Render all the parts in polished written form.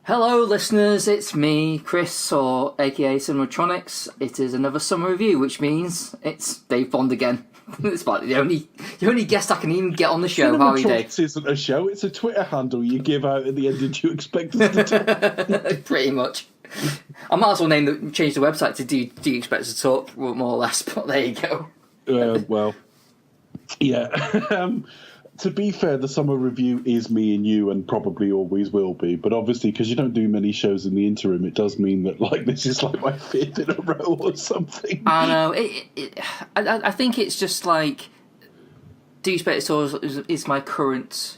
Hello listeners, it's me, Chris, or aka Cinematronics. It is another summer review, which means it's Dave Bond again. It's like the only guest I can even get on the show. How are you, Dave? Cinematronics isn't a show, it's a Twitter handle you give out at the end. Did you expect us to talk? Pretty much. I might as well change the website to Do You Expect Us to Talk, more or less, but there you go. Well, yeah. To be fair, the summer review is me and you, and probably always will be. But obviously, because you don't do many shows in the interim, it does mean that this is like my fifth in a row or something. I know. I think it's just like Do You Expect Us to Talk is my current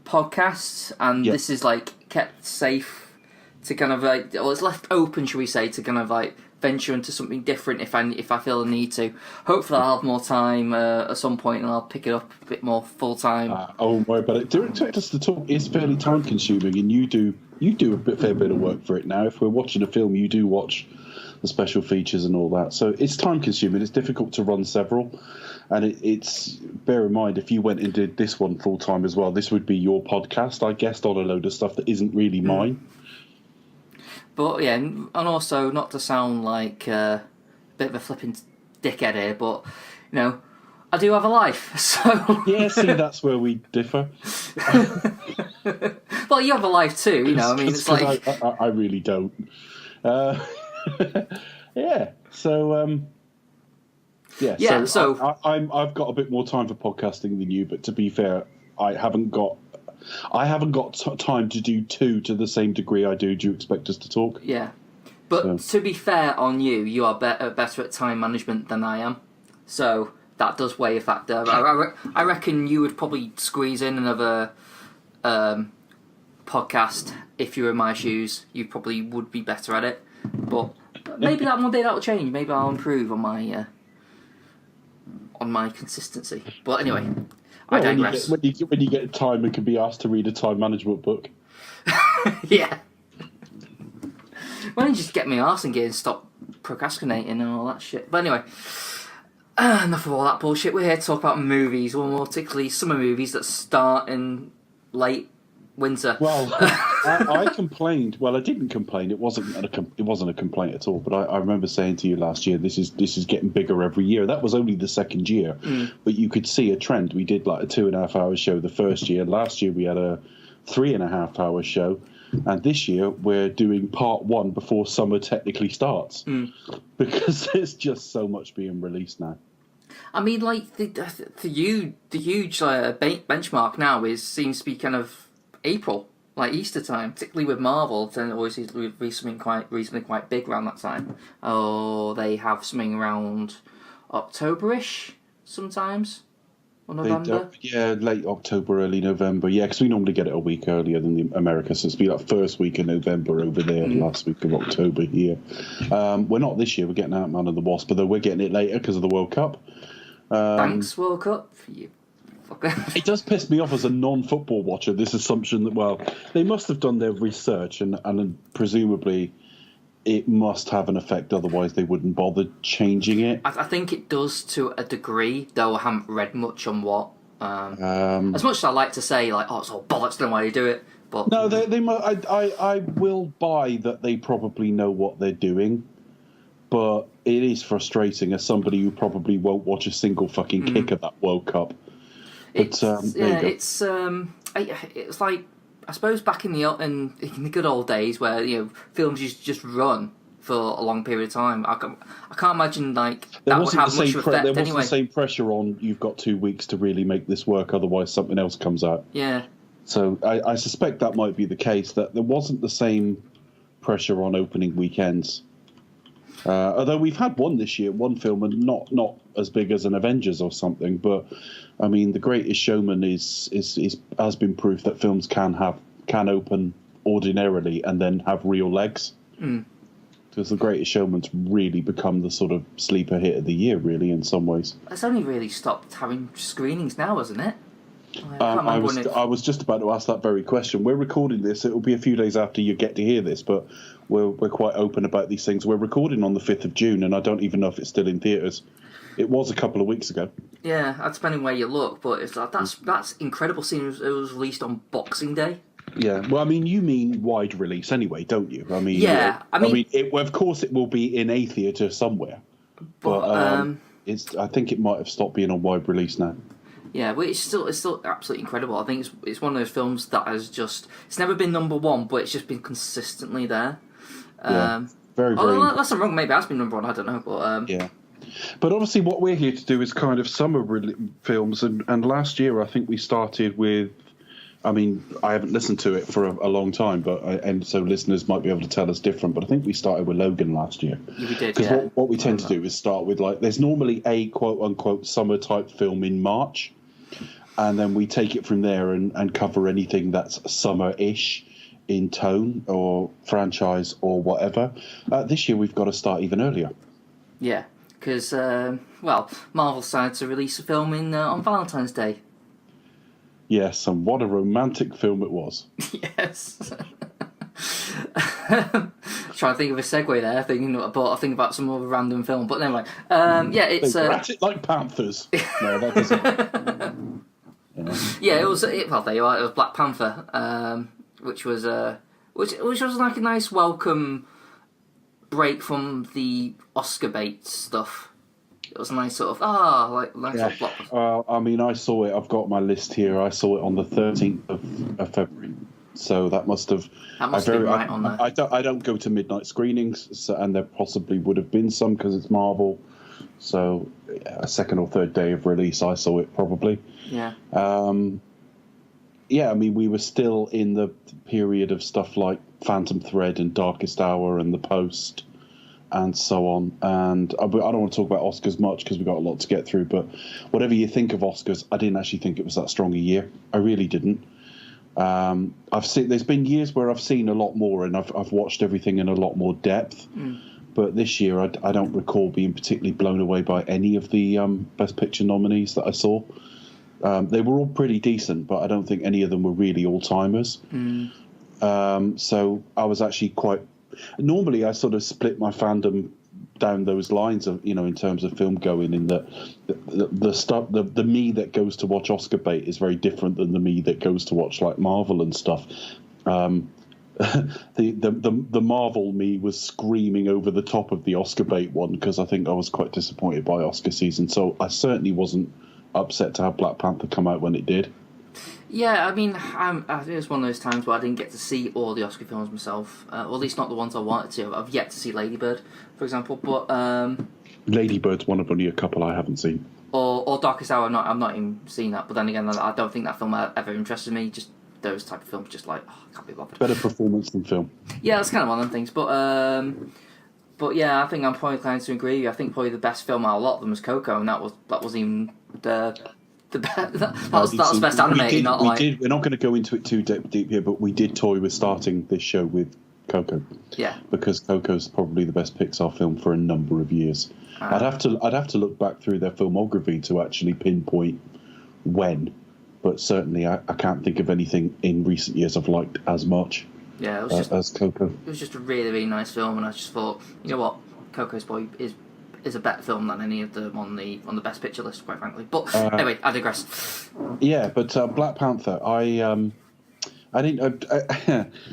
podcast, and this is like kept safe to kind of it's left open, shall we say, to kind of venture into something different if I feel the need to. Hopefully I'll have more time at some point and I'll pick it up a bit more full time. I won't worry about it. Doing Expect Us to Talk is fairly time consuming, and you do a fair bit of work for it now. If we're watching a film, you do watch the special features and all that, so it's time consuming. It's difficult to run several, and it's bear in mind, if you went and did this one full time as well, this would be your podcast. I guessed on a load of stuff that isn't really mine. But yeah, and also not to sound like a bit of a flipping dickhead here, but I do have a life, so yeah. See, that's where we differ. Well, you have a life too, I mean, it's like I really don't. Yeah. So yeah. So I've got a bit more time for podcasting than you, but to be fair, I haven't got time to do two to the same degree I do. Do you expect us to talk? Yeah. But to be fair on you are better at time management than I am. So that does weigh a factor. I reckon you would probably squeeze in another podcast if you were in my shoes. You probably would be better at it. But maybe one day that will change. Maybe I'll improve on my consistency. But anyway... I digress. When you get time and can be asked to read a time management book. Yeah. Why don't you just get me arse and stop procrastinating and all that shit? But anyway, enough of all that bullshit. We're here to talk about movies, or more particularly summer movies that start in late winter. Well, I complained. Well, I didn't complain. It wasn't a complaint at all. But I remember saying to you last year, this is getting bigger every year. That was only the second year, but you could see a trend. We did like a 2.5 hour show the first year. Last year we had a 3.5 hour show, and this year we're doing part one before summer technically starts because there's just so much being released now. I mean, like the huge benchmark now seems to be kind of April, like Easter time, particularly with Marvel. Then always seems to be something reasonably quite big around that time. Oh, they have something around October-ish sometimes, or November. Late October, early November. Yeah, because we normally get it a week earlier than the America, so it's be like first week of November over there, last week of October here. We're not this year. We're getting Ant-Man and the Wasp, although we're getting it later because of the World Cup. Thanks, World Cup, for you. It does piss me off as a non-football watcher, this assumption that, they must have done their research and presumably it must have an effect, otherwise they wouldn't bother changing it. I think it does to a degree, though I haven't read much on what. As much as I like to say, it's all bollocks, don't know why you do it. But no, I will buy that they probably know what they're doing, but it is frustrating as somebody who probably won't watch a single fucking kick of that World Cup. But, it's like, I suppose back in the good old days where films used to just run for a long period of time. I can't imagine that would have much of an effect. There wasn't the same pressure on you've got 2 weeks to really make this work, otherwise something else comes out. Yeah. So I suspect that might be the case, that there wasn't the same pressure on opening weekends. Although we've had one this year, one film, and not as big as an Avengers or something, but I mean, The Greatest Showman has been proof that films can open ordinarily and then have real legs. Because The Greatest Showman's really become the sort of sleeper hit of the year, really, in some ways. It's only really stopped having screenings now, hasn't it? I was just about to ask that very question. We're recording this. It will be a few days after you get to hear this, but we're quite open about these things. We're recording on the 5th of June, and I don't even know if it's still in theatres. It was a couple of weeks ago. Yeah, that's depending where you look, but it's that's incredible seeing it was released on Boxing Day. Yeah, well, I mean, you mean wide release anyway, don't you? I mean, Yeah, I mean, of course, it will be in a theatre somewhere, but I think it might have stopped being on wide release now. yeah, but it's still absolutely incredible. I think it's one of those films that has just it's never been number one, but it's just been consistently there. Yeah, very, Unless I'm wrong, maybe it has been number one. I don't know, but yeah. But obviously, what we're here to do is kind of summer films, and last year I think we started with. I mean, I haven't listened to it for a long time, and so listeners might be able to tell us different. But I think we started with Logan last year. Yeah, we did. Because what we tend to do is start with there's normally a quote unquote summer type film in March, and then we take it from there and cover anything that's summer-ish in tone or franchise or whatever. This year we've got to start even earlier. Yeah, because Marvel decided to release a film on Valentine's Day. Yes, and what a romantic film it was. Yes. Trying to think of a segue there, thinking about some other random film, but anyway, it's they rat it like panthers. No, that doesn't. Yeah, it was. Well, there you are. It was Black Panther, which was like a nice welcome break from the Oscar bait stuff. It was a nice sort of sort of block. I mean, I saw it. I've got my list here. I saw it on the 13th of February. So that must have been right on there. I don't go to midnight screenings, and there possibly would have been some because it's Marvel. So a second or third day of release, I saw it probably. Yeah. I mean, we were still in the period of stuff like Phantom Thread and Darkest Hour and The Post and so on. And I don't want to talk about Oscars much because we've got a lot to get through. But whatever you think of Oscars, I didn't actually think it was that strong a year. I really didn't. There's been years where I've seen a lot more and I've watched everything in a lot more depth. But this year I don't recall being particularly blown away by any of the Best Picture nominees that I saw. They were all pretty decent, but I don't think any of them were really all-timers. So I was actually quite... Normally I sort of split my fandom down those lines of, in terms of film going, in that the me that goes to watch Oscar bait is very different than the me that goes to watch like Marvel and stuff. The Marvel me was screaming over the top of the Oscar bait one because I think I was quite disappointed by Oscar season. So I certainly wasn't upset to have Black Panther come out when it did. Yeah, I mean, I think it's one of those times where I didn't get to see all the Oscar films myself, or at least not the ones I wanted to. I've yet to see Lady Bird, for example, but Lady Bird's one of only a couple I haven't seen. Or Darkest Hour. I've not even seen that. But then again, I don't think that film ever interested me. Just those type of films, just like I can't be bothered. Better performance than film. Yeah, that's kind of one of them things. But yeah, I think I'm probably inclined to agree. I think probably the best film out of a lot of them was Coco, and that was even the best. That was the best animated. We're not going to go into it too deep here, but we did toy with starting this show with Coco. Yeah. Because Coco's probably the best Pixar film for a number of years. I'd have to look back through their filmography to actually pinpoint when, but certainly I can't think of anything in recent years I've liked as much. Yeah, it was as Coco. It was just a really, really nice film, and I just thought, you know what, Coco's probably is a better film than any of them on the Best Picture list, quite frankly. But anyway, I digress. Yeah, but Black Panther, I didn't.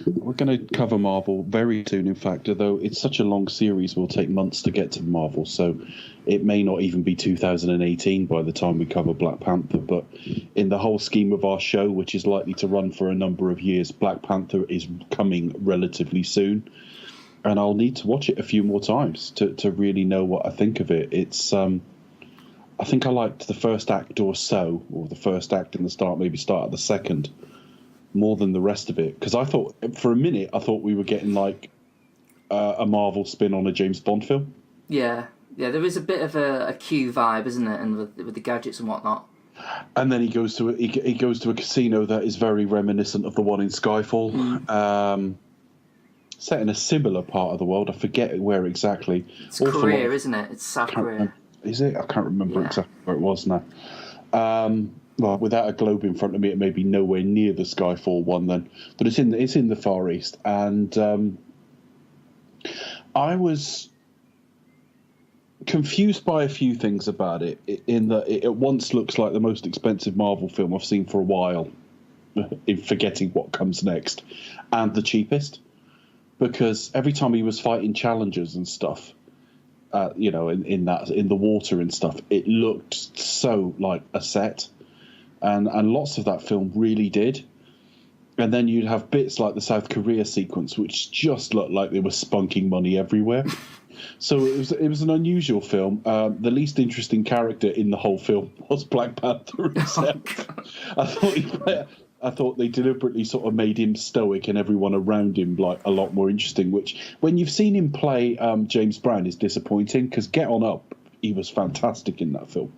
We're going to cover Marvel very soon. In fact, although it's such a long series, will take months to get to Marvel, so it may not even be 2018 by the time we cover Black Panther. But in the whole scheme of our show, which is likely to run for a number of years, Black Panther is coming relatively soon, and I'll need to watch it a few more times to really know what I think of it. It's I think I liked the first act or so, or the first act in the start, maybe start at the second, more than the rest of it, because I thought for a minute we were getting like a Marvel spin on a James Bond film. Yeah, there is a bit of a Q vibe, isn't it, and with the gadgets and whatnot. And then he goes to a casino that is very reminiscent of the one in Skyfall, set in a similar part of the world. I forget where exactly. It's Korea, isn't it? It's South Korea. Is it? I can't remember exactly where it was now. Well, without a globe in front of me, it may be nowhere near the Skyfall one then, but it's in the Far East, and I was confused by a few things about it. In that it at once looks like the most expensive Marvel film I've seen for a while, in forgetting what comes next, and the cheapest, because every time he was fighting challengers and stuff, in the water and stuff, it looked so like a set, and lots of that film really did. And then you'd have bits like the South Korea sequence, which just looked like they were spunking money everywhere. So it was an unusual film. The least interesting character in the whole film was Black Panther himself. I thought they deliberately sort of made him stoic and everyone around him like a lot more interesting. Which, when you've seen him play James Brown, is disappointing, because Get On Up, he was fantastic in that film,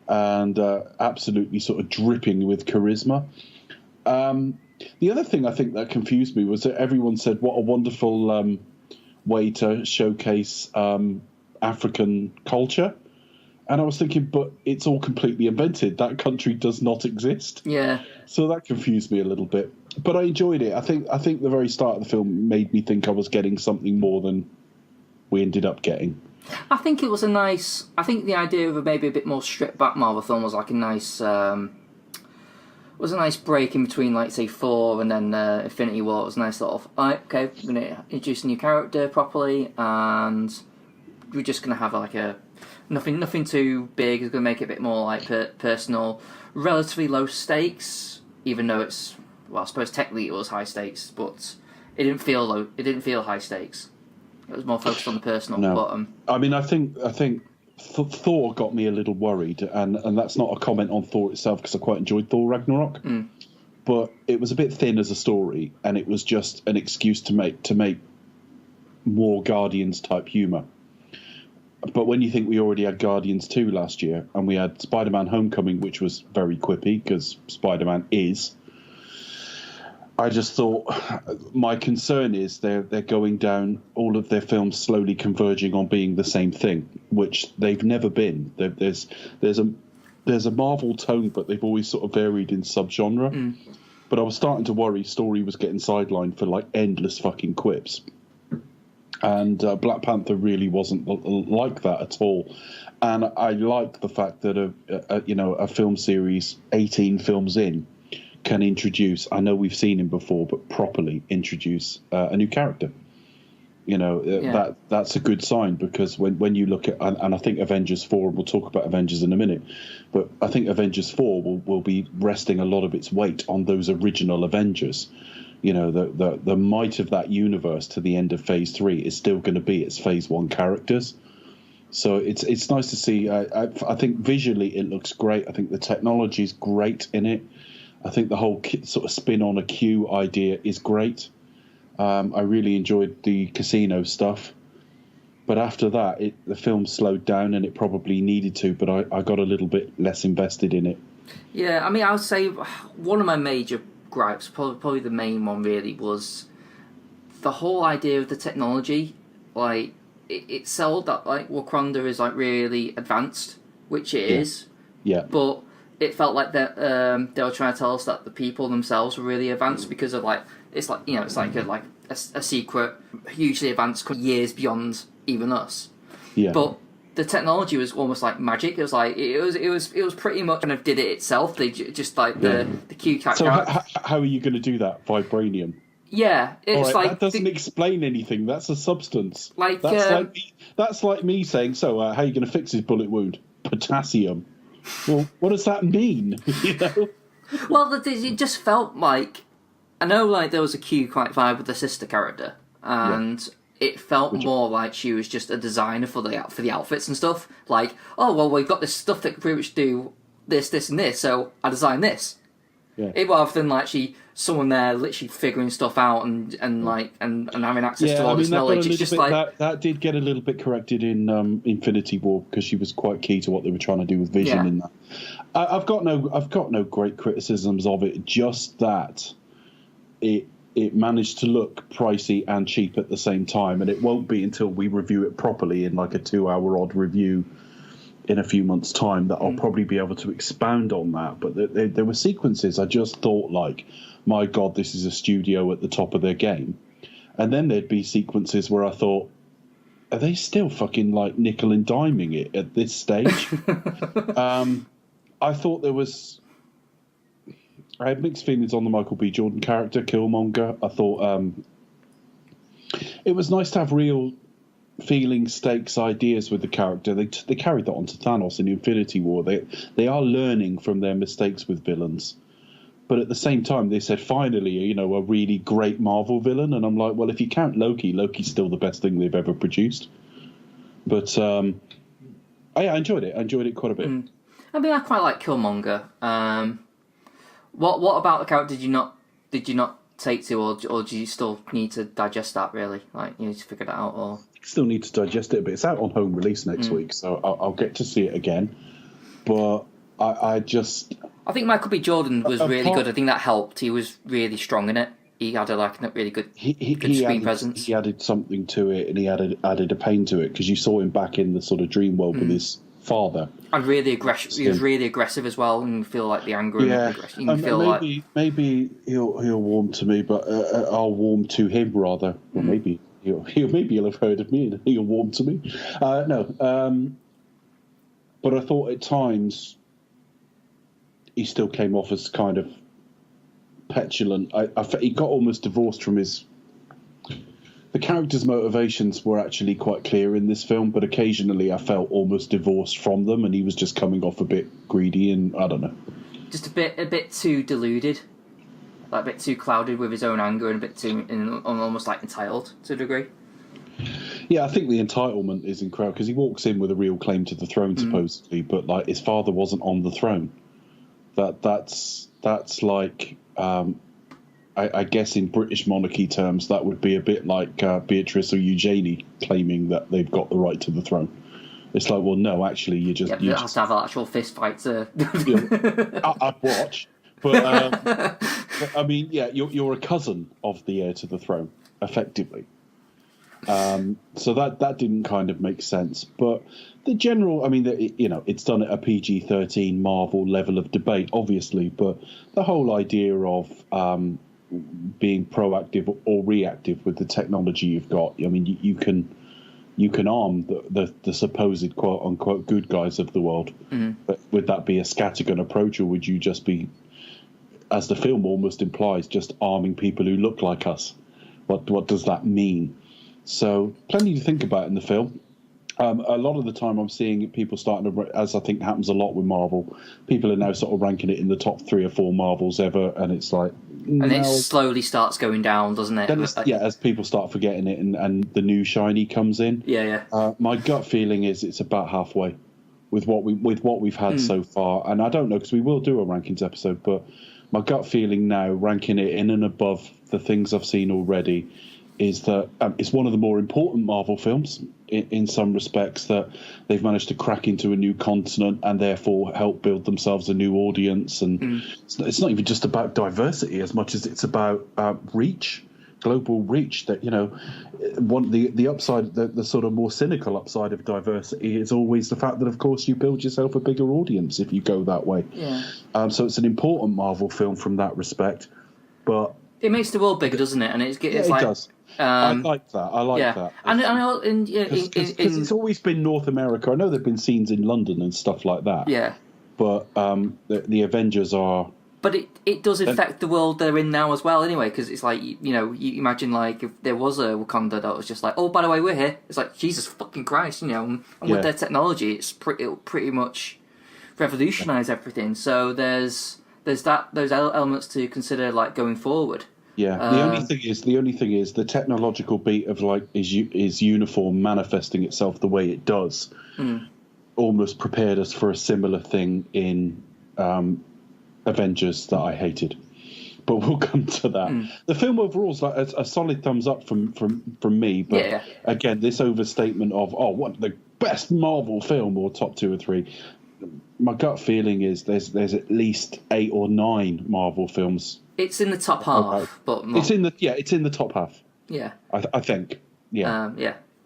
and absolutely sort of dripping with charisma. The other thing I think that confused me was that everyone said what a wonderful way to showcase African culture. And I was thinking, but it's all completely invented. That country does not exist. Yeah. So that confused me a little bit. But I enjoyed it. I think the very start of the film made me think I was getting something more than we ended up getting. I think it was a nice... I think the idea of maybe a bit more stripped back Marvel film was like a nice... was a nice break in between, like, say, Thor and then Infinity War. It was a nice sort of, all right, okay, we're going to introduce a new character properly, and we're just going to have, like, nothing too big. It's going to make it a bit more, like, personal, relatively low stakes, even though it's, well, I suppose technically it was high stakes, but it didn't feel low. It didn't feel high stakes. It was more focused on the personal. No. But, I mean, I think Thor got me a little worried, and that's not a comment on Thor itself, because I quite enjoyed Thor Ragnarok, but it was a bit thin as a story, and it was just an excuse to make more Guardians type humour. But when you think we already had Guardians 2 last year, and we had Spider-Man Homecoming, which was very quippy because Spider-Man is, I just thought, my concern is they're going down, all of their films slowly converging on being the same thing, which they've never been. There's a Marvel tone, but they've always sort of varied in subgenre. But I was starting to worry story was getting sidelined for like endless fucking quips. And Black Panther really wasn't like that at all. And I like the fact that a film series, 18 films in, can introduce, I know we've seen him before, but properly introduce a new character. That's a good sign, because when you look at, and I think Avengers 4, we'll talk about Avengers in a minute, but I think Avengers 4 will be resting a lot of its weight on those original Avengers. The might of that universe to the end of Phase 3 is still going to be its Phase 1 characters. So it's nice to see. I think visually it looks great. I think the technology is great in it. I think the whole sort of spin on a Q idea is great. I really enjoyed the casino stuff. But after that, the film slowed down, and it probably needed to, but I got a little bit less invested in it. Yeah, I mean, I would say one of my major gripes, probably the main one really, was the whole idea of the technology. Like, it sold that, like, Wakanda is, like, really advanced, which it is. Yeah. But it felt like that they were trying to tell us that the people themselves were really advanced because of, like, it's like a secret, hugely advanced, years beyond even us. Yeah. But the technology was almost like magic. It was like it was pretty much kind of did it itself. They just like the Q character. So how are you going to do that? Vibranium. Yeah, it's like that doesn't explain anything. That's a substance. That's like me saying, so how are you going to fix his bullet wound? Potassium. Well, what does that mean? Well, it just felt like, I know, like, there was a Q quite vibe with the sister character, and it felt more like she was just a designer for the outfits and stuff. Like, oh well, we've got this stuff that can pretty much do this, and this, so I designed this. Yeah. Rather than like someone there literally figuring stuff out and having access to all this knowledge. It's just like that did get a little bit corrected in Infinity War, because she was quite key to what they were trying to do with Vision in that. I've got no great criticisms of it. Just that it managed to look pricey and cheap at the same time, and it won't be until we review it properly in like a 2-hour odd review in a few months' time that I'll probably be able to expound on that. But there were sequences I just thought, like, my God, this is a studio at the top of their game. And then there'd be sequences where I thought, are they still fucking like nickel and diming it at this stage? I thought there was... I had mixed feelings on the Michael B. Jordan character, Killmonger. I thought it was nice to have real feeling, stakes, ideas with the character. They carried that on to Thanos in Infinity War. They are learning from their mistakes with villains. But at the same time, they said, finally, a really great Marvel villain. And I'm like, well, if you count Loki, Loki's still the best thing they've ever produced. But I enjoyed it. I enjoyed it quite a bit. I mean, I quite like Killmonger. What about the character did you not take to, or do you still need to digest that, really? Like, you need to figure that out, or... Still need to digest it a bit. It's out on home release next week, so I'll get to see it again. But I think Michael B. Jordan was really good. I think that helped. He was really strong in it. He had a really good, screen presence. He added something to it, and he added a pain to it, because you saw him back in the sort of dream world with his father. And really aggressive. He was really aggressive as well, and you feel like the anger and aggression. You feel maybe he'll warm to me, but I'll warm to him rather. Or maybe he'll have heard of me and he'll warm to me. But I thought at times he still came off as kind of petulant. He got almost divorced from his... The character's motivations were actually quite clear in this film, but occasionally I felt almost divorced from them, and he was just coming off a bit greedy, and I don't know. Just a bit too deluded. Like a bit too clouded with his own anger, and a bit too almost like entitled to a degree. Yeah, I think the entitlement is incredible, because he walks in with a real claim to the throne, supposedly, but like his father wasn't on the throne. That's like, I guess in British monarchy terms, that would be a bit like Beatrice or Eugenie claiming that they've got the right to the throne. It's like, well, no, actually, you have to have an actual fist fight to... I'd watch. But I mean, yeah, you're a cousin of the heir to the throne, effectively. So that didn't kind of make sense. But the general, I mean, it's done at a PG-13 Marvel level of debate, obviously. But the whole idea of being proactive or reactive with the technology you've got, I mean, you can arm the supposed quote unquote good guys of the world. But would that be a scattergun approach, or would you just be, as the film almost implies, just arming people who look like us? What does that mean? So plenty to think about in the film. A lot of the time I'm seeing people starting to, as I think happens a lot with Marvel, people are now sort of ranking it in the top 3 or 4 Marvels ever, and it's like... And it slowly starts going down, doesn't it? As people start forgetting it and the new shiny comes in. Yeah. My gut feeling is it's about halfway with what we've had so far. And I don't know, because we will do a rankings episode, but my gut feeling now, ranking it in and above the things I've seen already, is that it's one of the more important Marvel films in some respects, that they've managed to crack into a new continent and therefore help build themselves a new audience. And it's not even just about diversity as much as it's about reach, global reach. That, the upside, the sort of more cynical upside of diversity is always the fact that, of course, you build yourself a bigger audience if you go that way. Yeah. So it's an important Marvel film from that respect, but it makes the world bigger, doesn't it? And it does. I like that. That. Because it's always been North America. I know there've been scenes in London and stuff like that. Yeah. But the Avengers are... But it does affect the world they're in now as well, anyway, because it's like, you imagine, like, if there was a Wakanda that was just like, oh, by the way, we're here. It's like, Jesus fucking Christ, and with their technology, it'll pretty much revolutionise everything. So there's those elements to consider, like, going forward. Yeah, the only thing is the technological beat of like is uniform manifesting itself the way it does. Almost prepared us for a similar thing in Avengers that I hated, but we'll come to that. The film overall is like a solid thumbs up from me. But again, this overstatement of what the best Marvel film or top 2 or 3. My gut feeling is there's at least 8 or 9 Marvel films. It's in the top half, but not... it's in the top half. Yeah, I think. Yeah,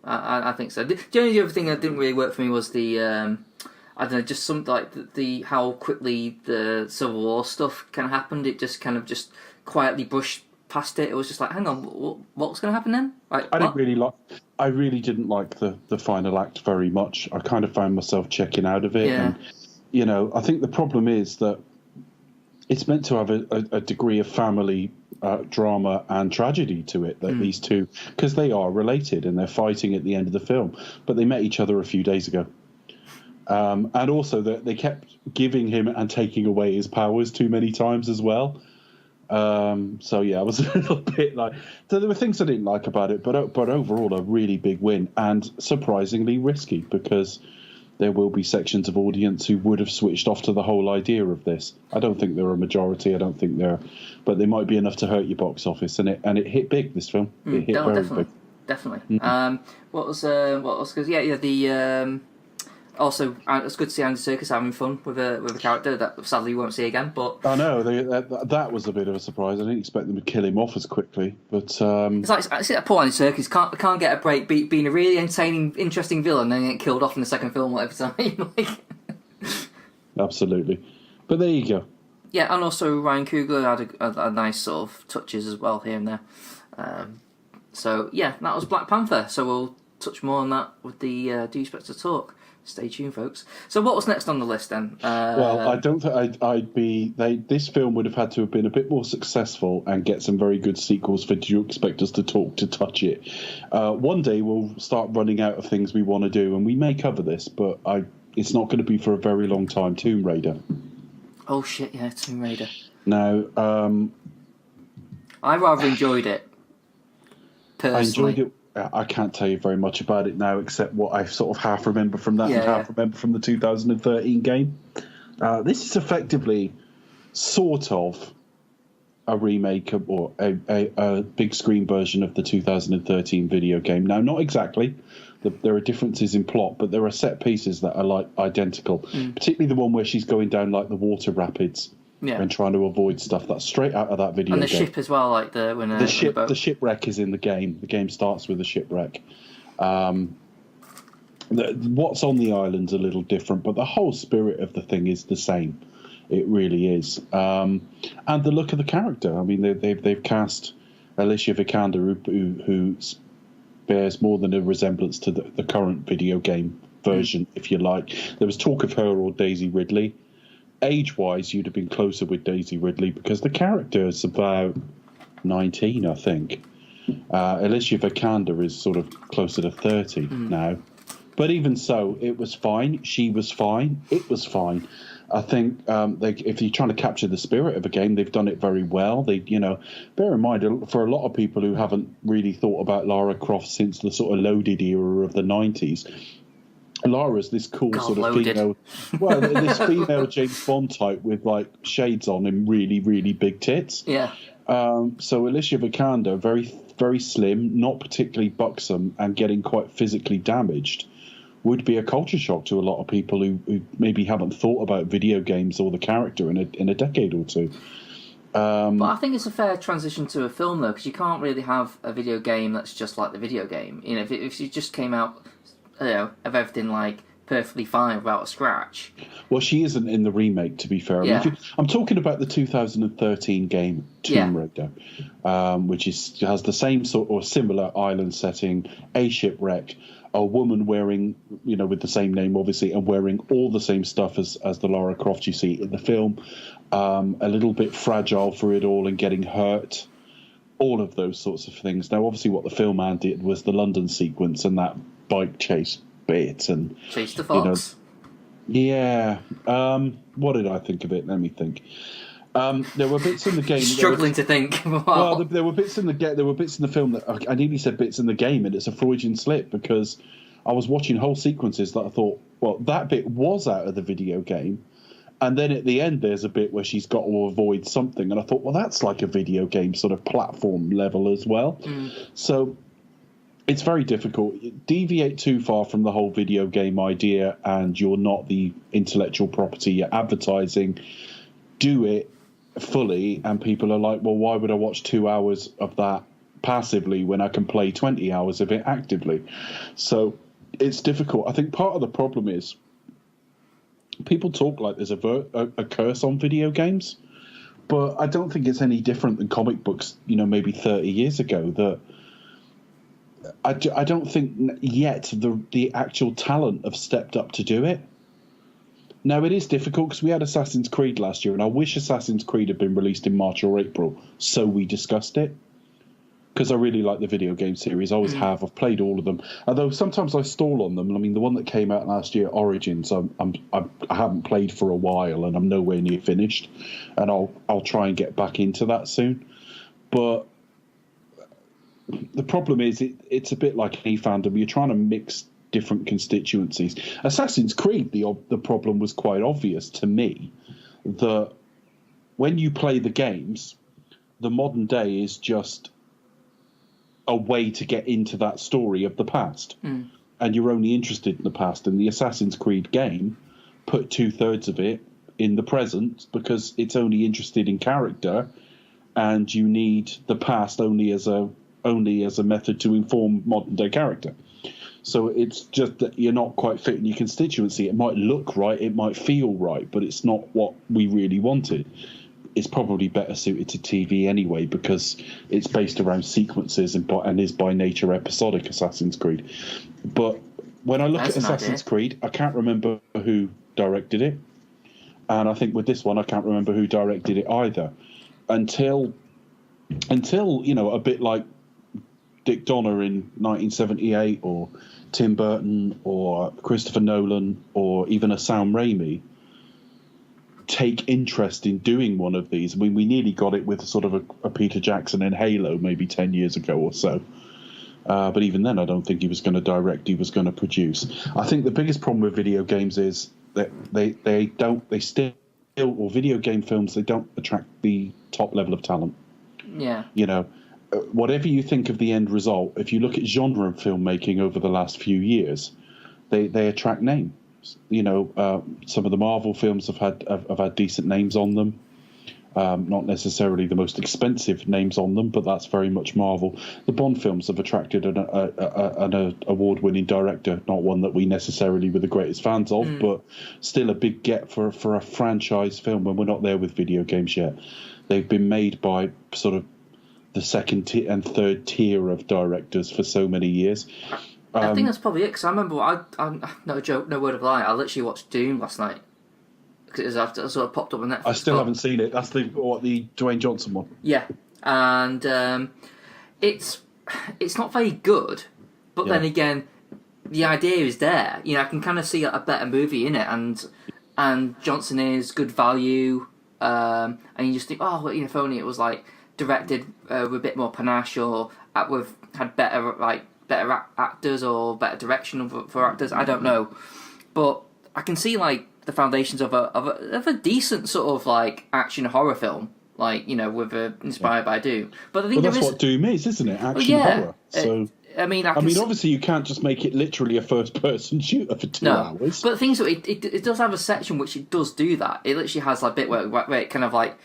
I think so. The only other thing that didn't really work for me was the I don't know, just something like the how quickly the Civil War stuff kind of happened. It just kind of just quietly brushed past it. It was just like, hang on, what's going to happen then? Like, I really didn't like the final act very much. I kind of found myself checking out of it, and I think the problem is that it's meant to have a degree of family drama and tragedy to it, that these two, because they are related and they're fighting at the end of the film, but they met each other a few days ago. And also that they kept giving him and taking away his powers too many times as well. So yeah, I was a little bit like, there were things I didn't like about it, but overall a really big win, and surprisingly risky, because there will be sections of audience who would have switched off to the whole idea of this. I don't think they're a majority. I don't think but they might be enough to hurt your box office, and it hit big. This film, it hit very big. Definitely. What was? Because the also, it's good to see Andy Serkis having fun with a character that sadly you won't see again. But I know that was a bit of a surprise. I didn't expect them to kill him off as quickly. But it's like I see that poor Andy Serkis can't get a break being a really entertaining, interesting villain, and then get killed off in the second film every time. Absolutely, but there you go. Yeah, and also Ryan Coogler had a nice sort of touches as well here and there. So yeah, that was Black Panther. So we'll touch more on that with the Do You Expect to Talk. Stay tuned, folks. So what was next on the list then? Well, I don't think I'd be... this film would have had to have been a bit more successful and get some very good sequels for Do You Expect Us to Talk to touch it. One day we'll start running out of things we want to do, and we may cover this, but it's not going to be for a very long time. Tomb Raider. Oh shit, yeah, Tomb Raider. Now, I rather enjoyed it, personally. I enjoyed it. I can't tell you very much about it now, except what I sort of half remember from that and half remember from the 2013 game. This is effectively sort of a remake or a big screen version of the 2013 video game. Now, not exactly. There are differences in plot, but there are set pieces that are like identical, particularly the one where she's going down like the water rapids. Yeah. And trying to avoid stuff. That's straight out of that video game. And the ship as well, like the shipwreck is in the game. The game starts with a shipwreck. What's on the island's a little different, but the whole spirit of the thing is the same. It really is. And the look of the character. I mean, they've cast Alicia Vikander, who bears more than a resemblance to the current video game version, if you like. There was talk of her or Daisy Ridley. Age-wise, you'd have been closer with Daisy Ridley because the character is about 19, I think. Alicia Vikander is sort of closer to 30 now. But even so, it was fine. She was fine. It was fine. I think if you're trying to capture the spirit of a game, they've done it very well. Bear in mind, for a lot of people who haven't really thought about Lara Croft since the sort of loaded era of the 90s, Lara's this cool sort of female, this female James Bond type with like shades on and really, really big tits. Yeah. So Alicia Vikander, very, very slim, not particularly buxom, and getting quite physically damaged, would be a culture shock to a lot of people who maybe haven't thought about video games or the character in a decade or two. But I think it's a fair transition to a film though, because you can't really have a video game that's just like the video game. You know, if it just came out, of everything like perfectly fine without a scratch. Well, she isn't in the remake, to be fair. Yeah. I'm talking about the 2013 game Tomb Raider, which has the same sort or similar island setting, a shipwreck, a woman wearing, with the same name, obviously, and wearing all the same stuff as the Lara Croft you see in the film, a little bit fragile for it all and getting hurt. All of those sorts of things. Now, obviously, what the film man did was the London sequence and that bike chase bit and chase the fox. What did I think of it? Let me think. There were bits in the game. Struggling to think. Well, there were bits in the film that I nearly said bits in the game, and it's a Freudian slip because I was watching whole sequences that I thought, well, that bit was out of the video game. And then at the end, there's a bit where she's got to avoid something. And I thought, well, that's like a video game sort of platform level as well. So it's very difficult. Deviate too far from the whole video game idea and you're not the intellectual property you're advertising. Do it fully. And people are like, well, why would I watch 2 hours of that passively when I can play 20 hours of it actively? So it's difficult. I think part of the problem is people talk like there's a curse on video games, but I don't think it's any different than comic books, maybe 30 years ago. That I don't think yet the actual talent have stepped up to do it. No, it is difficult because we had Assassin's Creed last year, and I wish Assassin's Creed had been released in March or April, so we discussed it. Because I really like the video game series. I always have. I've played all of them. Although sometimes I stall on them. I mean, the one that came out last year, Origins, I haven't played for a while, and I'm nowhere near finished. And I'll try and get back into that soon. But the problem is, it's a bit like any fandom. You're trying to mix different constituencies. Assassin's Creed, the problem was quite obvious to me, that when you play the games, the modern day is just a way to get into that story of the past. And you're only interested in the past. And the Assassin's Creed game put 2/3 of it in the present because it's only interested in character, and you need the past only as a method to inform modern day character. So it's just that you're not quite fitting your constituency. It might look right, it might feel right, but it's not what we really wanted. It's probably better suited to TV anyway because it's based around sequences and is by nature episodic, Assassin's Creed. But when I look at Assassin's Creed, I can't remember who directed it. And I think with this one, I can't remember who directed it either. Until a bit like Dick Donner in 1978 or Tim Burton or Christopher Nolan or even a Sam Raimi take interest in doing one of these. I mean, we nearly got it with sort of a Peter Jackson in Halo maybe 10 years ago or so. But even then, I don't think he was going to direct, he was going to produce. I think the biggest problem with video games is that video game films, they don't attract the top level of talent. Yeah. Whatever you think of the end result, if you look at genre filmmaking over the last few years, they attract names. Some of the Marvel films have had decent names on them. Not necessarily the most expensive names on them, but that's very much Marvel. The Bond films have attracted an award-winning director, not one that we necessarily were the greatest fans of, but still a big get for a franchise film when we're not there with video games yet. They've been made by sort of the second and third tier of directors for so many years. I think that's probably it, because I remember, I'm no joke, no word of a lie, I literally watched Doom last night. Because it sort of popped up on Netflix. I still haven't seen it. That's the Dwayne Johnson one. Yeah. And it's not very good, but then again, the idea is there. I can kind of see a better movie in it, and Johnson is good value, and you just think, if only it was like directed with a bit more panache, or had better actors or better direction for actors. I don't know, but I can see like the foundations of a decent sort of like action horror film, like with inspired by Doom. But I think that's what Doom is, isn't it? Action horror. So I mean, obviously you can't just make it literally a first-person shooter for 2 hours. But the thing is, it does have a section which it does do that. It literally has like a bit where it kind of like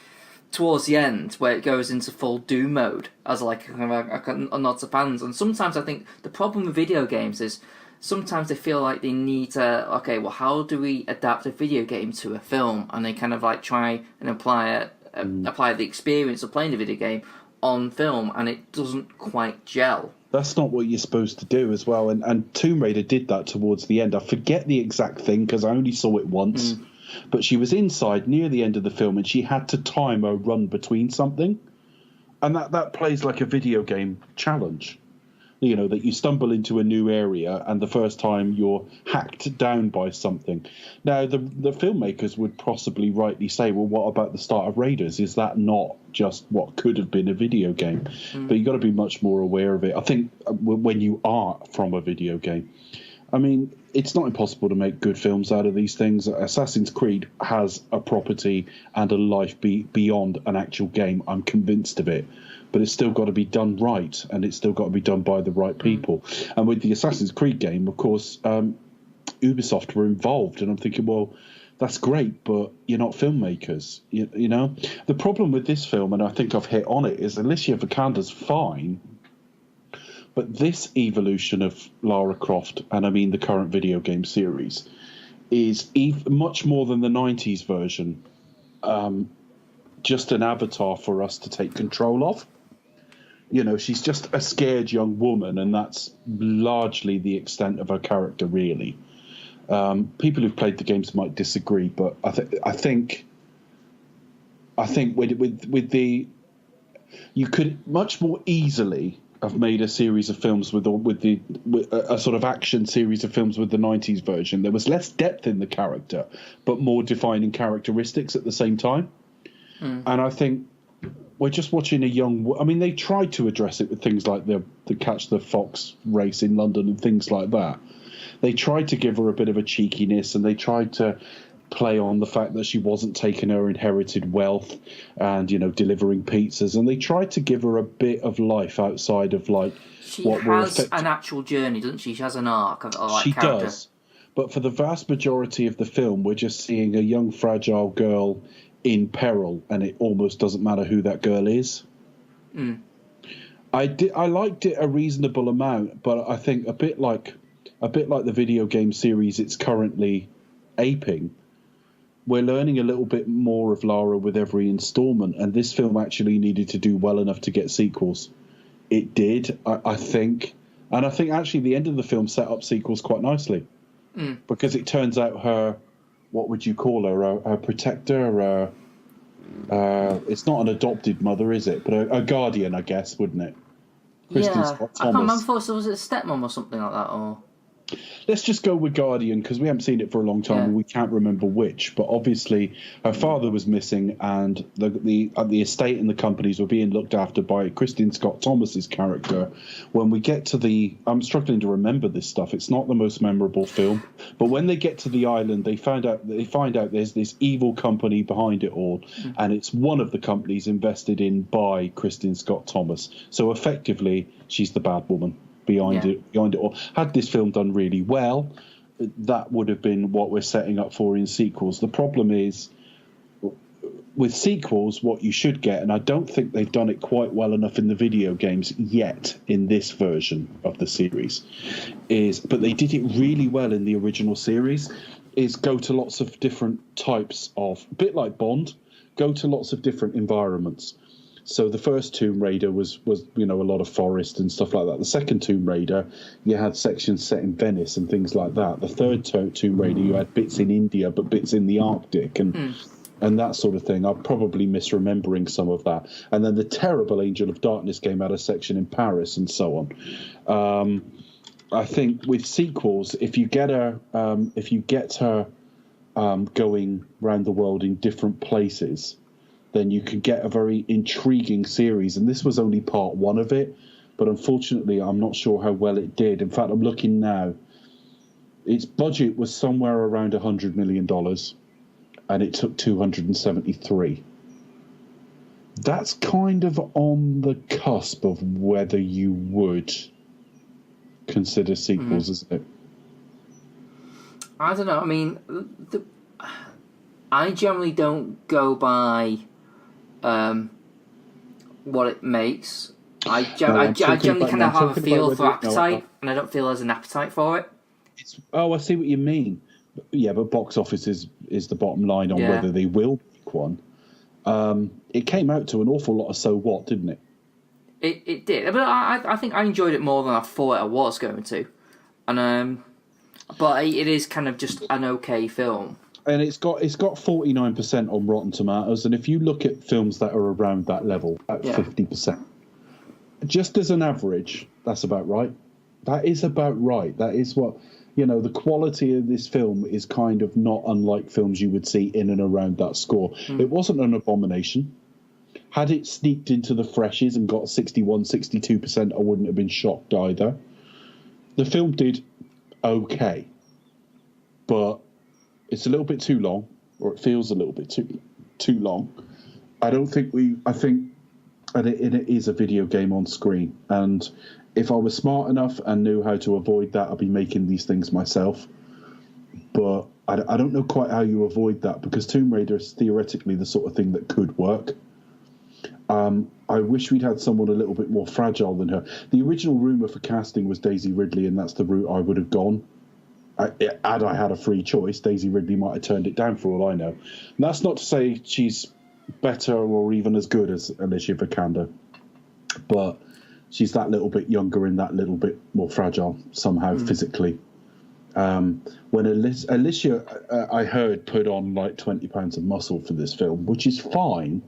towards the end where it goes into full Doom mode as like a nod to fans. And sometimes I think the problem with video games is sometimes they feel like they need to, how do we adapt a video game to a film? And they kind of like try and apply the experience of playing the video game on film, and it doesn't quite gel. That's not what you're supposed to do as well. And Tomb Raider did that towards the end. I forget the exact thing because I only saw it once. But she was inside near the end of the film, and she had to time a run between something. And that plays like a video game challenge. That you stumble into a new area and the first time you're hacked down by something. Now, the filmmakers would possibly rightly say, well, what about the start of Raiders? Is that not just what could have been a video game? But you've got to be much more aware of it. I think when you are from a video game, I mean, it's not impossible to make good films out of these things. Assassin's Creed has a property and a life beyond an actual game. I'm convinced of it. But it's still got to be done right, and it's still got to be done by the right people. And with the Assassin's Creed game, of course, Ubisoft were involved, and I'm thinking, well, that's great, but you're not filmmakers. The problem with this film, and I think I've hit on it, is Alicia Vikander's fine, but this evolution of Lara Croft, and I mean the current video game series, is much more than the 90s version, just an avatar for us to take control of. She's just a scared young woman, and that's largely the extent of her character, really. People who've played the games might disagree, but I think with the you could much more easily have made a series of films with a sort of action series of films with the 90s version. There was less depth in the character, but more defining characteristics at the same time. And I think we're just watching a young... I mean, they tried to address it with things like the Catch the Fox race in London and things like that. They tried to give her a bit of a cheekiness, and they tried to play on the fact that she wasn't taking her inherited wealth and, delivering pizzas. And they tried to give her a bit of life outside of, She has an actual journey, doesn't she? She has an arc of she character. Does. But for the vast majority of the film, we're just seeing a young, fragile girl in peril, and it almost doesn't matter who that girl is. I liked it a reasonable amount, but I think a bit like the video game series it's currently aping, we're learning a little bit more of Lara with every installment, and this film actually needed to do well enough to get sequels. It did, I think. And I think actually the end of the film set up sequels quite nicely. Because it turns out her, what would you call her? Her protector? It's not an adopted mother, is it? But a guardian, I guess, wouldn't it? Kristen Scott Thomas. I can't remember if was it a stepmom or something like that, or... Let's just go with Guardian, because we haven't seen it for a long time and we can't remember which. But obviously, her father was missing, and the estate and the companies were being looked after by Kristen Scott Thomas's character. When we get to I'm struggling to remember this stuff. It's not the most memorable film, but when they get to the island, they find out there's this evil company behind it all, and it's one of the companies invested in by Kristen Scott Thomas. So effectively, she's the bad woman behind it all. Had this film done really well, that would have been what we're setting up for in sequels. The problem is, with sequels, what you should get, and I don't think they've done it quite well enough in the video games yet in this version of the series, but they did it really well in the original series, is go to lots of different types of, a bit like Bond, go to lots of different environments. So the first Tomb Raider was a lot of forest and stuff like that. The second Tomb Raider, you had sections set in Venice and things like that. The third Tomb Raider, you had bits in India but bits in the Arctic and that sort of thing. I'm probably misremembering some of that. And then the terrible Angel of Darkness game had a section in Paris and so on. I think with sequels, if you get her going around the world in different places, then you could get a very intriguing series. And this was only part one of it, but unfortunately, I'm not sure how well it did. In fact, I'm looking now. Its budget was somewhere around $100 million, and it took 273. That's kind of on the cusp of whether you would consider sequels, isn't it? I don't know. I mean, I generally don't go by what it makes. I generally kind of have a feel for appetite, and I don't feel there's an appetite for it. I see what you mean. But box office is the bottom line on whether they will make one. It came out to an awful lot of so what, didn't it? It did, but I think I enjoyed it more than I thought I was going to, and but it is kind of just an okay film. And it's got 49% on Rotten Tomatoes, and if you look at films that are around that level, at 50%, just as an average, that's about right. That is about right. That is what, the quality of this film is kind of not unlike films you would see in and around that score. It wasn't an abomination. Had it sneaked into the freshes and got 61, 62%, I wouldn't have been shocked either. The film did okay, but it's a little bit too long, or it feels a little bit too long. I think it is a video game on screen, and if I was smart enough and knew how to avoid that, I'd be making these things myself. But I don't know quite how you avoid that, because Tomb Raider is theoretically the sort of thing that could work. I wish we'd had someone a little bit more fragile than her. The original rumour for casting was Daisy Ridley, and that's the route I would have gone. Had I had a free choice, Daisy Ridley might have turned it down for all I know. And that's not to say she's better or even as good as Alicia Vikander, but she's that little bit younger and that little bit more fragile somehow physically. When Alicia, I heard, put on like 20 pounds of muscle for this film, which is fine.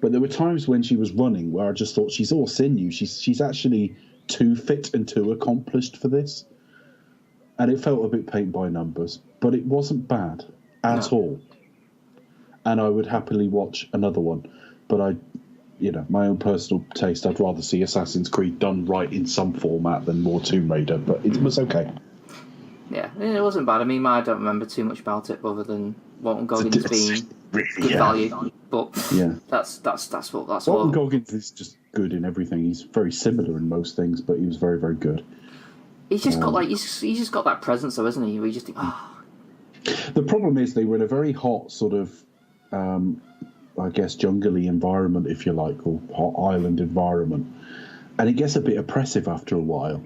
But there were times when she was running where I just thought she's all sinew. She's actually too fit and too accomplished for this. And it felt a bit paint by numbers. But it wasn't bad at all. And I would happily watch another one. But my own personal taste, I'd rather see Assassin's Creed done right in some format than more Tomb Raider. But it was okay. Yeah, it wasn't bad. I mean, I don't remember too much about it other than Walton Goggins being good value. But that's what. Walton Goggins is just good in everything. He's very similar in most things, but he was very, very good. He's just got he's just got that presence, though, isn't he? Where you just think, The problem is they were in a very hot sort of, I guess, jungly environment, if you like, or hot island environment, and it gets a bit oppressive after a while.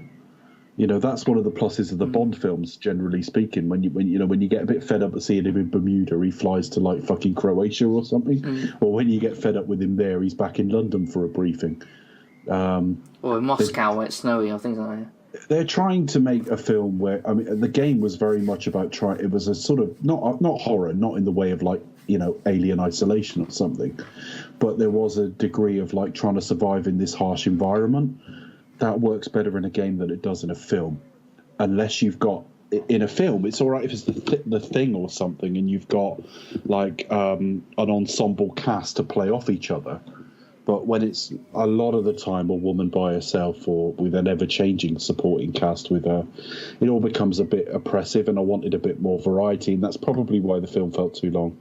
That's one of the pluses of the Bond films, generally speaking. When you get a bit fed up of seeing him in Bermuda, he flies to like fucking Croatia or something. Or when you get fed up with him there, he's back in London for a briefing. Or in Moscow where it's snowy or things like that. They're trying to make a film where, I mean, the game was very much about it was a sort of not horror, not in the way of like Alien Isolation or something, but there was a degree of like trying to survive in this harsh environment. That works better in a game than it does in a film. Unless you've got... In a film, it's all right if it's the Thing or something and you've got, like, an ensemble cast to play off each other. But when it's a lot of the time a woman by herself or with an ever-changing supporting cast with her, it all becomes a bit oppressive, and I wanted a bit more variety, and that's probably why the film felt too long.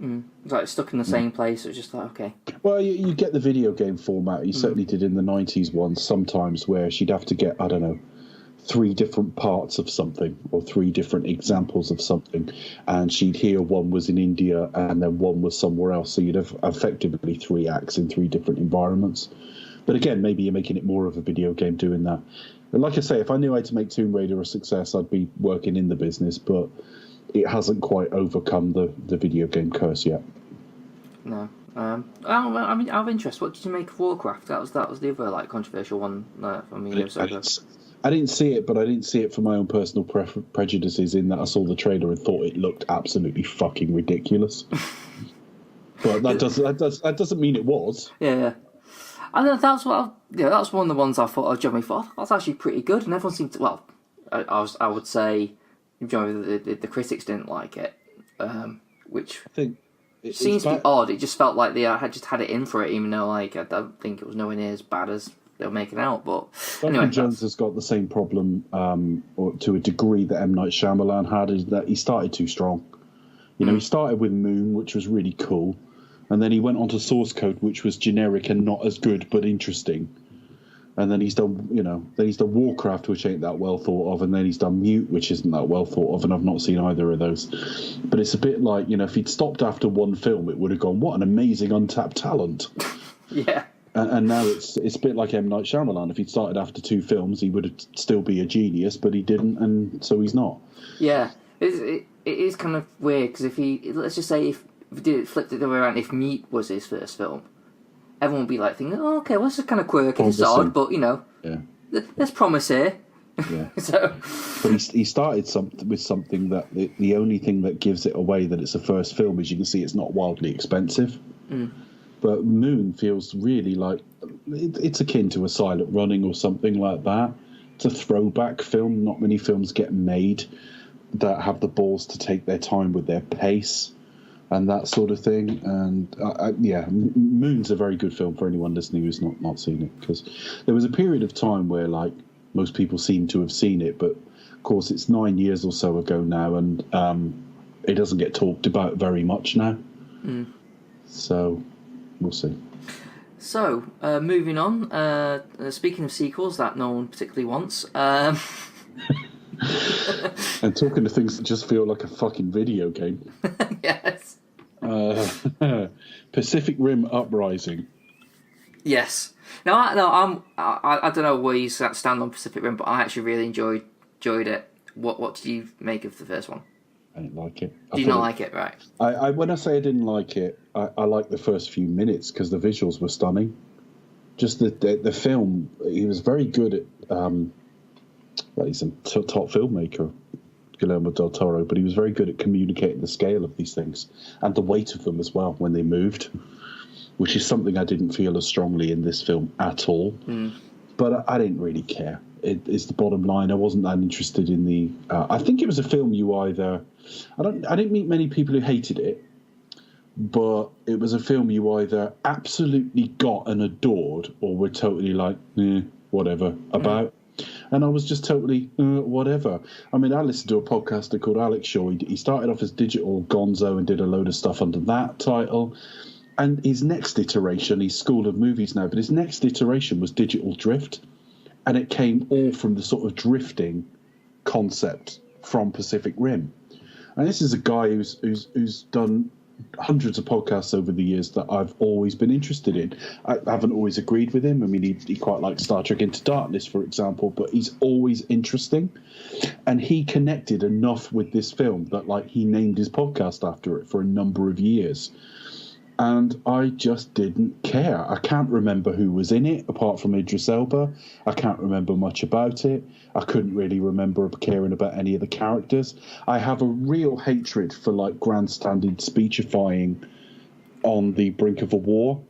It's like stuck in the same place. It was just like, okay. Well, you get the video game format. You certainly did in the 90s ones sometimes where she'd have to get, 3 different parts of something or 3 different examples of something. And she'd hear one was in India and then one was somewhere else. So you'd have effectively 3 acts in 3 different environments. But again, maybe you're making it more of a video game doing that. But like I say, if I knew how to make Tomb Raider a success, I'd be working in the business. But it hasn't quite overcome the video game curse yet. No. I mean, out of interest, what did you make of Warcraft? That was the other like controversial one. I didn't see it, but I didn't see it for my own personal prejudices. In that I saw the trailer and thought it looked absolutely fucking ridiculous. But that doesn't mean it was. Yeah. I know that's that's one of the ones I thought of. Johnny thought that's actually pretty good, and everyone seemed to. Well, I would say. The critics didn't like it, which I think seems to be odd. It just felt like they had it in for it, even though I don't think it was nowhere near as bad as they were making out. But Duncan Jones has got the same problem, or to a degree that M. Night Shyamalan had, is that he started too strong. He started with Moon, which was really cool, and then he went on to Source Code, which was generic and not as good but interesting. And then he's done, Warcraft, which ain't that well thought of, and then he's done Mute, which isn't that well thought of, and I've not seen either of those. But it's a bit like, if he'd stopped after one film, it would have gone, what an amazing untapped talent. Yeah. And now it's a bit like M. Night Shyamalan. If he'd started after 2 films, he would still be a genius, but he didn't, and so he's not. Yeah, it is kind of weird, because let's just say if we flipped it the other way around, if Mute was his first film, everyone would be like thinking, oh, okay, well, this is kind of quirky, it's odd, but, there's promise here. Yeah. But he started with something that the only thing that gives it away that it's a first film is you can see it's not wildly expensive. But Moon feels really like it's akin to a Silent Running or something like that. It's a throwback film. Not many films get made that have the balls to take their time with their pace and that sort of thing. And Moon's a very good film for anyone listening who's not seen it, because there was a period of time where like most people seem to have seen it, but of course it's 9 years or so ago now, and it doesn't get talked about very much now. So we'll see. So moving on, speaking of sequels that no one particularly wants, and talking to things that just feel like a fucking video game. Yes. Pacific Rim Uprising. Yes. Now, I don't know where you stand on Pacific Rim, but I actually really enjoyed it. What did you make of the first one? I didn't like it. Did you not like it? Right. When I say I didn't like it, I liked the first few minutes because the visuals were stunning. Just the film, he was very good at Well, he's a top filmmaker, Guillermo del Toro, but he was very good at communicating the scale of these things and the weight of them as well when they moved, which is something I didn't feel as strongly in this film at all. But I didn't really care. It's the bottom line. I wasn't that interested in the. I think it was a film you either. I didn't meet many people who hated it, but it was a film you either absolutely got and adored, or were totally like, whatever about. And I was just totally whatever. I mean, I listened to a podcaster called Alex Shaw. He started off as Digital Gonzo and did a load of stuff under that title. And his next iteration, he's School of Movies now, but his next iteration was Digital Drift. And it came all from the sort of drifting concept from Pacific Rim. And this is a guy who's done hundreds of podcasts over the years that I've always been interested in. I haven't always agreed with him. I mean, he quite likes Star Trek Into Darkness, for example, but he's always interesting. And he connected enough with this film that, like, he named his podcast after it for a number of years. And I just didn't care. I can't remember who was in it, apart from Idris Elba. I can't remember much about it. I couldn't really remember caring about any of the characters. I have a real hatred for, like, grandstanding speechifying on the brink of a war.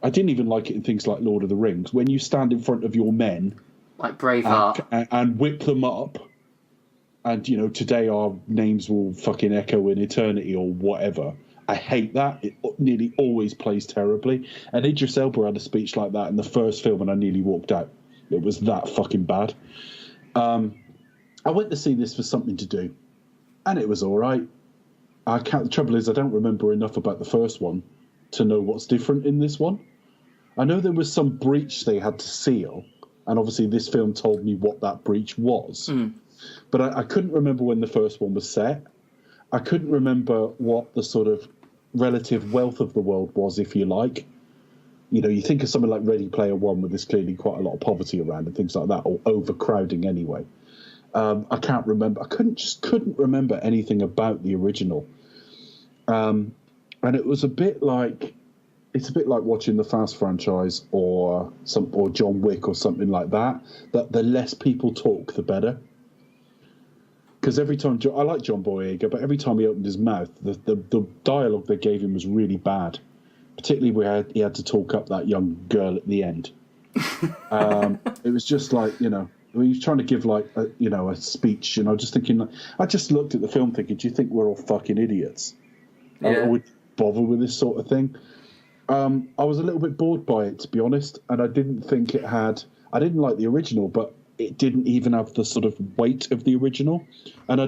I didn't even like it in things like Lord of the Rings. When you stand in front of your men... Like Braveheart. And whip them up, and, you know, today our names will fucking echo in eternity or whatever... I hate that. It nearly always plays terribly. And Idris Elba had a speech like that in the first film, and I nearly walked out. It was that fucking bad. I went to see this for something to do, and it was all right. The trouble is, I don't remember enough about the first one to know what's different in this one. I know there was some breach they had to seal, and obviously this film told me what that breach was. But I couldn't remember when the first one was set. I couldn't remember what the sort of relative wealth of the world was, if you like. You know, you think of something like Ready Player One, where there's clearly quite a lot of poverty around and things like that, or overcrowding anyway. I can't remember. I couldn't remember anything about the original. And it was a bit like, it's a bit like watching the Fast franchise or John Wick or something like that. That the less people talk, the better. Because every time, I like John Boyega, but every time he opened his mouth, the dialogue they gave him was really bad. Particularly where he had to talk up that young girl at the end. It was just like, you know, he was trying to give like a speech, and I was just thinking, I just looked at the film thinking, do you think we're all fucking idiots? Yeah. I would bother with this sort of thing. I was a little bit bored by it, to be honest, and I didn't think it had. I didn't like the original, but it didn't even have the sort of weight of the original. And I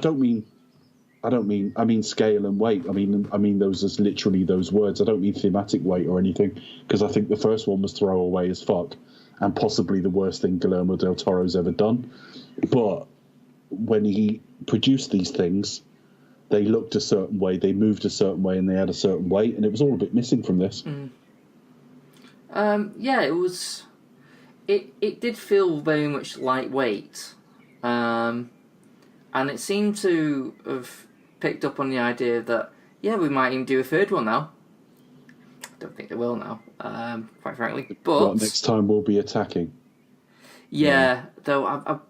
mean scale and weight. I mean those as literally those words. I don't mean thematic weight or anything, because I think the first one was throwaway as fuck and possibly the worst thing Guillermo del Toro's ever done. But when he produced these things, they looked a certain way, they moved a certain way, and they had a certain weight, and it was all a bit missing from this. Yeah, it was... It did feel very much lightweight, and it seemed to have picked up on the idea that, yeah, we might even do a third one now. I don't think they will now, quite frankly. But next time we'll be attacking. Yeah, though,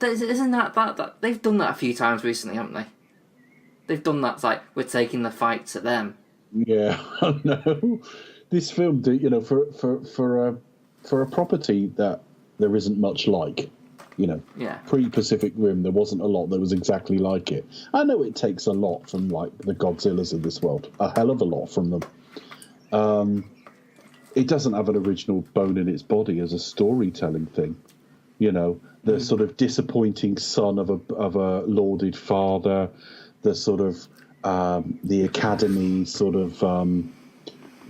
isn't that they've done that a few times recently, haven't they? They've done that, like, we're taking the fight to them. Yeah, I know. This film, you know, for a property that there isn't much like, you know, pre-Pacific Rim, there wasn't a lot that was exactly like it. I know it takes a lot from, like, the Godzillas of this world, a hell of a lot from them. It doesn't have an original bone in its body as a storytelling thing. You know, the sort of disappointing son of a lauded father, the sort of the academy sort of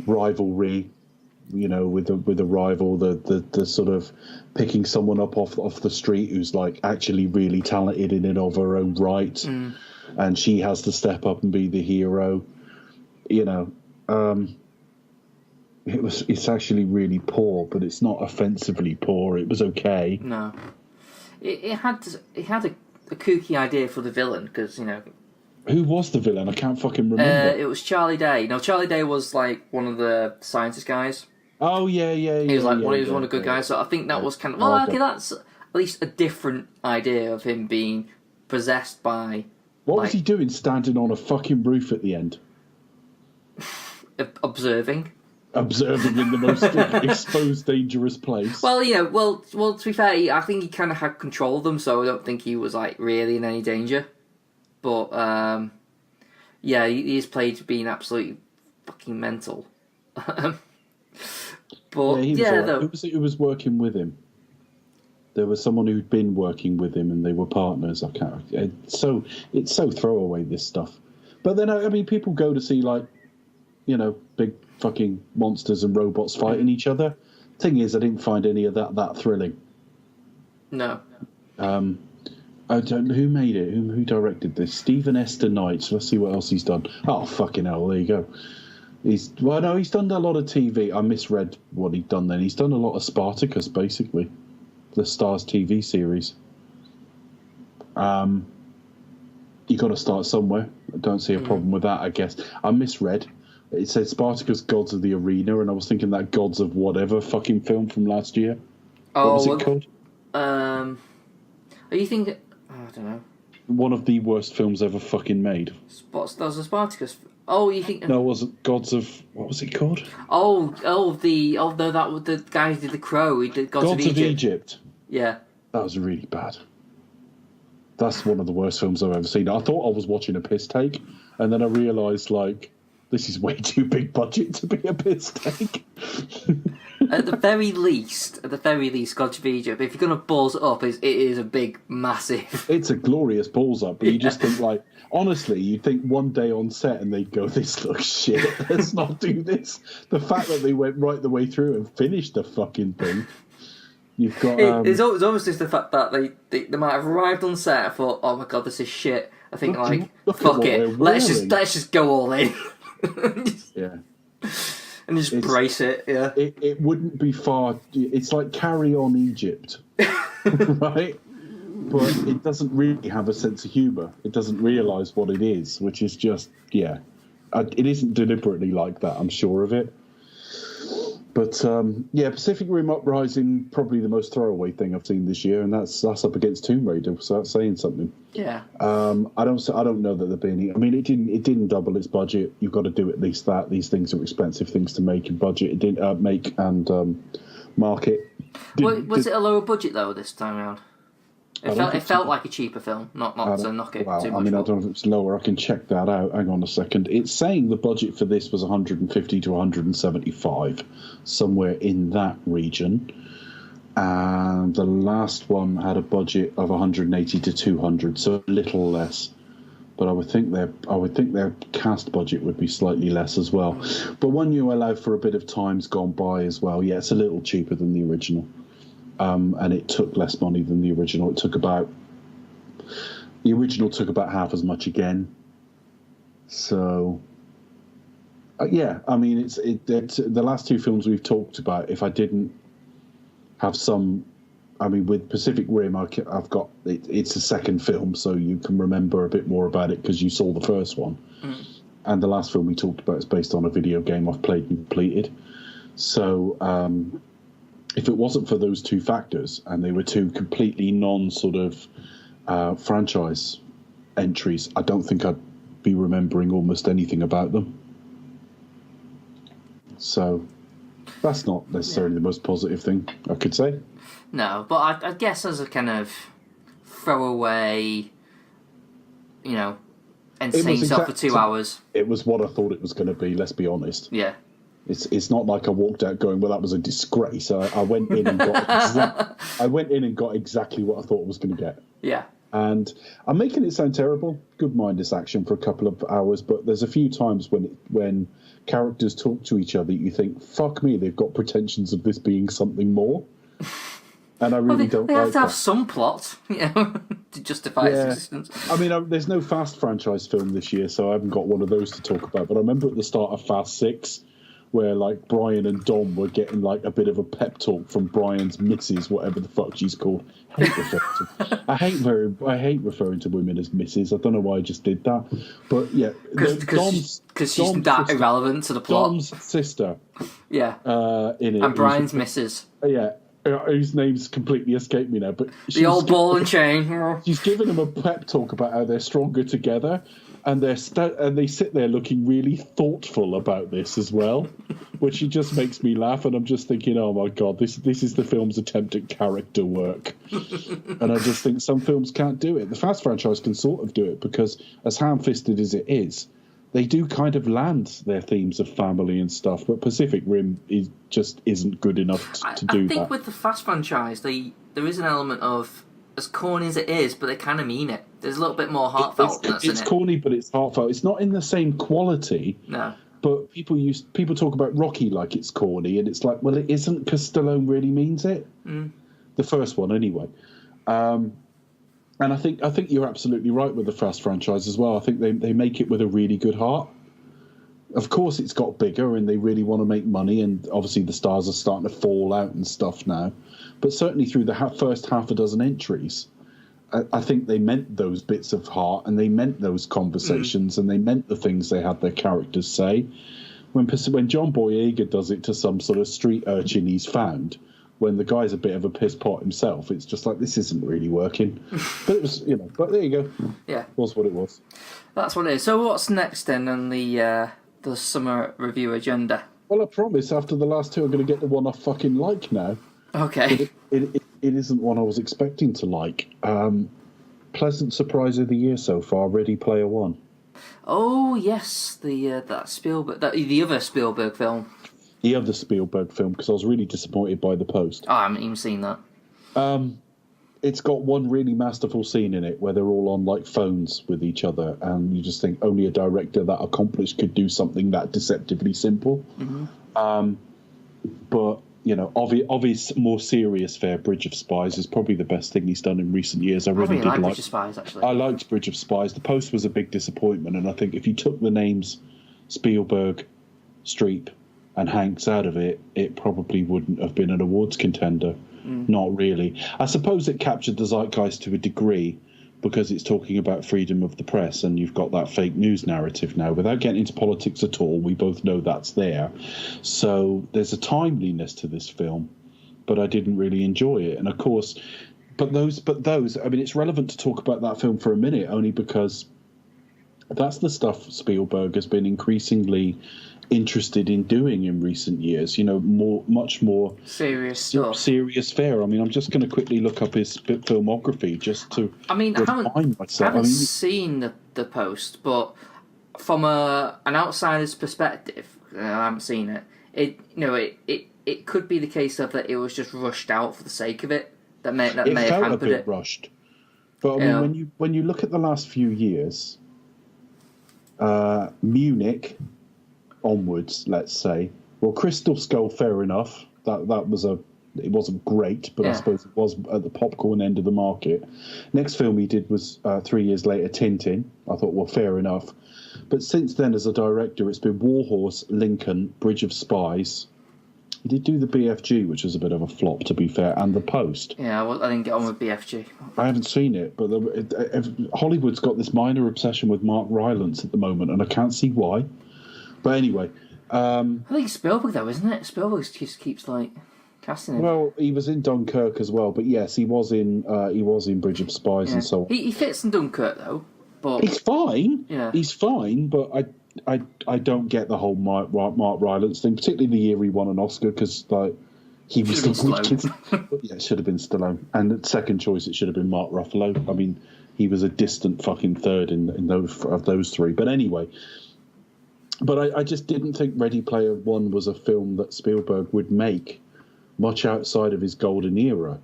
rivalry. You know, with a rival, the sort of picking someone up off the street who's like actually really talented in and of her own right, and she has to step up and be the hero. You know, it's actually really poor, but it's not offensively poor. It was okay. No, it had a kooky idea for the villain, because, you know. Who was the villain? I can't fucking remember. It was Charlie Day. Now, Charlie Day was like one of the scientist guys. Oh yeah. He was like one of the good guys. So I think that was kind of least a different idea of him being possessed by. What was he doing standing on a fucking roof at the end? Observing in the most exposed, dangerous place. Well, to be fair, I think he kind of had control of them, so I don't think he was like really in any danger. But he is played being absolutely fucking mental. But it was working with him. There was someone who'd been working with him, and they were partners. It's so throwaway, this stuff. But then, I mean, people go to see big fucking monsters and robots fighting each other. Thing is, I didn't find any of that thrilling. No. I don't know who made it. Who directed this? Stephen Esther Knight. So let's see what else he's done. Oh, fucking hell! There you go. He's done a lot of TV. I misread what he'd done then. He's done a lot of Spartacus, basically, the Starz TV series. You got to start somewhere. I don't see a problem with that. I guess I misread. It said Spartacus Gods of the Arena, and I was thinking that Gods of Whatever fucking film from last year. What was it called? Are you thinking? I don't know. One of the worst films ever fucking made. That was a Spartacus. Oh, you think? No, it wasn't Gods of. What was it called? The guy who did The Crow. He did Gods of Egypt. Yeah. That was really bad. That's one of the worst films I've ever seen. I thought I was watching a piss take, and then I realised, this is way too big budget to be a piss take. At the very least, Gods of Egypt, if you're going to balls it up, it is a big, massive... It's a glorious balls up, but you just think, honestly, you think one day on set and they'd go, this looks shit, let's not do this. The fact that they went right the way through and finished the fucking thing. You've got... It's almost just the fact that they might have arrived on set and thought, oh my god, this is shit. I think, fuck it, let's just go all in. Yeah. And just brace it, yeah. It wouldn't be far... It's like Carry On Egypt, right? But it doesn't really have a sense of humour. It doesn't realise what it is, which is just, yeah. It isn't deliberately like that, I'm sure of it. But, Pacific Rim Uprising, probably the most throwaway thing I've seen this year, and that's up against Tomb Raider, so that's saying something. Yeah. I don't know that there'll be any... I mean, it didn't double its budget. You've got to do at least that. These things are expensive things to make and budget. It didn't make and market. Was it a lower budget, though, this time around? It felt like a cheaper film, not to knock it too much. I mean, I don't know if it's lower. I can check that out. Hang on a second. It's saying the budget for this was 150 to 175, somewhere in that region. And the last one had a budget of 180 to 200, so a little less. But I would think their cast budget would be slightly less as well. But when you allow for a bit of time's gone by as well, yeah, it's a little cheaper than the original. And it took less money than the original. The original took about half as much again. So, yeah, I mean, it's the last two films we've talked about. If I didn't have some, I mean, with Pacific Rim, I've got it's a second film, so you can remember a bit more about it because you saw the first one. Mm. And the last film we talked about is based on a video game I've played and completed. So, if it wasn't for those two factors, and they were two completely non-sort of franchise entries, I don't think I'd be remembering almost anything about them. So that's not necessarily the most positive thing I could say. No, but I guess as a kind of throwaway, entertain yourself for 2 hours. It was what I thought it was going to be, let's be honest. Yeah. It's not like I walked out going, well, that was a disgrace. I went in and got exactly what I thought I was going to get. Yeah. And I'm making it sound terrible. Good mindless action for a couple of hours, but there's a few times when characters talk to each other, you think, fuck me, they've got pretensions of this being something more. And I really don't like that. They have to have some plot, to justify its existence. I mean, there's no Fast franchise film this year, so I haven't got one of those to talk about. But I remember at the start of Fast 6, where Brian and Dom were getting a bit of a pep talk from Brian's missus, whatever the fuck she's called. I hate referring to women as missus. I don't know why I just did that, but yeah, because she's that irrelevant to the plot. Dom's sister, yeah, in it, and Brian's missus. Yeah, whose name's completely escaped me now, but the old ball and chain. She's giving them a pep talk about how they're stronger together, and they sit there looking really thoughtful about this as well, which just makes me laugh. And I'm just thinking, oh my god, this is the film's attempt at character work. And I just think some films can't do it. The Fast franchise can sort of do it because, as ham-fisted as it is, they do kind of land their themes of family and stuff, but Pacific Rim isn't good enough to do that. I think with the Fast franchise, there is an element of, as corny as it is, but they kind of mean it. There's a little bit more heartfeltness in it. It's corny, but it's heartfelt. It's not in the same quality. No. But people talk about Rocky like it's corny, and it's like, well, it isn't because Stallone really means it. Mm. The first one, anyway. And I think you're absolutely right with the Fast franchise as well. I think they make it with a really good heart. Of course, it's got bigger, and they really want to make money, and obviously the stars are starting to fall out and stuff now. But certainly through the first half a dozen entries, I think they meant those bits of heart, and they meant those conversations, and they meant the things they had their characters say. When John Boyega does it to some sort of street urchin he's found, when the guy's a bit of a piss pot himself, it's just like, this isn't really working. But it was, but there you go. Yeah. It was what it was. That's what it is. So what's next then on the summer review agenda? Well, I promise after the last two, I'm going to get the one I fucking like now. Okay. It isn't one I was expecting to like. Pleasant surprise of the year so far, Ready Player One. Oh, yes. That Spielberg, the other Spielberg film. The other Spielberg film, because I was really disappointed by The Post. Oh, I haven't even seen that. It's got one really masterful scene in it where they're all on like phones with each other, and you just think only a director that accomplished could do something that deceptively simple. Mm-hmm. But of his more serious fare, Bridge of Spies is probably the best thing he's done in recent years. I really did like Bridge of Spies, actually. I liked Bridge of Spies. The Post was a big disappointment, and I think if you took the names Spielberg, Streep, and Hanks out of it, it probably wouldn't have been an awards contender. Not really. I suppose it captured the zeitgeist to a degree because it's talking about freedom of the press, and you've got that fake news narrative now. Without getting into politics at all, we both know that's there. So there's a timeliness to this film, but I didn't really enjoy it. And of course, but those, I mean, it's relevant to talk about that film for a minute, only because that's the stuff Spielberg has been increasingly interested in doing in recent years, much more serious stuff, serious fare. I mean, I'm just going to quickly look up his filmography just to remind myself. I haven't seen the Post, but from an outsider's perspective, I haven't seen it. It could be the case of that it was just rushed out for the sake of it. That may have hampered a bit it. Rushed. But I mean, when you look at the last few years, Munich onwards, let's say. Well, Crystal Skull, fair enough. That it wasn't great, but I suppose it was at the popcorn end of the market. Next film he did was 3 years later, Tintin. I thought, well, fair enough. But since then, as a director, it's been Warhorse, Lincoln, Bridge of Spies. He did do the BFG, which was a bit of a flop, to be fair, and The Post. Yeah, I didn't get on with BFG. I haven't seen it, but Hollywood's got this minor obsession with Mark Rylance at the moment, and I can't see why. But anyway, I think Spielberg though, isn't it? Spielberg just keeps casting him. Well, he was in Dunkirk as well, but yes, he was in Bridge of Spies and so on. He fits in Dunkirk though, but he's fine. Yeah, he's fine, but I don't get the whole Mark Rylance thing, particularly the year he won an Oscar because he was the weakest. Yeah, it should have been Stallone, and at second choice it should have been Mark Ruffalo. I mean, he was a distant fucking third in those three. But anyway. But I just didn't think Ready Player One was a film that Spielberg would make much outside of his golden era.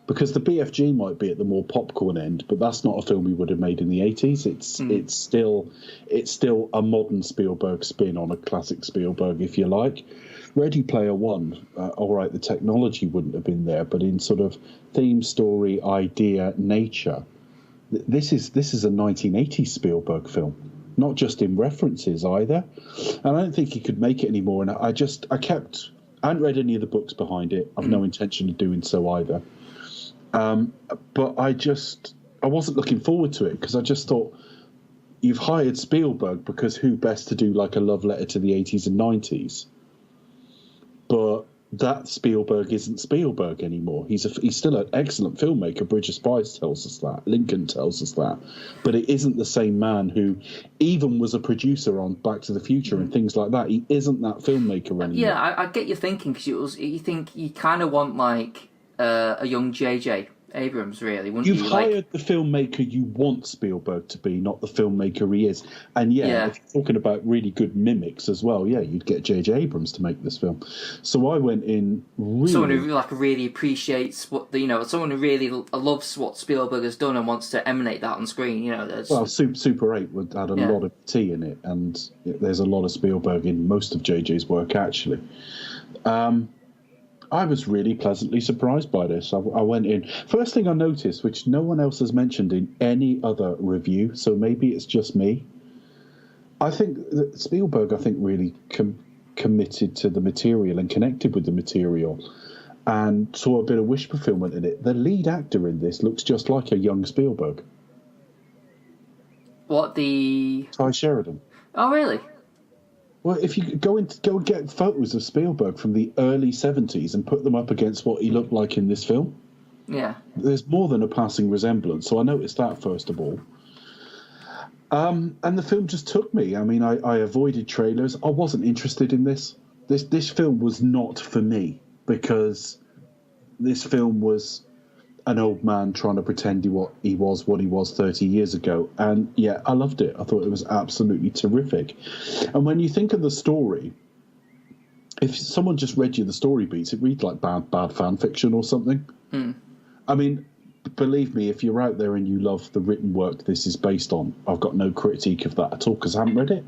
Because the BFG might be at the more popcorn end, but that's not a film he would have made in the 80s. It's still a modern Spielberg spin on a classic Spielberg, if you like. Ready Player One, all right, the technology wouldn't have been there, but in sort of theme, story, idea, nature, this is a 1980s Spielberg film. Not just in references either. And I don't think he could make it anymore. And I hadn't read any of the books behind it. I've no intention of doing so either. But I wasn't looking forward to it because I just thought, you've hired Spielberg because who best to do like a love letter to the 80s and 90s? But that Spielberg isn't Spielberg anymore. He's still an excellent filmmaker. Bridge of Spies tells us that. Lincoln tells us that. But it isn't the same man who even was a producer on Back to the Future and things like that. He isn't that filmmaker anymore. Yeah, I get your thinking, because you think you kind of want like a young J.J. Abrams, really, wouldn't you? You've hired the filmmaker you want Spielberg to be, not the filmmaker he is. And if you're talking about really good mimics as well, you'd get J.J. Abrams to make this film. So I went in really... Someone who really appreciates someone who really loves what Spielberg has done and wants to emanate that on screen. Well, Super 8 had a lot of tea in it, and there's a lot of Spielberg in most of J.J.'s work, actually. I was really pleasantly surprised by this. I went in. First thing I noticed, which no one else has mentioned in any other review, so maybe it's just me. I think that Spielberg, really committed to the material and connected with the material, and saw a bit of wish fulfillment in it. The lead actor in this looks just like a young Spielberg. What, the... Ty Sheridan. Oh, really? Well, if you go and get photos of Spielberg from the early 70s and put them up against what he looked like in this film, there's more than a passing resemblance. So I noticed that, first of all. And the film just took me. I mean, I avoided trailers. I wasn't interested in this. This film was not for me, because this film was an old man trying to pretend what he was 30 years ago. And I loved it. I thought it was absolutely terrific. And when you think of the story, if someone just read you the story beats, it reads like bad fan fiction or something. I mean, believe me, if you're out there and you love the written work this is based on, I've got no critique of that at all, because I haven't read it.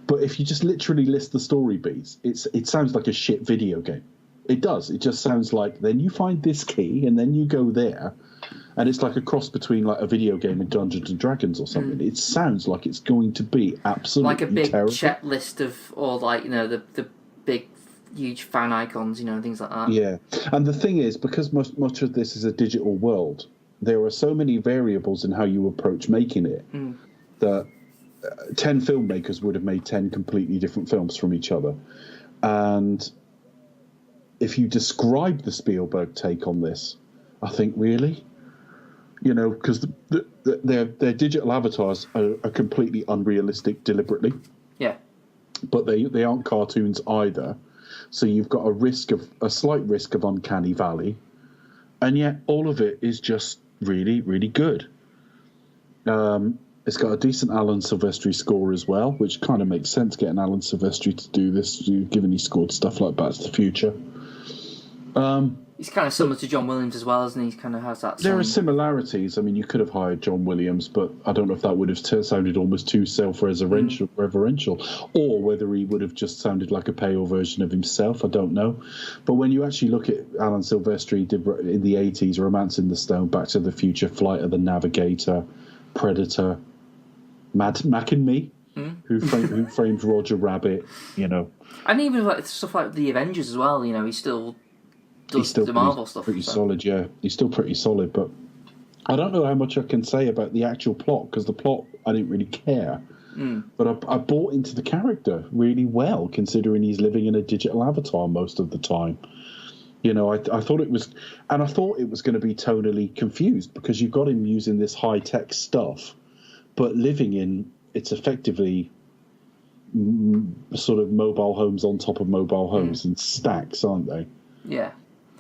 But if you just literally list the story beats, it sounds like a shit video game. It does. It just sounds like, then you find this key and then you go there, and it's like a cross between like a video game and Dungeons and Dragons or something. It sounds like it's going to be absolutely like a big terrible. checklist of, or like, the big huge fan icons, things like that. Yeah, and the thing is, because much of this is a digital world, there are so many variables in how you approach making it that 10 filmmakers would have made 10 completely different films from each other. And if you describe the Spielberg take on this, I think, really? Because their digital avatars are completely unrealistic deliberately. Yeah. But they aren't cartoons either. So you've got a slight risk of uncanny valley. And yet all of it is just really, really good. It's got a decent Alan Silvestri score as well, which kind of makes sense, getting Alan Silvestri to do this, given he scored stuff like Back to the Future. He's kind of similar to John Williams as well, isn't he? He kind of has that. There are similarities. I mean, you could have hired John Williams, but I don't know if that would have sounded almost too self-reverential, or whether he would have just sounded like a pale version of himself. I don't know. But when you actually look at Alan Silvestri did in the 80s, Romance in the Stone, Back to the Future, Flight of the Navigator, Predator, Mac and Me, who framed Roger Rabbit, And even like stuff like the Avengers as well, he's still the Marvel stuff. Pretty solid, yeah. He's still pretty solid, but I don't know how much I can say about the actual plot, because the plot I didn't really care. But I bought into the character really well, considering he's living in a digital avatar most of the time. I thought it was, and I thought it was going to be tonally confused, because you've got him using this high tech stuff, but living in, it's effectively sort of mobile homes on top of mobile homes in stacks, aren't they? Yeah.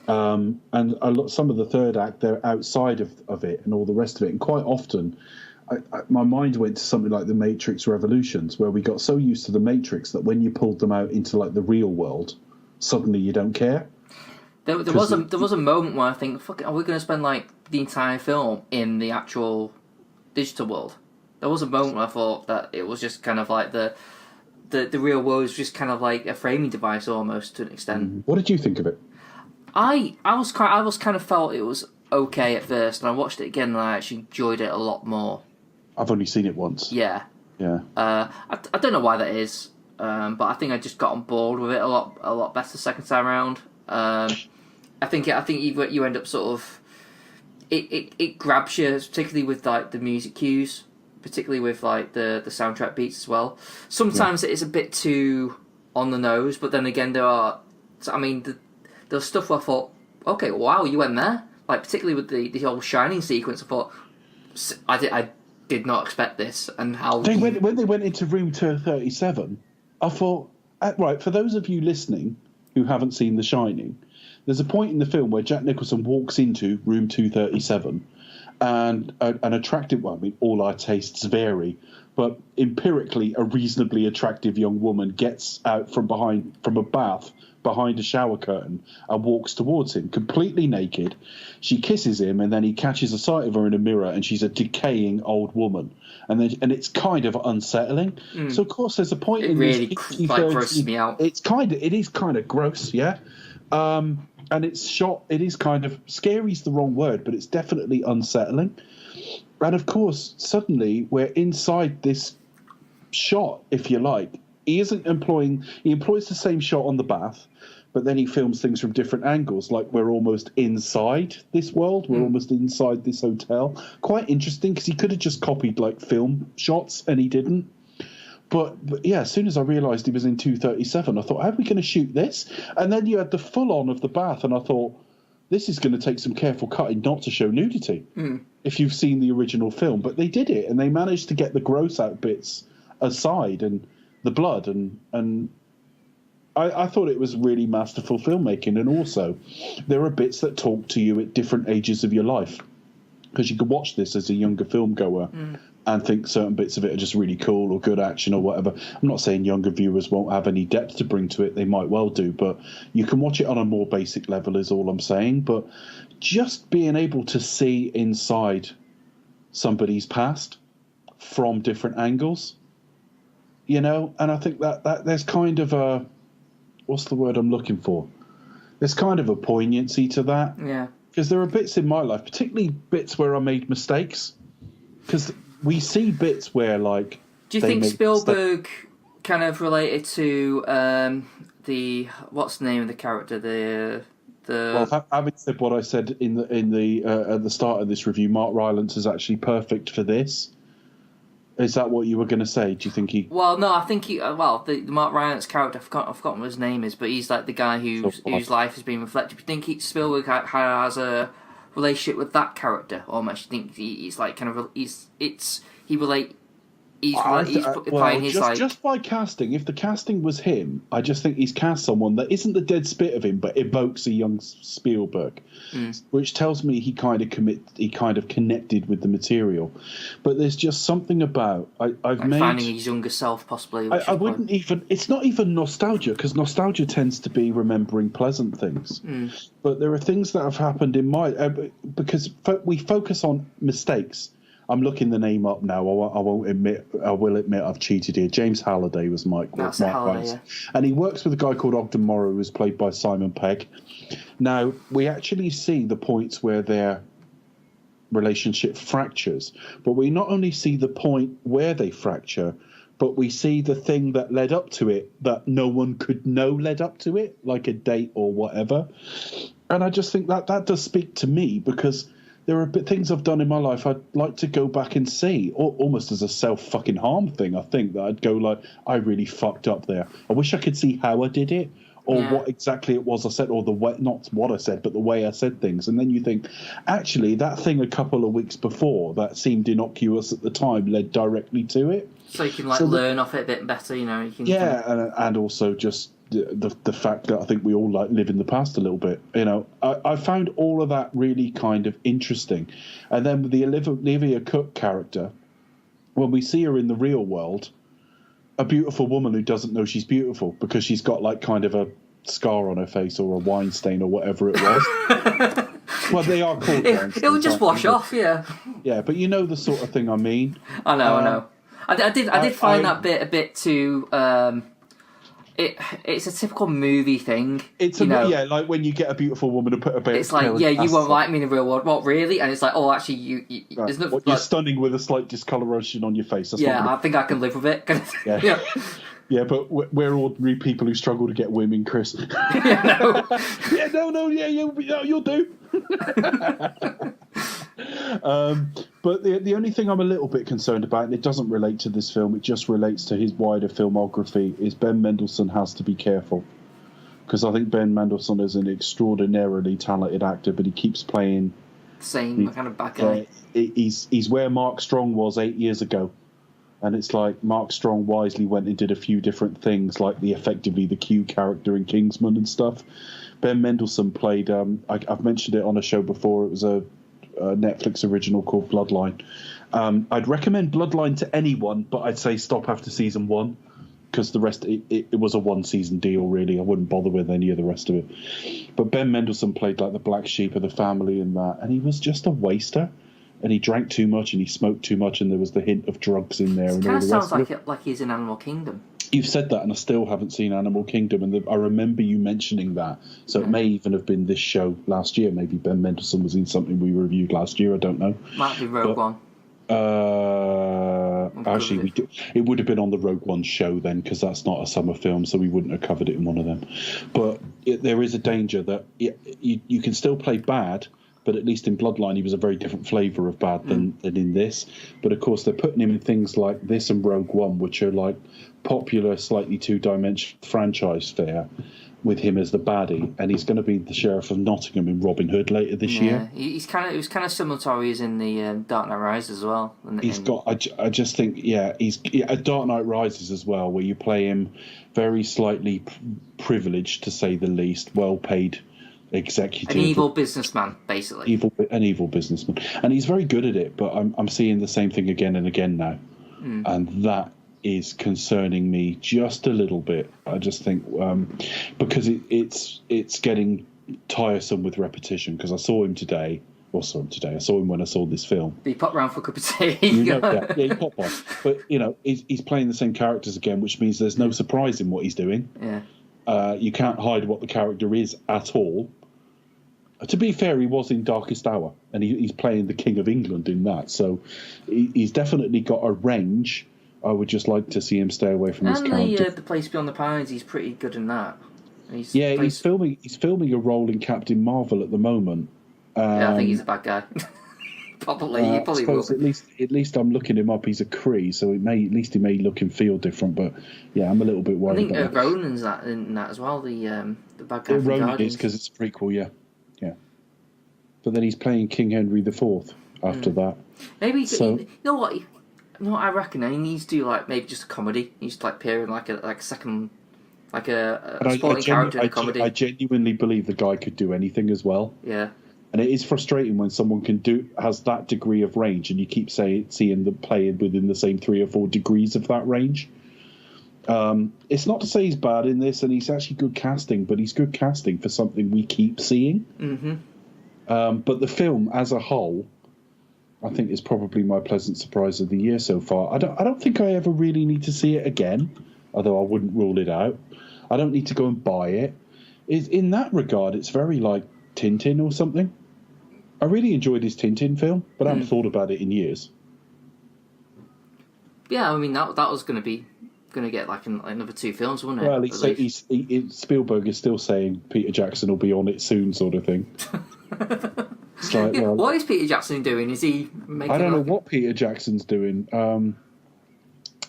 And some of the third act, they're outside of it and all the rest of it. And quite often, my mind went to something like the Matrix Revolutions, where we got so used to the Matrix that when you pulled them out into like the real world, suddenly you don't care. There was a moment where I think, fuck it, are we going to spend like the entire film in the actual digital world? There was a moment where I thought that it was just kind of like the real world was just kind of like a framing device almost, to an extent. What did you think of it? I was kind of felt it was okay at first, and I watched it again and I actually enjoyed it a lot more. I've only seen it once. Yeah. I don't know why that is, but I think I just got on board with it a lot better the second time around. I think you end up sort of it grabs you, particularly with like the music cues, particularly with like the soundtrack beats as well. Sometimes it is a bit too on the nose, but then again there are. I mean, there was stuff where I thought, okay, wow, you went there. Like particularly with the whole Shining sequence, I thought I did not expect this, and how when they went into room 237, I thought, right, for those of you listening who haven't seen The Shining, there's a point in the film where Jack Nicholson walks into room 237, and an attractive, well, I mean, all our tastes vary, but empirically, a reasonably attractive young woman gets out from a bath behind a shower curtain and walks towards him completely naked. She kisses him, and then he catches a sight of her in a mirror, and she's a decaying old woman, and it's kind of unsettling. So of course there's a point it in really this grosses me out. it is kind of gross, yeah. And it's shot, it is kind of, scary is the wrong word, but it's definitely unsettling. And of course suddenly we're inside this shot, if you like. He employs the same shot on the bath, but then he films things from different angles, like we're almost inside this world, we're almost inside this hotel. Quite interesting, because he could have just copied like film shots, and he didn't. But yeah, as soon as I realised he was in 237, I thought, how are we going to shoot this? And then you had the full-on of the bath, and I thought, this is going to take some careful cutting not to show nudity, if you've seen the original film. But they did it, and they managed to get the gross-out bits aside, and the blood, and I thought it was really masterful filmmaking. And also, there are bits that talk to you at different ages of your life, because you could watch this as a younger film goer and think certain bits of it are just really cool or good action or whatever. I'm not saying younger viewers won't have any depth to bring to it. They might well do, but you can watch it on a more basic level is all I'm saying. But just being able to see inside somebody's past from different angles, you know, and I think that there's kind of a, what's the word I'm looking for? There's kind of a poignancy to that. Yeah. Because there are bits in my life, particularly bits where I made mistakes. Because we see bits where, like... Do you think Spielberg kind of related to what's the name of the character? Well, having said what I said in the at the start of this review, Mark Rylance is actually perfect for this. Is that what you were going to say? Do you think he... Well, no, I think he... the Mark Rylance character, I've forgotten what his name is, but he's like the guy whose life has been reflected. Do you think Spielberg has a relationship with that character almost? Do you think he's like kind of... He's applying his like... Just by casting, if the casting was him, I just think he's cast someone that isn't the dead spit of him, but evokes a young Spielberg, which tells me he kind of connected with the material. But there's just something about finding his younger self, possibly. I wouldn't even. It's not even nostalgia, because nostalgia tends to be remembering pleasant things. But there are things that have happened in my because we focus on mistakes. I'm looking the name up now. I will admit I've cheated here. James Halliday was Mike Weiss. Yeah. And he works with a guy called Ogden Morrow, who's played by Simon Pegg. Now, we actually see the points where their relationship fractures, but we not only see the point where they fracture, but we see the thing that led up to it that no one could know led up to it, like a date or whatever. And I just think that does speak to me, because there are things I've done in my life I'd like to go back and see, almost as a self-fucking-harm thing. I think that I'd go like, I really fucked up there. I wish I could see how I did it, or what exactly it was I said, or the way, not what I said, but the way I said things. And then you think, actually, that thing a couple of weeks before that seemed innocuous at the time led directly to it. So you can learn off it a bit better, you know. You can and also just the fact that I think we all live in the past a little bit. You know, I found all of that really kind of interesting. And then with the Olivia Cook character, when we see her in the real world, a beautiful woman who doesn't know she's beautiful because she's got like kind of a scar on her face or a wine stain or whatever it was. Well, they are called wine stains. It'll just wash off, yeah. Yeah, but you know the sort of thing I mean. I know. I did find that bit a bit too. It's a typical movie thing. It's like when you get a beautiful woman to put a bit. It's like, you won't like me in the real world. What, really? And it's like, oh, actually, there's nothing. You're stunning with a slight discoloration on your face. That's I think I can live with it. Yeah. Yeah, but we're ordinary people who struggle to get women, Chris. You'll do. But the only thing I'm a little bit concerned about, and it doesn't relate to this film, it just relates to his wider filmography, is Ben Mendelsohn has to be careful. because I think Ben Mendelsohn is an extraordinarily talented actor, but he keeps playing same kind of bad guy. He's where Mark Strong was 8 years ago, and it's like Mark Strong wisely went and did a few different things, like effectively the Q character in Kingsman and stuff. Ben Mendelsohn played. I've mentioned it on a show before. It was a Netflix original called Bloodline. I'd recommend Bloodline to anyone, but I'd say stop after season 1. Because the rest, it was a 1-season deal, really. I wouldn't bother with any of the rest of it. But Ben Mendelsohn played like the black sheep of the family in that, and he was just a waster. And he drank too much, and he smoked too much, and there was the hint of drugs in there. It kind of sounds like he's in Animal Kingdom. You've said that, and I still haven't seen Animal Kingdom, and I remember you mentioning that. So it may even have been this show last year. Maybe Ben Mendelsohn was in something we reviewed last year. I don't know. Might be Rogue One. Actually, it would have been on the Rogue One show then, because that's not a summer film, so we wouldn't have covered it in one of them. But there is a danger that you can still play bad, but at least in Bloodline he was a very different flavour of bad than in this. But of course they're putting him in things like this and Rogue One, which are like popular, slightly two-dimensional franchise fare, with him as the baddie, and he's going to be the Sheriff of Nottingham in Robin Hood later this year. It was kind of similar to how he is in the Dark Knight Rises as well. I just think, he's Dark Knight Rises as well, where you play him very slightly privileged, to say the least, well-paid executive, an evil businessman, basically. An evil businessman, and he's very good at it. But I'm seeing the same thing again and again now, and that is concerning me just a little bit. I just think because it's getting tiresome with repetition. Because I saw him today. I saw him when I saw this film. He popped round for a cup of tea. He popped on. But he's playing the same characters again, which means there's no surprise in what he's doing. Yeah. You can't hide what the character is at all. To be fair, he was in Darkest Hour, and he's playing the King of England in that. So he's definitely got a range. I would just like to see him stay away from his character. And the Place Beyond the Pines, he's pretty good in that. He's filming a role in Captain Marvel at the moment. I think he's a bad guy. Probably, he probably will. At least I'm looking him up. He's a Kree, so he may look and feel different. But yeah, I'm a little bit worried. I think Ronan's in that as well. The bad guy. Ronan is, because it's a prequel. Yeah. But then he's playing King Henry IV after that. Maybe you know what? What I reckon, he needs to do maybe just a comedy. He needs to appear in a second, a supporting character in a comedy. I genuinely believe the guy could do anything as well. Yeah. And it is frustrating when someone has that degree of range, and you keep seeing them playing within the same 3 or 4 degrees of that range. It's not to say he's bad in this, and he's actually good casting, but he's good casting for something we keep seeing. Mm-hmm. But the film as a whole, I think, is probably my pleasant surprise of the year so far. I don't think I ever really need to see it again, although I wouldn't rule it out. I don't need to go and buy it. In that regard, it's very like Tintin or something. I really enjoyed his Tintin film, but I haven't thought about it in years. Yeah, I mean that was going to get another 2 films, wasn't it? Well, Spielberg is still saying Peter Jackson will be on it soon, sort of thing. It's like, what is Peter Jackson doing? Is he making? I don't know what Peter Jackson's doing.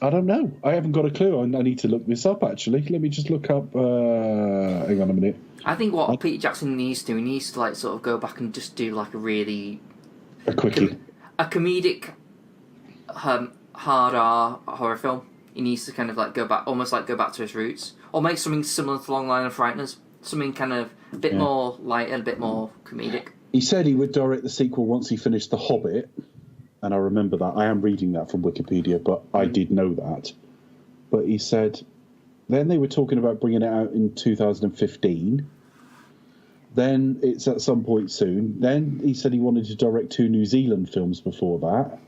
I don't know. I haven't got a clue. I need to look this up, actually. Let me just look up... hang on a minute. I think what Peter Jackson needs to do, he needs to sort of go back and just do a really... A quickie. A comedic hard R horror film. He needs to kind of go back to his roots. Or make something similar to Long Line of Frighteners. Something kind of a bit more light and a bit more comedic. He said he would direct the sequel once he finished The Hobbit. And I remember that. I am reading that from Wikipedia, but I did know that. But he said... Then they were talking about bringing it out in 2015. Then it's at some point soon. Then he said he wanted to direct 2 New Zealand films before that.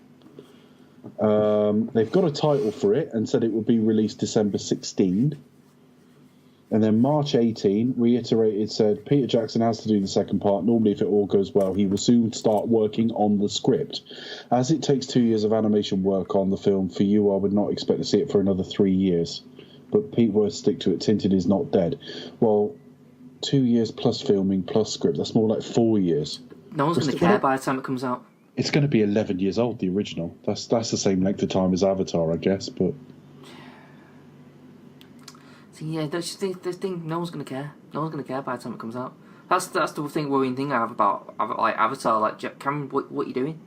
They've got a title for it and said it would be released December 16. And then March 18, said Peter Jackson has to do the second part. Normally, if it all goes well, he will soon start working on the script. As it takes 2 years of animation work on the film, for you, I would not expect to see it for another 3 years. But Pete will stick to it. Tintin is not dead. Well, 2 years plus filming plus script. That's more like 4 years. No one's going to care by the time it comes out. It's going to be 11 years old, the original. That's the same length of time as Avatar, I guess. But Yeah, that's the thing. No one's gonna care. No one's gonna care by the time it comes out. That's the worrying thing I have about like Avatar. Like, Cameron, what are you doing?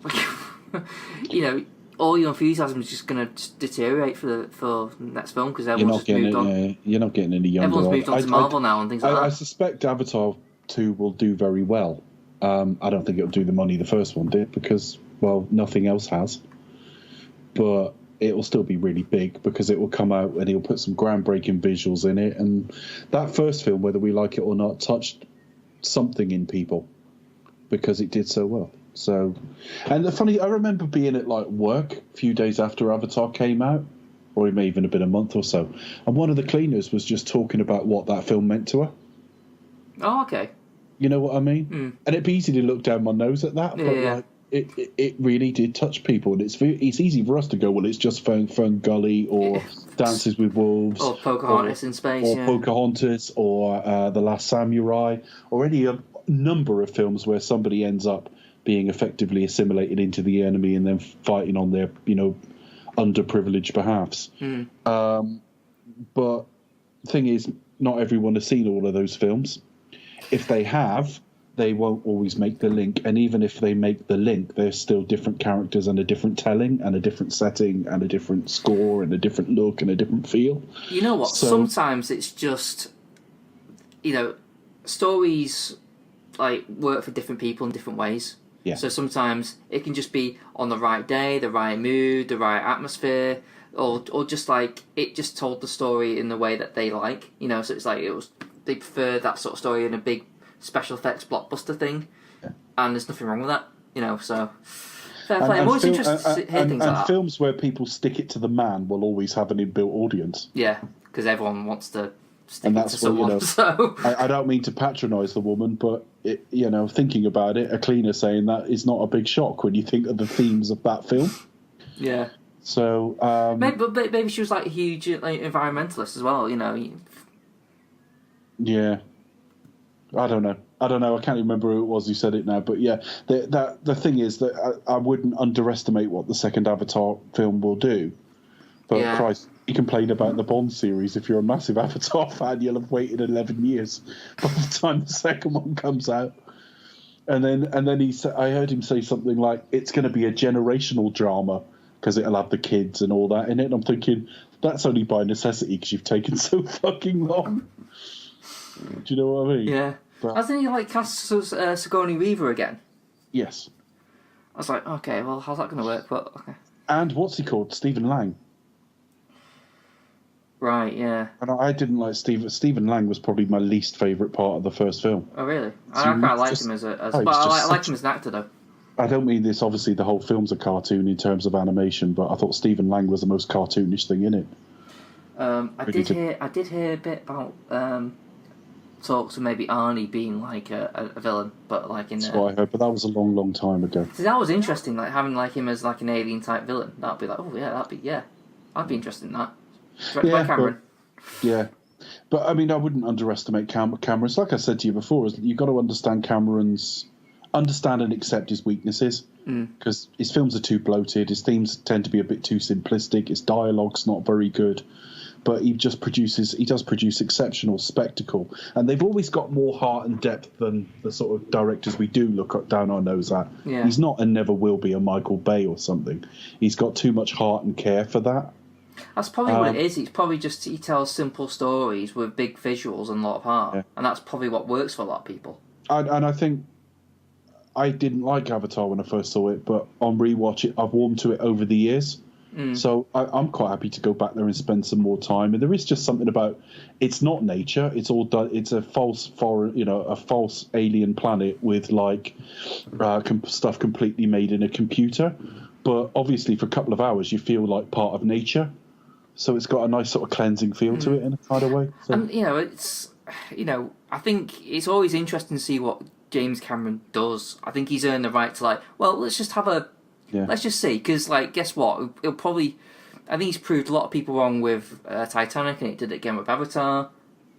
Like, all your enthusiasm is just gonna deteriorate for the next film because everyone's just moved on. Yeah, you're not getting any younger. Everyone's moved on to Marvel now and things like that. I suspect Avatar 2 will do very well. I don't think it'll do the money the first one did because, well, nothing else has. But it will still be really big because it will come out and he'll put some groundbreaking visuals in it. And that first film, whether we like it or not, touched something in people because it did so well. So, and the funny, I remember being at like work a few days after Avatar came out, or it may even have been a month or so, and one of the cleaners was just talking about what that film meant to her. Oh, okay. You know what I mean? Mm. And it'd be easy to look down my nose at that, but like it really did touch people, and it's easy for us to go, well, it's just Fern Gully or Dances with Wolves, or Pocahontas in space, or Pocahontas, or The Last Samurai, or any number of films where somebody ends up being effectively assimilated into the enemy and then fighting on their, underprivileged behalves. But the thing is, not everyone has seen all of those films. If they have, they won't always make the link. And even if they make the link, there's still different characters and a different telling and a different setting and a different score and a different look and a different feel. You know what? So, sometimes it's just, stories like work for different people in different ways. Yeah. So sometimes it can just be on the right day, the right mood, the right atmosphere, or just like it just told the story in the way that they like. So it's like they prefer that sort of story in a big special effects blockbuster thing, and there's nothing wrong with that. So fair play. I'm always interested to hear things like that. And films where people stick it to the man will always have an inbuilt audience. Yeah, because everyone wants to stick it to someone. So I don't mean to patronise the woman, but thinking about it, a cleaner saying that is not a big shock when you think of the themes of that film. Yeah. So maybe she was like a huge environmentalist as well. Yeah. I don't know. I can't remember who it was who said it now. But yeah, the thing is that I wouldn't underestimate what the second Avatar film will do. But Christ, you complain about the Bond series. If you're a massive Avatar fan, you'll have waited 11 years by the time the second one comes out. And then I heard him say something like, it's going to be a generational drama because it'll have the kids and all that in it. And I'm thinking, that's only by necessity because you've taken so fucking long. Do you know what I mean? Yeah. But, hasn't he cast Sigourney Weaver again? Yes. I was like, okay, well, how's that going to work? But okay. And what's he called? Stephen Lang. Right, yeah. And I didn't like Stephen Lang was probably my least favourite part of the first film. Oh, really? I quite liked him I like him as an actor, though. I don't mean this, obviously the whole film's a cartoon in terms of animation, but I thought Stephen Lang was the most cartoonish thing in it. I did hear a bit about talks of maybe Arnie being like a villain, but like in. That's what I heard, but that was a long, long time ago. See, that was interesting, like having like him as like an alien type villain. That'd be like, I'd be interested in that. Directed by Cameron. But I mean, I wouldn't underestimate Cameron's. Like I said to you before, you've got to understand and accept his weaknesses, because his films are too bloated. His themes tend to be a bit too simplistic. His dialogue's not very good. But he does produce exceptional spectacle. And they've always got more heart and depth than the sort of directors we do look down our nose at. Yeah. He's not and never will be a Michael Bay or something. He's got too much heart and care for that. That's probably what it is. It's probably just he tells simple stories with big visuals and a lot of heart. Yeah. And that's probably what works for a lot of people. And I think I didn't like Avatar when I first saw it, but on rewatch I've warmed to it over the years. So I'm quite happy to go back there and spend some more time. And there is just something about it's not nature. It's all done. It's a false a false alien planet with like stuff completely made in a computer. But obviously, for a couple of hours, you feel like part of nature. So it's got a nice sort of cleansing feel to it in a kind of way. So. And it's I think it's always interesting to see what James Cameron does. I think he's earned the right to let's just have a. Yeah. Let's just see, because guess what? He'll probably. I think he's proved a lot of people wrong with Titanic, and he did it again with Avatar,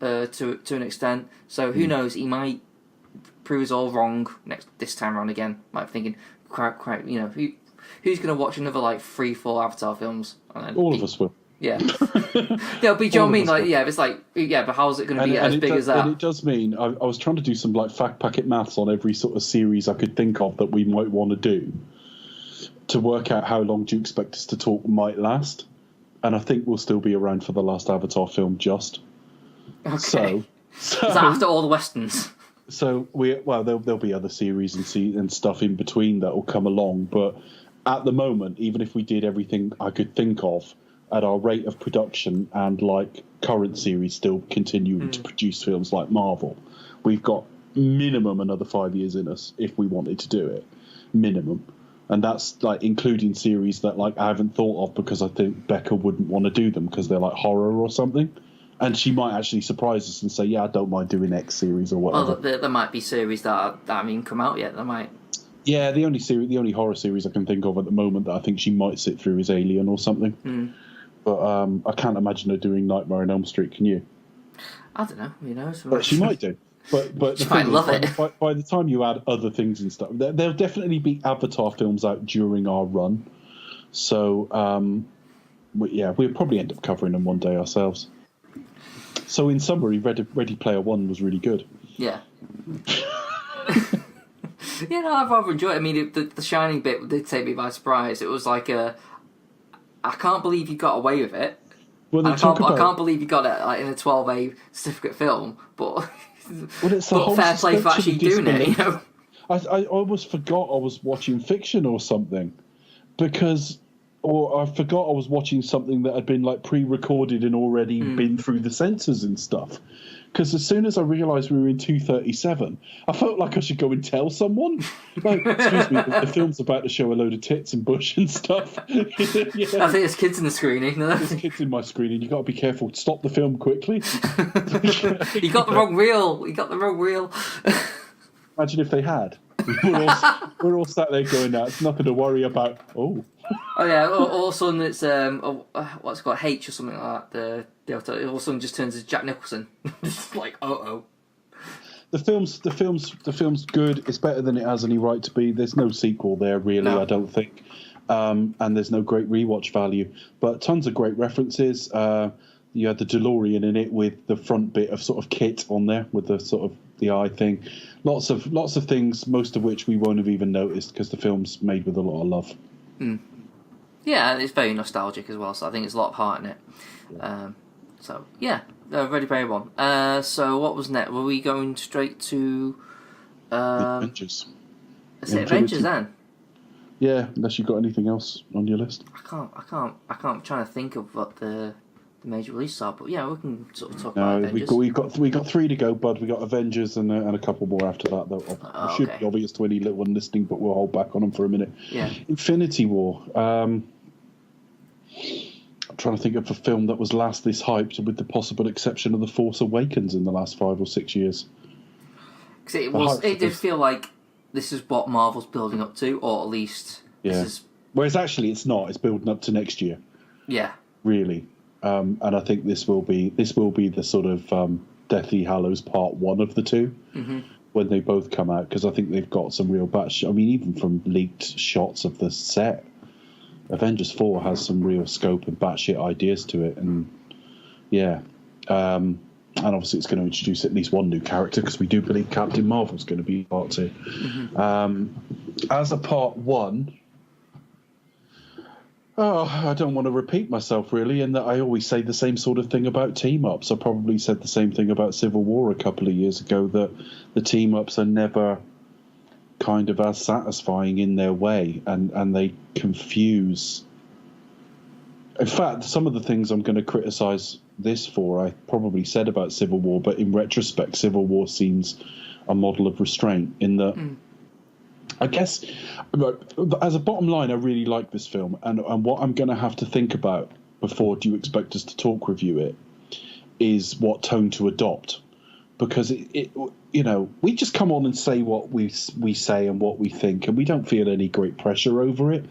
to an extent. So who knows? He might prove us all wrong this time around again. Might be thinking, quite, who's going to watch another 3-4 Avatar films? All of us will. Yeah. There'll be, do you know what I mean? Like, yeah, it's like, yeah, but how's it going to be as big as that? And it does mean, I was trying to do some like fact packet maths on every sort of series I could think of that we might want to do to work out how long do you expect us to talk might last. And I think we'll still be around for the last Avatar film just. Okay. So is that after all the Westerns? So there'll be other series and stuff in between that will come along, but at the moment, even if we did everything I could think of at our rate of production and like current series still continuing to produce films like Marvel, we've got minimum another 5 years in us if we wanted to do it, minimum. And that's like including series that like I haven't thought of because I think Becca wouldn't want to do them because they're like horror or something. And she might actually surprise us and say, yeah, I don't mind doing X series or whatever. Well, there might be series that haven't even come out yet. There might. Yeah, the only horror series I can think of at the moment that I think she might sit through is Alien or something. But I can't imagine her doing Nightmare on Elm Street, can you? I don't know, you know. But she might do. But she might love it. By the time you add other things and stuff, there'll definitely be Avatar films out during our run. So, we'll probably end up covering them one day ourselves. So, in summary, Ready Player One was really good. Yeah. Yeah, no, I've rather enjoyed it. I mean, the Shining bit did take me by surprise. It was like I can't believe you got away with it. Well, I can't believe you got it like, in a 12A certificate film, but it's the whole fair play for actually doing it, you know? I almost forgot I was watching fiction or something or I forgot I was watching something that had been like pre-recorded and already been through the censors and stuff. Because as soon as I realised we were in 237, I felt like I should go and tell someone. Like, excuse me, the film's about to show a load of tits and bush and stuff. Yeah. I think there's kids in the screening. There's kids in my screening. You've got to be careful. Stop the film quickly. You got the wrong reel. You got the wrong reel. Imagine if they had. We're all sat there going, it's nothing to worry about. Oh yeah, all of a sudden it's what's it called, H or something like that. All of a sudden just turns into Jack Nicholson. It's like The film's good. It's better than it has any right to be. There's no sequel there really, no. I don't think, and there's no great rewatch value. But tons of great references. You had the DeLorean in it with the front bit of sort of kit on there with the sort of the eye thing. Lots of things, most of which we won't have even noticed because the film's made with a lot of love. Yeah, and it's very nostalgic as well, so I think there's a lot of heart in it. Ready Player One. So what was next? Were we going straight to Avengers? Is it Avengers then? Yeah, unless you've got anything else on your list. I can't. I'm trying to think of what the major releases are, but yeah, we can sort of talk about Avengers. We got 3 to go, bud. We got Avengers and a couple more after that. That should be obvious to any little one listening, but we'll hold back on them for a minute. Yeah. Infinity War. I'm trying to think of a film that was last this hyped, with the possible exception of The Force Awakens in the last 5 or 6 years. Because it did feel like this is what Marvel's building up to, or at least this is. Whereas actually, it's not. It's building up to next year. Yeah. Really. And I think this will be the sort of Deathly Hallows Part 1 of the 2 when they both come out, because I think they've got some real I mean, even from leaked shots of the set, Avengers 4 has some real scope and batshit ideas to it, and and obviously it's going to introduce at least one new character, because we do believe Captain Marvel's going to be Part 2. As a Part 1. I don't want to repeat myself, really, in that I always say the same sort of thing about team-ups. I probably said the same thing about Civil War a couple of years ago, that the team-ups are never kind of as satisfying in their way, and they confuse. In fact, some of the things I'm going to criticise this for, I probably said about Civil War, but in retrospect, Civil War seems a model of restraint in that... I guess, as a bottom line, I really like this film, and what I'm going to have to think about before Do You Expect Us to Talk review it is what tone to adopt, because we just come on and say what we say and what we think, and we don't feel any great pressure over it.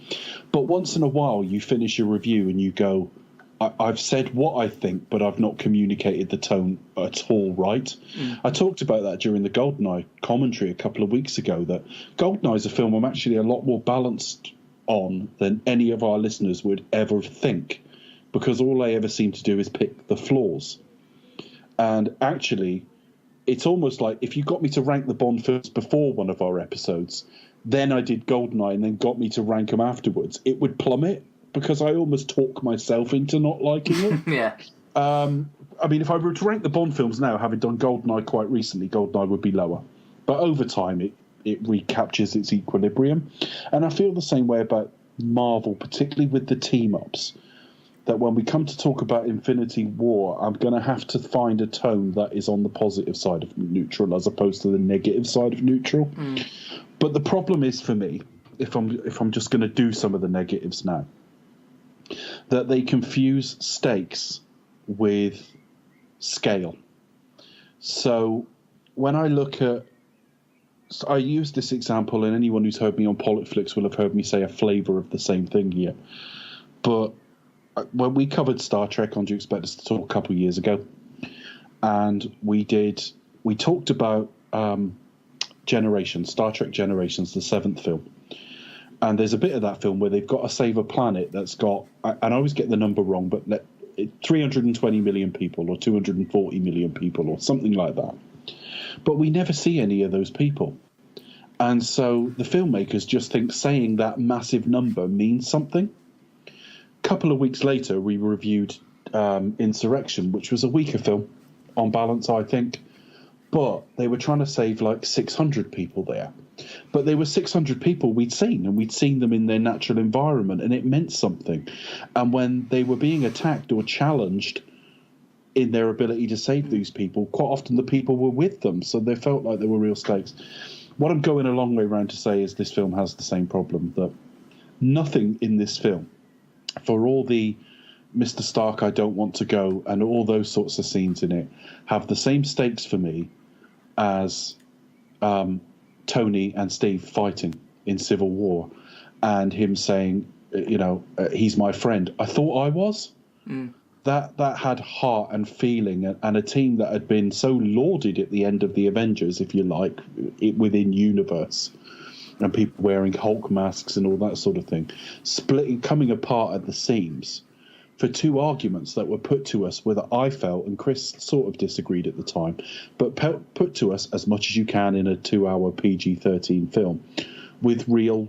But once in a while, you finish your review and you go, I've said what I think, but I've not communicated the tone at all right. I talked about that during the GoldenEye commentary a couple of weeks ago, that GoldenEye is a film I'm actually a lot more balanced on than any of our listeners would ever think, because all they ever seem to do is pick the flaws. And actually, it's almost like if you got me to rank the Bond films before one of our episodes, then I did GoldenEye and then got me to rank them afterwards, it would plummet because I almost talk myself into not liking it. Yeah. I mean, if I were to rank the Bond films now, having done GoldenEye quite recently, GoldenEye would be lower. But over time, it recaptures its equilibrium. And I feel the same way about Marvel, particularly with the team-ups, that when we come to talk about Infinity War, I'm going to have to find a tone that is on the positive side of neutral as opposed to the negative side of neutral. But the problem is for me, if I'm just going to do some of the negatives now, that they confuse stakes with scale. So when I look at, I use this example, and anyone who's heard me on Politflix will have heard me say a flavour of the same thing here. But when we covered Star Trek on Do You Expect Us to Talk a couple of years ago, and we talked about Generations, Star Trek Generations, the 7th film. And there's a bit of that film where they've got to save a planet that's got, and I always get the number wrong, but 320 million people or 240 million people or something like that. But we never see any of those people. And so the filmmakers just think saying that massive number means something. A couple of weeks later, we reviewed Insurrection, which was a weaker film on balance, I think. But they were trying to save like 600 people there. But they were 600 people we'd seen, and we'd seen them in their natural environment, and it meant something. And when they were being attacked or challenged in their ability to save these people, quite often the people were with them, so they felt like there were real stakes. What I'm going a long way around to say is this film has the same problem, that nothing in this film, for all the Mr. Stark, I don't want to go, and all those sorts of scenes in it, have the same stakes for me as Tony and Steve fighting in Civil War, and him saying, he's my friend. I thought I was. That had heart and feeling, and a team that had been so lauded at the end of the Avengers, if you like, within universe, and people wearing Hulk masks and all that sort of thing, coming apart at the seams for two arguments that were put to us, whether I felt, and Chris sort of disagreed at the time, but put to us as much as you can in a 2-hour PG-13 film with real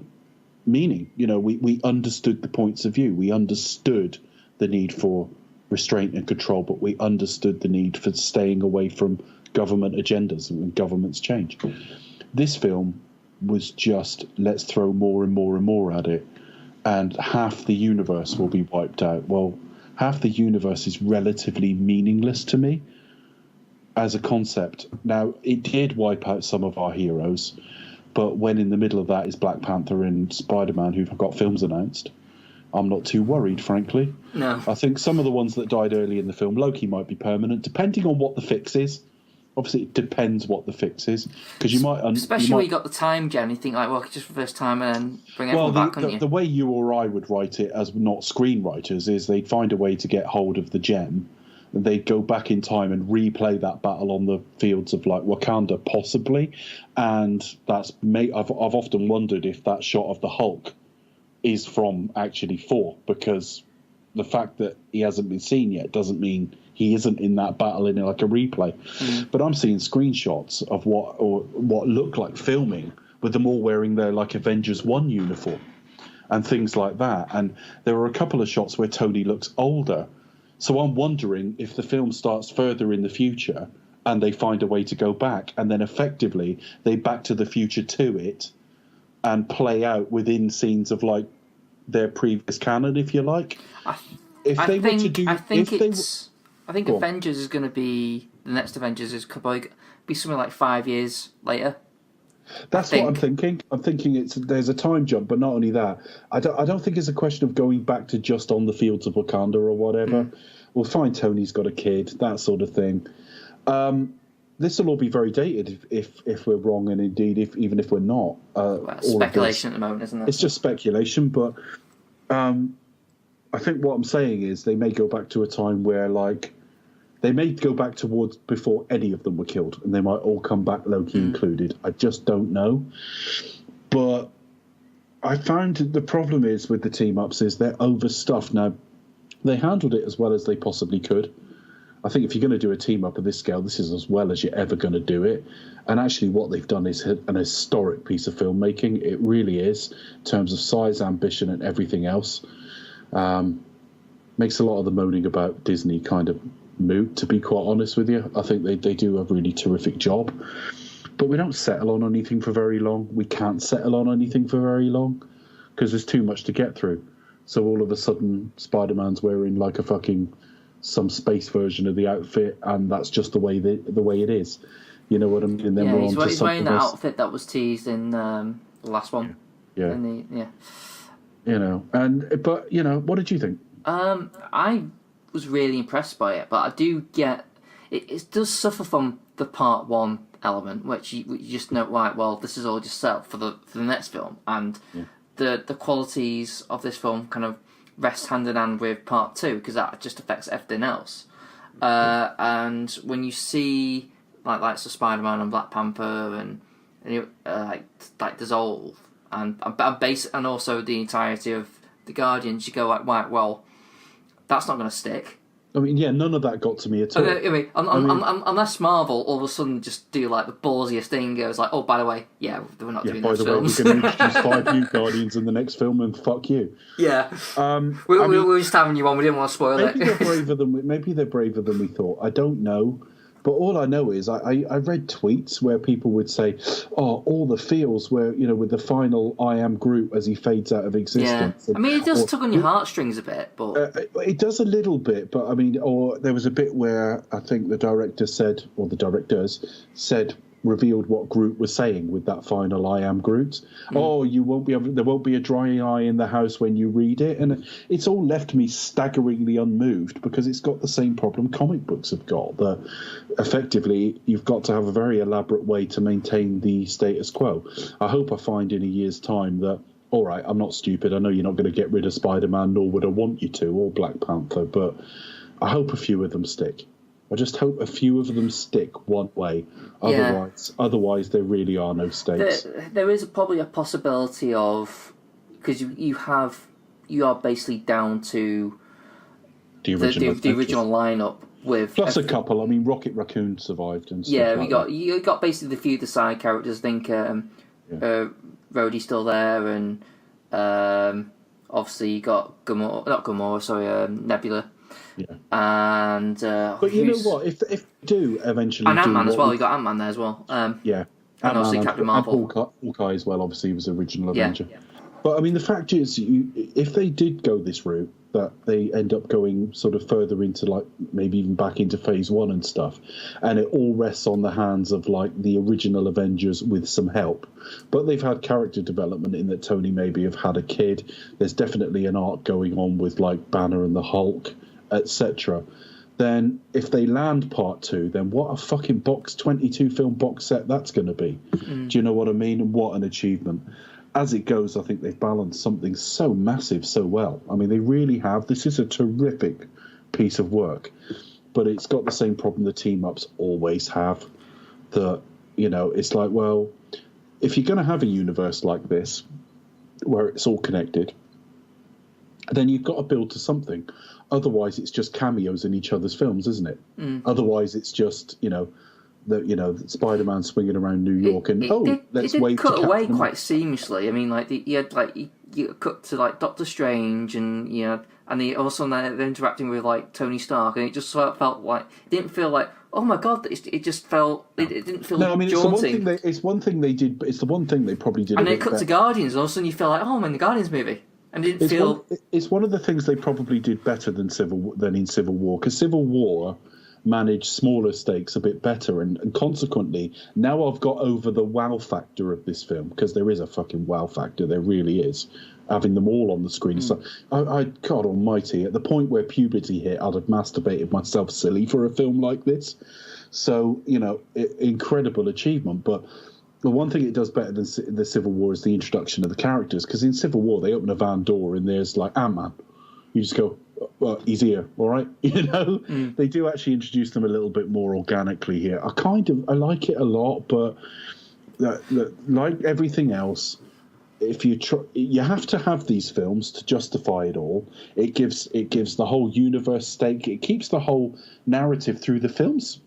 meaning. We understood the points of view. We understood the need for restraint and control, but we understood the need for staying away from government agendas and government's change. This film was just, let's throw more and more and more at it, and half the universe will be wiped out. Well, half the universe is relatively meaningless to me as a concept. Now, it did wipe out some of our heroes, but when in the middle of that is Black Panther and Spider-Man, who've got films announced, I'm not too worried, frankly. No. I think some of the ones that died early in the film, Loki might be permanent, depending on what the fix is. Obviously, it depends what the fix is, because you might... Especially when you got the time, Jen, you think, like, well, just reverse time and then bring everyone back, couldn't you? The way you or I would write it as not screenwriters is they'd find a way to get hold of the gem, and they'd go back in time and replay that battle on the fields of, like, Wakanda, possibly. And I've often wondered if that shot of the Hulk is from actually 4, because the fact that he hasn't been seen yet doesn't mean he isn't in that battle in like a replay. But I'm seeing screenshots of what look like filming with them all wearing their like Avengers 1 uniform and things like that. And there are a couple of shots where Tony looks older. So I'm wondering if the film starts further in the future and they find a way to go back, and then effectively they Back to the Future to it and play out within scenes of like their previous canon, if you like. I think Avengers is going to be, the next Avengers is probably be something like 5 years later. That's what I'm thinking. I'm thinking there's a time jump, but not only that. I don't think it's a question of going back to just on the fields of Wakanda or whatever. We'll find Tony's got a kid, that sort of thing. This will all be very dated if we're wrong, and indeed even if we're not. Speculation at the moment, isn't it? It's just speculation, but I think what I'm saying is they may go back to a time where, like, they may go back towards before any of them were killed, and they might all come back, Loki included. I just don't know. But I found the problem is with the team-ups is they're overstuffed. Now, They handled it as well as they possibly could. I think if you're going to do a team up of this scale, this is as well as you're ever going to do it. And actually what they've done is an historic piece of filmmaking. It really is, in terms of size, ambition, and everything else. Makes a lot of the moaning about Disney kind of moot, to be quite honest with you. I think they do a really terrific job. But we don't settle on anything for very long. We can't settle on anything for very long because there's too much to get through. So all of a sudden, Spider-Man's wearing like a fucking some space version of the outfit, and that's just the way it is. You know what I mean? And then he's wearing that outfit that was teased in the last one. Yeah. You know, but you know, what did you think? I was really impressed by it, but I do get it does suffer from the part one element, which you just know, right? Well, this is all just set up for the next film, and the qualities of this film kind of rest hand in hand with part two, because that just affects everything else. And when you see like so Spider-Man and Black Panther and like Dissolve and also the entirety of the Guardians, you go like, right, well, that's not going to stick. I mean, yeah, none of that got to me at all. I mean, unless Marvel all of a sudden just do like the ballsiest thing, goes like, oh, by the way, we're not doing those films. By the way, we're going to introduce 5 new Guardians in the next film, and fuck you. Yeah, we're just having you on. We didn't want to spoil it. Maybe they're braver than we thought. I don't know. But all I know is I read tweets where people would say, "Oh, all the feels where with the final I am Groot as he fades out of existence." Yeah, I mean, it does tug on your heartstrings a bit, but it does a little bit. But I mean, or there was a bit where I think the director said, or the directors said, revealed what Groot was saying with that final I am Groot. Oh, there won't be a dry eye in the house when you read it, and it's all left me staggeringly unmoved because it's got the same problem comic books have got. That effectively you've got to have a very elaborate way to maintain the status quo. I hope I find in a year's time that, all right, I'm not stupid. I know you're not going to get rid of Spider-Man, nor would I want you to, or Black Panther, but I hope a few of them stick. I just hope a few of them stick one way. Otherwise, there really are no stakes. There is probably a possibility of, because you are basically down to the original lineup with plus a couple. I mean, Rocket Raccoon survived and stuff. You got basically the few of the side characters. I think Rhodey's still there, and obviously you got Nebula. Yeah. And but you know what? If they do eventually, and Ant-Man as well. You got Ant-Man there as well. Yeah, and obviously Captain Marvel. And Hawkeye as well. Obviously, he was the original Avenger. Yeah. But I mean, the fact is, if they did go this route, that they end up going sort of further into like maybe even back into Phase 1 and stuff, and it all rests on the hands of like the original Avengers with some help. But they've had character development in that Tony maybe have had a kid. There's definitely an arc going on with like Banner and the Hulk, etc. Then if they land part 2, then what a fucking 22 film box set that's going to be. Do you know what I mean? What an achievement. As it goes, I think they've balanced something so massive so well. I mean, they really have. This is a terrific piece of work, but it's got the same problem the team-ups always have. That, it's like, well, if you're going to have a universe like this, where it's all connected, then you've got to build to something. Otherwise, it's just cameos in each other's films, isn't it? Otherwise, it's just Spider-Man swinging around New York let's wave to cut away quite seamlessly. I mean, like you cut to like Doctor Strange and and also they're interacting with like Tony Stark, and it just felt like it didn't feel like, oh my god, it just felt it didn't feel. No, I mean daunting. It's one thing they did, but it's the one thing they probably did. And then it cut to Guardians, and all of a sudden you feel like, oh, I'm in the Guardians movie. And it's one of the things they probably did better than in Civil War, because Civil War managed smaller stakes a bit better, and consequently now I've got over the wow factor of this film, because there is a fucking wow factor, there really is, having them all on the screen. So God almighty, at the point where puberty hit, I'd have masturbated myself silly for a film like this. So incredible achievement. But the one thing it does better than the Civil War is the introduction of the characters, because in Civil War they open a van door and there's like Ant-Man. You just go, well, he's here, all right? They do actually introduce them a little bit more organically here. I like it a lot, but like everything else, if you have to have these films to justify it all. It gives the whole universe stake. It keeps the whole narrative through the films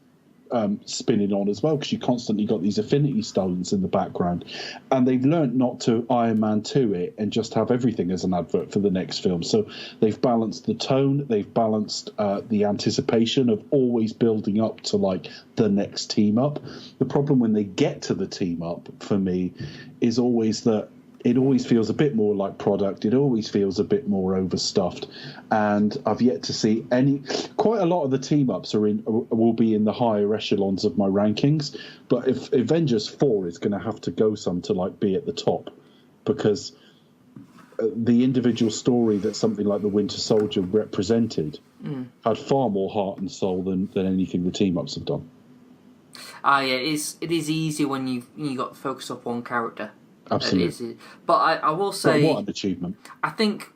spinning on as well, because you constantly got these Infinity Stones in the background, and they've learnt not to Iron Man 2 it and just have everything as an advert for the next film. So they've balanced the tone, they've balanced the anticipation of always building up to like the next team up. The problem when they get to the team up for me is always that it always feels a bit more like product. It always feels a bit more overstuffed, and I've yet to see any. Quite a lot of the team ups will be in the higher echelons of my rankings, but if Avengers 4 is going to have to go some to like be at the top, because the individual story that something like the Winter Soldier represented had far more heart and soul than anything the team ups have done. Yeah, it is easy when you got to focus on one character. Absolutely. But I will say, what an achievement. I think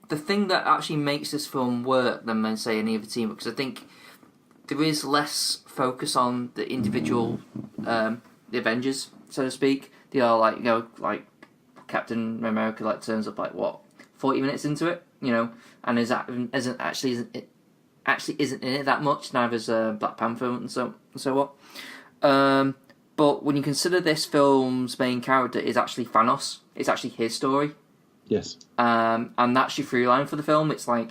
the thing that actually makes this film work than say any other team, because I think there is less focus on the individual the Avengers, so to speak. They are like, like Captain America like turns up like 40 minutes into it, and isn't in it that much. Neither's Black Panther and so what. But when you consider this film's main character is actually Thanos, it's actually his story. Yes. And that's your through line for the film. It's like,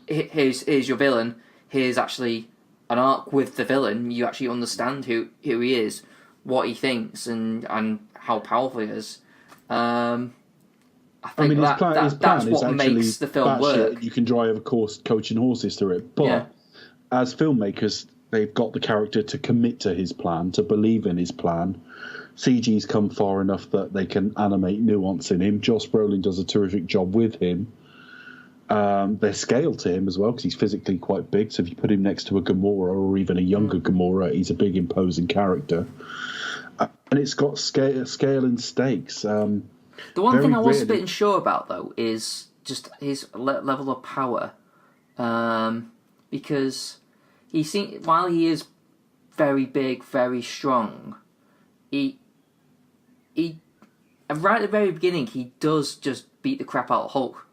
here's your villain. Here's actually an arc with the villain. You actually understand who he is, what he thinks, and how powerful he is. I think that's what makes the film work. You can drive, of course, coaching horses through it, but as filmmakers, they've got the character to commit to his plan, to believe in his plan. CG's come far enough that they can animate nuance in him. Josh Brolin does a terrific job with him. They're scaled to him as well, because he's physically quite big. So if you put him next to a Gamora or even a younger Gamora, he's a big, imposing character. And it's got scale and stakes. The one thing I was a bit unsure about, though, is just his level of power. Because while he is very big, very strong, he right at the very beginning, he does just beat the crap out of Hulk.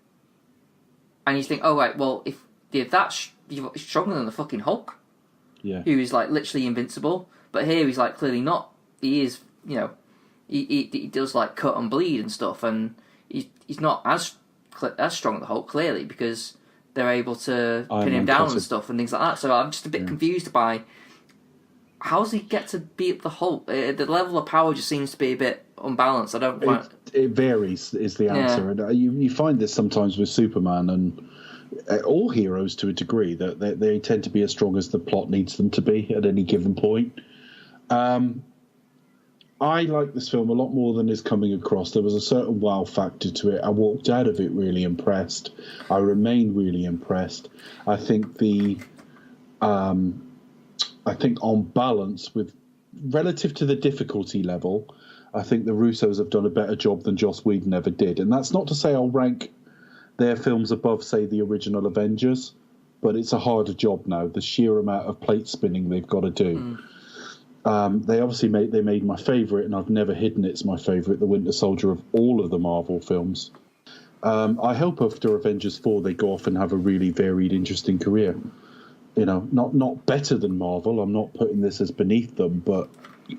And you think, oh, right, well, if that's stronger than the fucking Hulk, who is like literally invincible. But here he's like clearly not. He is, he does like cut and bleed and stuff, and he's not as strong as the Hulk, clearly, because they're able to pin him down and stuff and things like that. So I'm just a bit confused by how does he get to beat the Hulk? The level of power just seems to be a bit unbalanced. I don't quite... It varies, is the answer. And you find this sometimes with Superman and all heroes to a degree, that they tend to be as strong as the plot needs them to be at any given point. I like this film a lot more than is coming across. There was a certain wow factor to it. I walked out of it really impressed. I remain really impressed. I think on balance, with relative to the difficulty level, I think the Russos have done a better job than Joss Whedon ever did. And that's not to say I'll rank their films above, say, the original Avengers, but it's a harder job now. The sheer amount of plate spinning they've got to do. They obviously made my favourite, and I've never hidden it's my favourite, the Winter Soldier of all of the Marvel films. I hope after Avengers 4 they go off and have a really varied, interesting career. Not better than Marvel. I'm not putting this as beneath them, but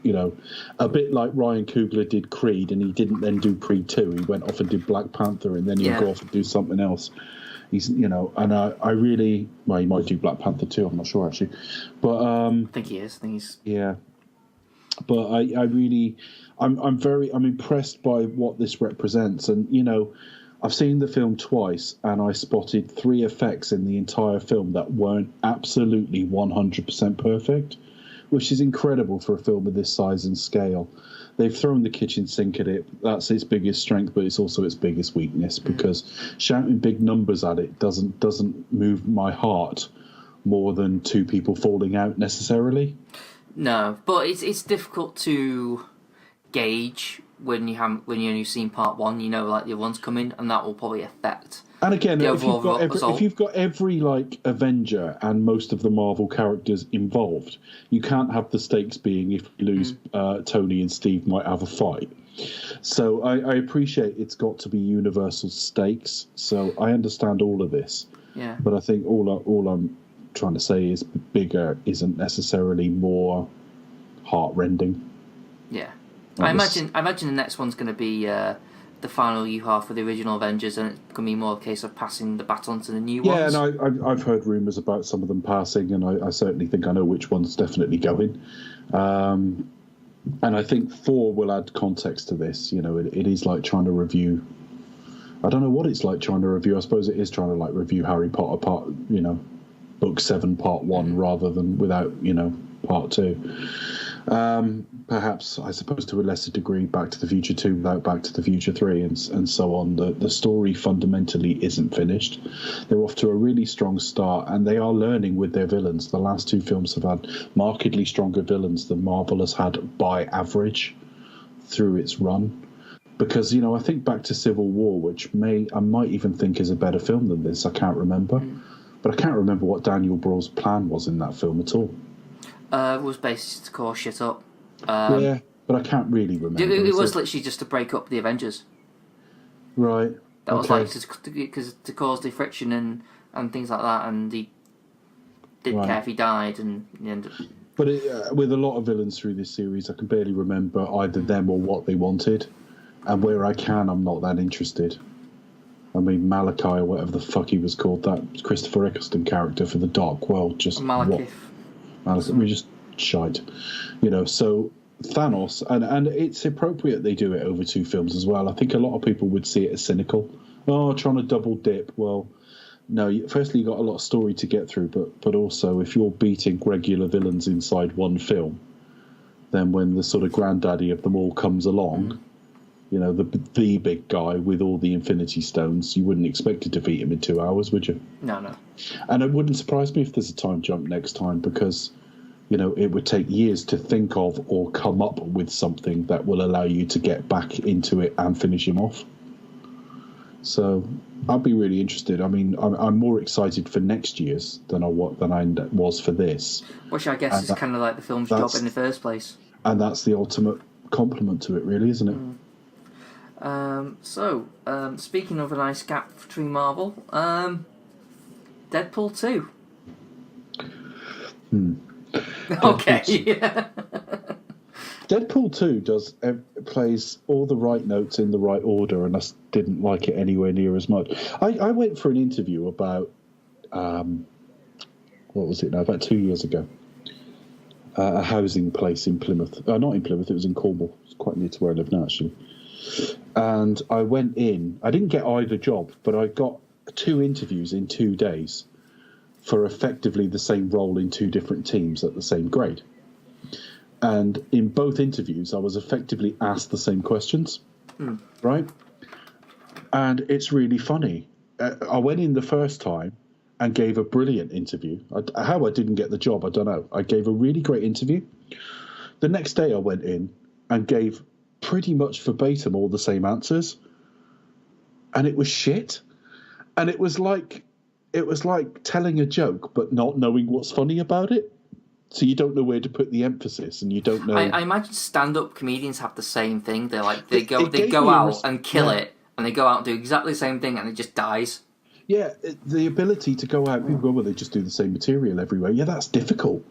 a bit like Ryan Coogler did Creed, and he didn't then do Creed 2. He went off and did Black Panther, and then he'll go off and do something else. He's, and I really, well, he might do Black Panther 2. I'm not sure actually, but I think he is. Yeah. But I'm impressed by what this represents, and I've seen the film twice, and I spotted 3 effects in the entire film that weren't absolutely 100% perfect, which is incredible for a film of this size and scale. They've thrown the kitchen sink at it. That's its biggest strength, but it's also its biggest weakness, because shouting big numbers at it doesn't move my heart more than 2 people falling out necessarily. No, but it's difficult to gauge when you only seen part 1. Like the other one's coming, and that will probably affect. And again, if you've got every like Avenger and most of the Marvel characters involved, you can't have the stakes being if you lose Tony and Steve might have a fight. So I appreciate it's got to be universal stakes. So I understand all of this. Yeah. But I think all I'm trying to say is bigger isn't necessarily more heartrending. Yeah. I imagine the next one's going to be the final U-half for the original Avengers, and it's going to be more a case of passing the baton to the new ones. Yeah, and I've heard rumours about some of them passing, and I certainly think I know which one's definitely going. And I think 4 will add context to this. You know, it is like trying to review. I don't know what it's like trying to review. I suppose it is trying to like review Harry Potter book 7 part 1 rather than without part 2. Perhaps, I suppose, to a lesser degree, Back to the Future 2 without Back to the Future 3 and so on. The story fundamentally isn't finished. They're off to a really strong start, and they are learning with their villains. The last 2 films have had markedly stronger villains than Marvel has had by average through its run. Because, I think back to Civil War, which I might even think is a better film than this. I can't remember. But I can't remember what Daniel Brühl's plan was in that film at all. It was basically to cause shit up. Yeah, but I can't really remember. It was literally just to break up the Avengers. Right. That was like to cause the friction and things like that, and he didn't care if he died, and he ended up... But with a lot of villains through this series, I can barely remember either them or what they wanted. And where I can, I'm not that interested. I mean, Malachi, or whatever the fuck he was called, that Christopher Eccleston character for the Dark World, just Malekith. We're just shite, So Thanos, and it's appropriate they do it over 2 films as well. I think a lot of people would see it as cynical. Oh, trying to double dip. Well, no. Firstly, you got a lot of story to get through, but also if you're beating regular villains inside one film, then when the sort of granddaddy of them all comes along. The big guy with all the Infinity Stones, you wouldn't expect to defeat him in 2 hours, would you? No. And it wouldn't surprise me if there's a time jump next time, because, it would take years to think of or come up with something that will allow you to get back into it and finish him off. So I'd be really interested. I mean, I'm more excited for next year's than I was for this. Which I guess is kind of like the film's job in the first place. And that's the ultimate compliment to it, really, isn't it? Speaking of a nice gap between Marvel, Deadpool 2. Okay. Deadpool 2 plays all the right notes in the right order, and I didn't like it anywhere near as much. I went for an interview about, what was it now, about 2 years ago. A housing place in Plymouth. Not in Plymouth, it was in Cornwall. It's quite near to where I live now, actually. And I went in. I didn't get either job, but I got 2 interviews in 2 days for effectively the same role in 2 different teams at the same grade. And in both interviews, I was effectively asked the same questions, right? And it's really funny. I went in the first time and gave a brilliant interview. How I didn't get the job, I don't know. I gave a really great interview. The next day I went in and gave pretty much verbatim all the same answers, and it was shit. And it was like telling a joke but not knowing what's funny about it. So you don't know where to put the emphasis, and you don't know. I imagine stand-up comedians have the same thing. They're like they go out and kill it, and they go out and do exactly the same thing, and it just dies. Yeah, the ability to go out. People go, well, they just do the same material everywhere. Yeah, that's difficult.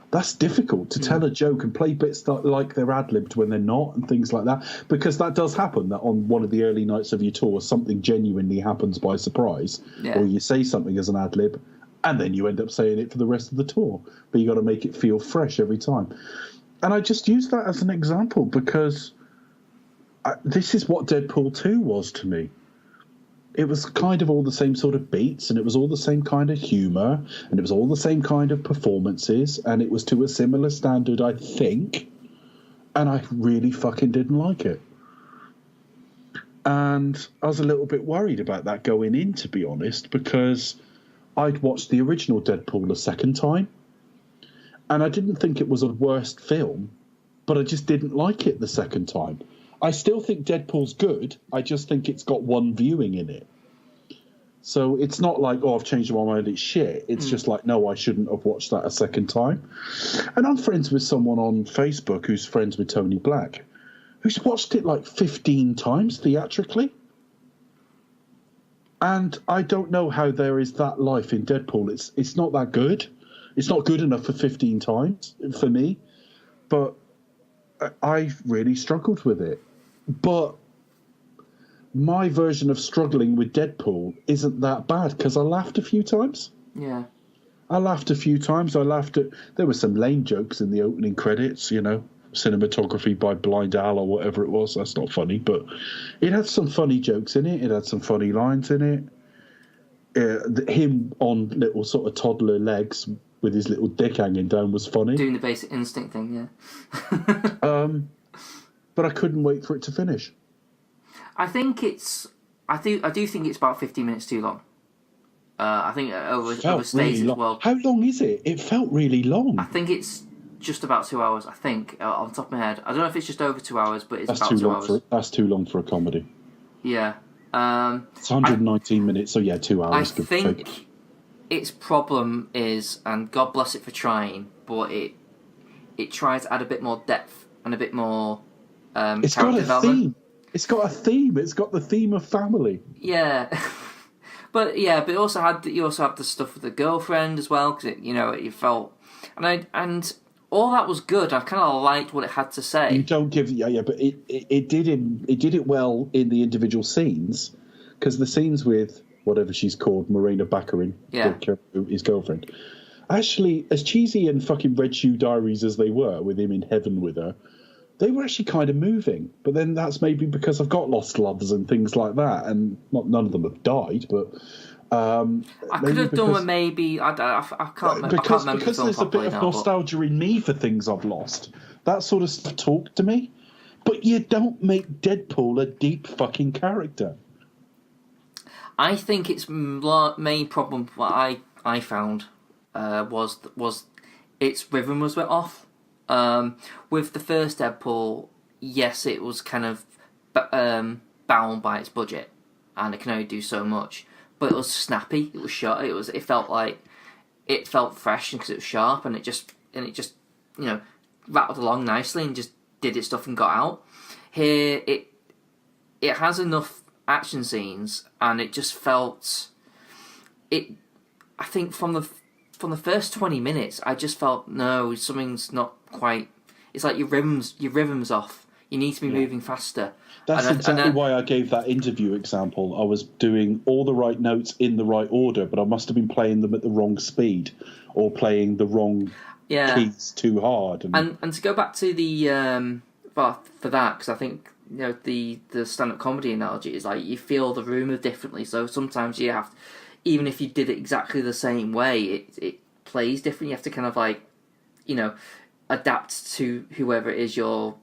That's difficult to tell a joke and play bits that, like they're ad-libbed when they're not, and things like that. Because that does happen, that on one of the early nights of your tour, something genuinely happens by surprise. Yeah. Or you say something as an ad-lib, and then you end up saying it for the rest of the tour. But you got to make it feel fresh every time. And I just use that as an example because this is what Deadpool 2 was to me. It was kind of all the same sort of beats, and it was all the same kind of humour, and it was all the same kind of performances, and it was to a similar standard, I think, and I really fucking didn't like it. And I was a little bit worried about that going in, to be honest, because I'd watched the original Deadpool a second time, and I didn't think it was a worst film, but I just didn't like it the second time. I still think Deadpool's good. I just think it's got one viewing in it. So it's not like, oh, I've changed my mind, it's shit. It's just like, no, I shouldn't have watched that a second time. And I'm friends with someone on Facebook who's friends with Tony Black. who's watched it like 15 times theatrically. And I don't know how there is that life in Deadpool. It's not that good. It's not good enough for 15 times for me. But I really struggled with it. But my version of struggling with Deadpool isn't that bad because I laughed a few times. Yeah. I laughed a few times. There were some lame jokes in the opening credits, cinematography by Blind Al or whatever it was. That's not funny, but it had some funny jokes in it. It had some funny lines in it. Him on little sort of toddler legs with his little dick hanging down was funny. Doing the Basic Instinct thing, yeah. But I couldn't wait for it to finish. I do think it's about 15 minutes too long. I think overstated really as well. How long is it? It felt really long. I think it's just about 2 hours, I think, on the top of my head. I don't know if it's just over 2 hours, but it's about 2 hours. That's too long for a comedy. Yeah. It's 119 minutes, so yeah, 2 hours. I think its problem is, and God bless it for trying, but it tries to add a bit more depth and a bit more it's character got a theme. It's got a theme. It's got the theme of family. Yeah. But you also had the stuff with the girlfriend as well, because it felt, and all that was good. I kind of liked what it had to say. You don't give, but it did it well in the individual scenes, because the scenes with whatever she's called, Marina Baccarin, his girlfriend, actually, as cheesy and fucking Red Shoe Diaries as they were, with him in heaven with her, they were actually kind of moving. But then that's maybe because I've got lost loves and things like that, and none of them have died, but I could have done with maybe I can't remember. Because there's a bit of nostalgia in me for things I've lost. That sort of stuff talked to me. But you don't make Deadpool a deep fucking character. I think its main problem, what I found, was its rhythm was a bit off. With the first Deadpool, yes, it was kind of bound by its budget, and it can only do so much. But it was snappy. It was sharp. It felt fresh because it was sharp, and it just rattled along nicely and just did its stuff and got out. Here, it has enough action scenes, and it just felt it. I think from the first 20 minutes, I just felt no, something's not quite. It's like your rhythm's off. You need to be moving faster. That's exactly why I gave that interview example. I was doing all the right notes in the right order, but I must have been playing them at the wrong speed or playing the wrong keys too hard. And to go back to the for that, because I think the stand-up comedy analogy is like you feel the rumour differently. So sometimes you have, even if you did it exactly the same way, it plays different. You have to kind of adapt to whoever it is you're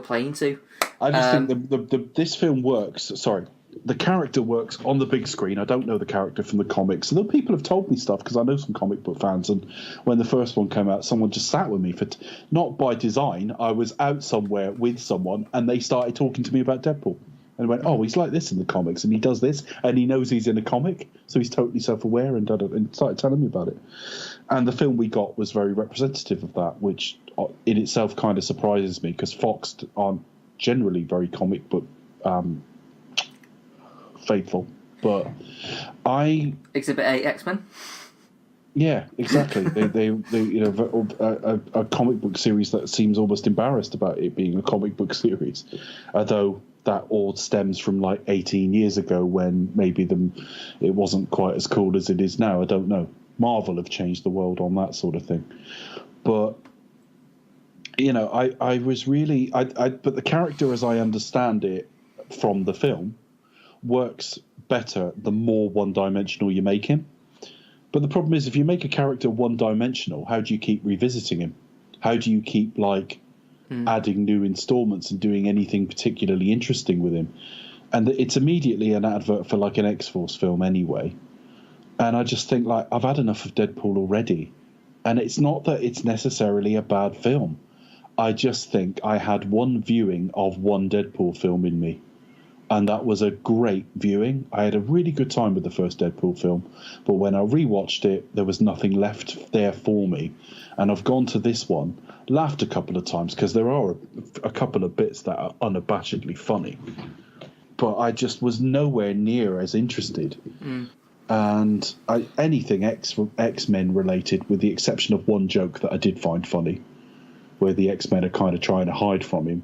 playing to. I just think this film works. Sorry, the character works on the big screen. I don't know the character from the comics. Although people have told me stuff, because I know some comic book fans. And when the first one came out, someone just sat with me for not by design. I was out somewhere with someone, and they started talking to me about Deadpool. And went, oh, he's like this in the comics, and he does this, and he knows he's in a comic, so he's totally self-aware, and started telling me about it. And the film we got was very representative of that, which in itself kind of surprises me, because Fox aren't generally very comic book faithful. But Exhibit A, X-Men. Yeah, exactly. they a comic book series that seems almost embarrassed about it being a comic book series, although that all stems from like 18 years ago when maybe it wasn't quite as cool as it is now. I don't know. Marvel have changed the world on that sort of thing, but I was really but the character, as I understand it from the film, works better the more one-dimensional you make him. But the problem is, if you make a character one-dimensional, how do you keep revisiting him? How do you keep adding new installments and doing anything particularly interesting with him? And it's immediately an advert for like an X-Force film anyway. And I just think I've had enough of Deadpool already. And it's not that it's necessarily a bad film. I just think I had one viewing of one Deadpool film in me. and that was a great viewing. I had a really good time with the first Deadpool film, but when I rewatched it, there was nothing left there for me. And I've gone to this one, laughed a couple of times, because there are a couple of bits that are unabashedly funny, but I just was nowhere near as interested. And anything X-Men related, with the exception of one joke that I did find funny, where the X-Men are kind of trying to hide from him.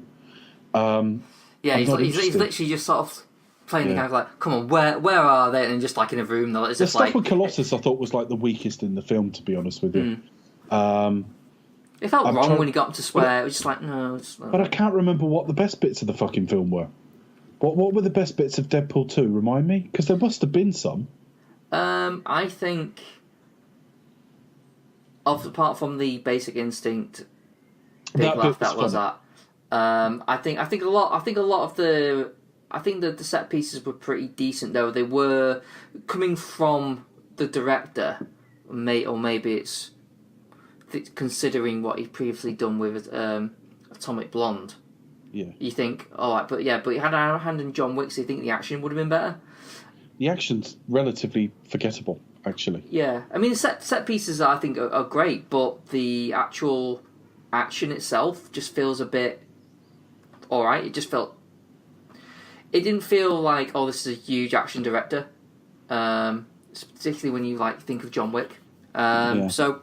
He's literally just sort of playing the guy like, come on, where are they? And just like in a room. The stuff with Colossus I thought was like the weakest in the film, to be honest with you. It felt wrong when he got up to swear. It was just like, no. But I can't remember what the best bits of the fucking film were. What were the best bits of Deadpool 2? Remind me? Because there must have been some. I think, apart from the Basic Instinct big laugh that was at, I think a lot of the set pieces were pretty decent, though. They were coming from the director, or maybe it's considering what he'd previously done with Atomic Blonde. Yeah. You think, but he had a hand in John Wick, so you think the action would have been better? The action's relatively forgettable, actually. Yeah, I mean, the set pieces I think are great, but the actual action itself just feels a bit alright. It didn't feel like, this is a huge action director, particularly when you think of John Wick. So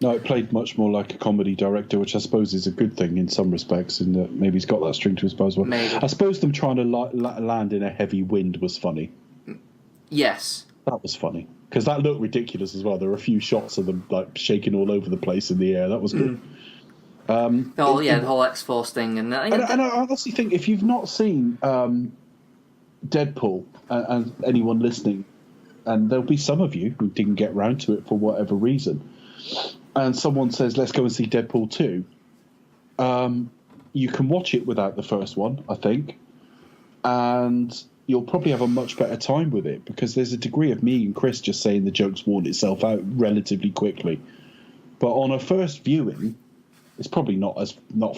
no, it played much more like a comedy director, which I suppose is a good thing in some respects, in that maybe he's got that string to his bow as well. Maybe. I suppose them trying to land in a heavy wind was funny. Yes. That was funny. Because that looked ridiculous as well. There were a few shots of them shaking all over the place in the air. That was good. The whole X-Force thing. And I honestly think if you've not seen Deadpool, and anyone listening, and there'll be some of you who didn't get round to it for whatever reason, and someone says, let's go and see Deadpool 2, you can watch it without the first one, I think, and you'll probably have a much better time with it, because there's a degree of me and Chris just saying the joke's worn itself out relatively quickly. But on a first viewing, it's probably not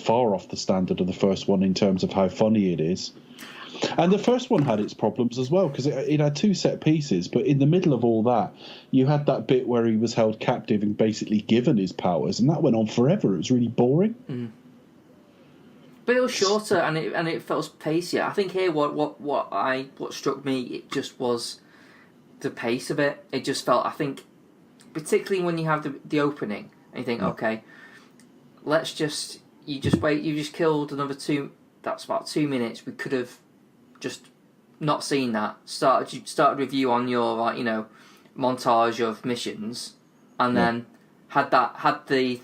far off the standard of the first one in terms of how funny it is. And the first one had its problems as well, because it had two set pieces, but in the middle of all that, you had that bit where he was held captive and basically given his powers, and that went on forever. It was really boring. But it was shorter, and it felt pacier. I think here what struck me, it just was the pace of it. It just felt, I think, particularly when you have the opening, and you think, okay, you just wait. You just killed another 2. That's about 2 minutes. We could have just not seen that. Started review on your montage of missions, and then had the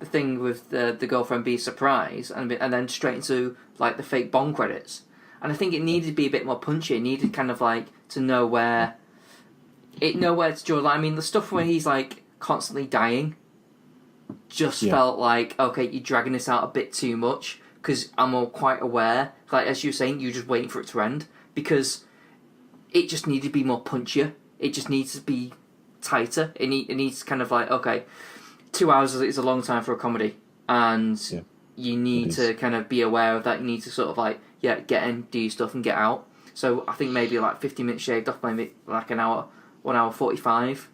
thing with the girlfriend be a surprise, and then straight into the fake Bond credits. And I think it needed to be a bit more punchy. It needed kind of to know where to draw the line. I mean, the stuff where he's constantly dying just felt like, okay, you're dragging this out a bit too much, because I'm all quite aware, as you were saying, you're just waiting for it to end, because it just needed to be more punchier. It just needs to be tighter. It needs kind of okay, 2 hours is a long time for a comedy, and you need to kind of be aware of that. You need to sort of get in, do your stuff, and get out. So I think maybe 50 minutes shaved off, maybe an hour, 1 hour 45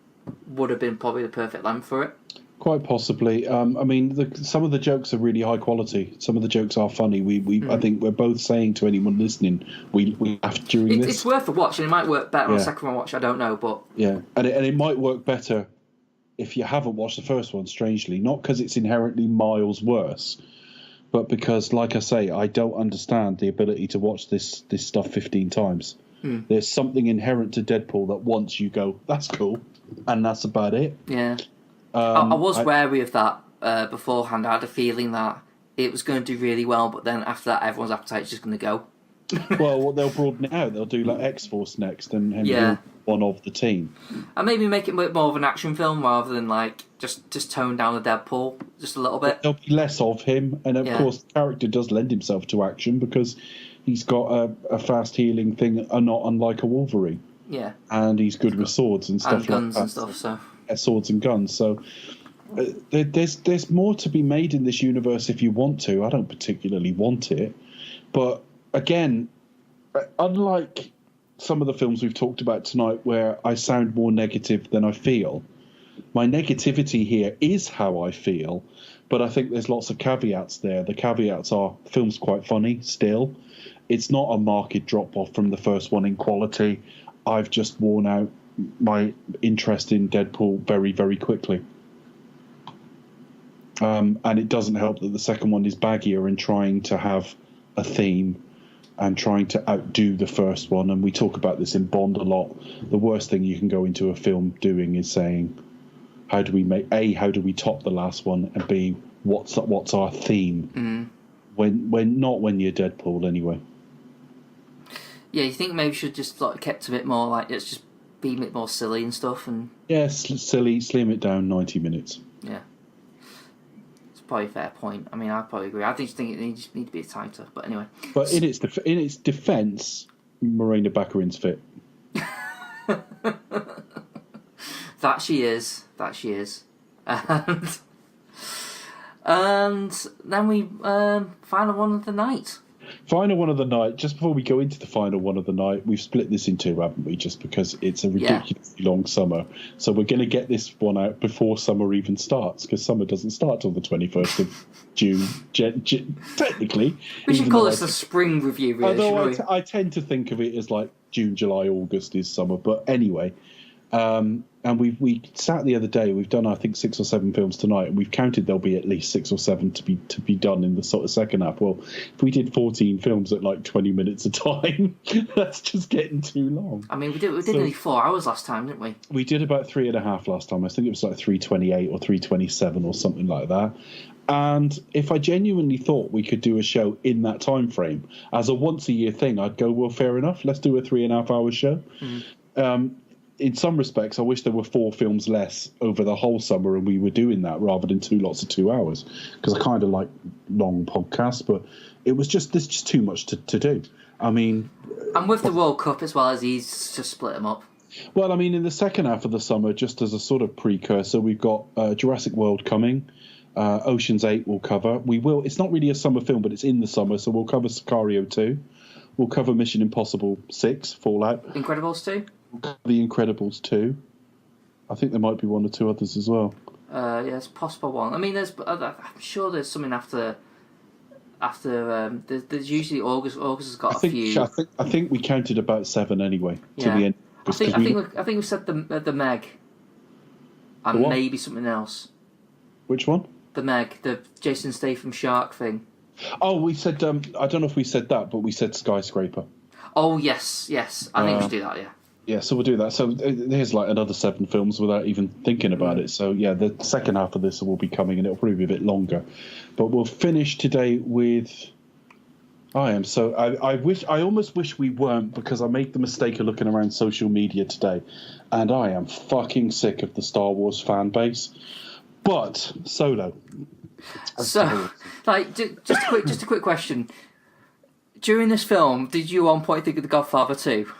would have been probably the perfect length for it. Quite possibly. I mean, some of the jokes are really high quality. Some of the jokes are funny. I think we're both saying to anyone listening, we laughed during this. It's worth a watch, and it might work better on a second watch. I don't know, but and it might work better if you haven't watched the first one. Strangely, not because it's inherently miles worse, but because, like I say, I don't understand the ability to watch this stuff 15 times. There's something inherent to Deadpool that once you go, that's cool, and that's about it. Yeah. I was wary of that beforehand. I had a feeling that it was going to do really well, but then after that, everyone's appetite is just going to go. Well, they'll broaden it out. They'll do X-Force next, and do one of the team. And maybe make it more of an action film rather than just tone down the Deadpool just a little bit. There'll be less of him, and of course, the character does lend himself to action because he's got a fast healing thing, not unlike a Wolverine. Yeah, and he's good with swords and stuff, and guns and stuff. So. Swords and guns. So there's more to be made in this universe if you want to. I don't particularly want it, but again, unlike some of the films we've talked about tonight where I sound more negative than I feel, my negativity here is how I feel, but I think there's lots of caveats there. The caveats are the film's quite funny still. It's not a marked drop-off from the first one in quality. I've just worn out my interest in Deadpool very, very quickly. And it doesn't help that the second one is baggier and trying to have a theme and trying to outdo the first one. And we talk about this in Bond a lot. The worst thing you can go into a film doing is saying, how do we top the last one, and B, what's our theme? When you're Deadpool anyway. Yeah, you think maybe we should just kept a bit more let's just be a bit more silly and stuff, and silly, slim it down 90 minutes. Yeah, it's probably a fair point. I mean, I probably agree. I just think it needs to be tighter, but anyway. But in its defence, Morena Baccarin's fit. That she is. And then we final one of the night. Final one of the night. Just before we go into the final one of the night, we've split this in two, haven't we? Just because it's a ridiculously long summer. So we're going to get this one out before summer even starts, because summer doesn't start till the 21st of June. Technically. We should call this a spring review, really. Although I tend to think of it as like June, July, August is summer. But anyway... and we sat the other day. We've done, I think, 6 or 7 films tonight, and we've counted there'll be at least 6 or 7 to be done in the sort of second half. Well, if we did 14 films at like 20 minutes a time, that's just getting too long. I mean, we did nearly 4 hours last time, didn't we? We did about 3.5 last time. I think it was like 3:28 or 3:27 or something like that. And if I genuinely thought we could do a show in that time frame as a once a year thing, I'd go, well, fair enough. Let's do a 3.5 hour show. In some respects, I wish there were 4 films less over the whole summer and we were doing that rather than 2 lots of 2 hours, because I kind of like long podcasts, but there's just too much to do. I mean... And with the World Cup as well, as he's just split them up. Well, I mean, in the second half of the summer, just as a sort of precursor, we've got Jurassic World coming. Ocean's 8 will cover. It's not really a summer film, but it's in the summer, so we'll cover Sicario 2. We'll cover Mission Impossible 6, Fallout. Incredibles 2? The Incredibles 2. I think there might be 1 or 2 others as well. Yeah, it's a possible one. I mean, I'm sure there's something after. There's usually August. August has got a few. I think we counted about 7 anyway to the end. I think we said the Meg, and maybe something else. Which one? The Meg, the Jason Statham shark thing. Oh, we said. I don't know if we said that, but we said Skyscraper. Oh yes. I think we should do that. Yeah. Yeah, so we'll do that. So here's like another 7 films without even thinking about it. So yeah, the second half of this will be coming, and it'll probably be a bit longer. But we'll finish today with. I almost wish we weren't, because I made the mistake of looking around social media today, and I am fucking sick of the Star Wars fan base. But Solo. So, just a quick question. During this film, did you at one point think of The Godfather 2?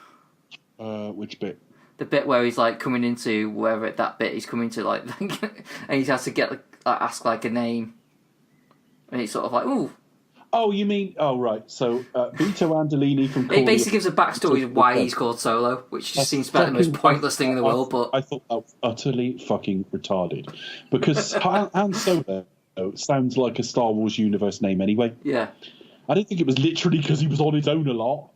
Which bit? The bit where he's like coming into wherever that bit he's coming to, like, and he has to ask like a name, and he's sort of like, ooh. Oh, you mean? Oh, right. So Vito Andolini from. It basically gives a backstory of why he's called Solo, which just seems to be the most pointless thing in the world. But I thought that was utterly fucking retarded, because Han Solo sounds like a Star Wars universe name anyway. Yeah. I don't think it was literally because he was on his own a lot.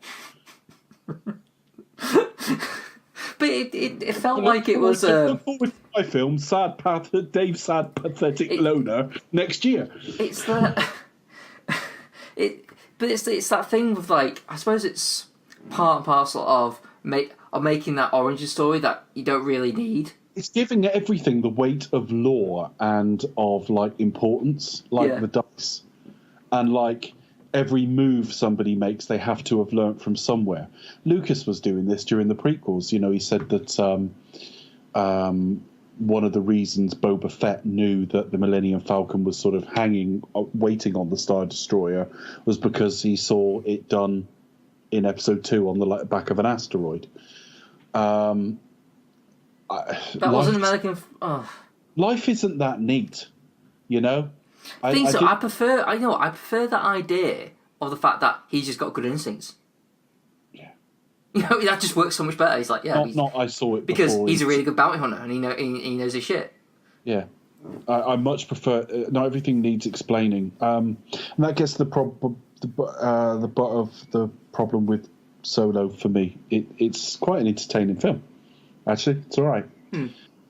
But it felt like it was. Look forward to my film, Dave's Sad Pathetic Loner, next year. It's that. But it's that thing with, like, I suppose it's part and parcel of making that origin story that you don't really need. It's giving everything the weight of lore and of, like, importance, like the dice, and like. Every move somebody makes, they have to have learnt from somewhere. Lucas was doing this during the prequels. You know, he said that one of the reasons Boba Fett knew that the Millennium Falcon was sort of waiting on the Star Destroyer was because he saw it done in Episode 2 on the back of an asteroid. That wasn't American... Oh. Life isn't that neat, you know? I prefer that idea of the fact that he's just got good instincts. You know, that just works so much better. He's like, yeah, not I saw it because before, he's a really good bounty hunter and he knows his shit. Yeah, I much prefer. Not everything needs explaining, and that gets the butt of the problem with Solo for me. It's quite an entertaining film. Actually, it's all right.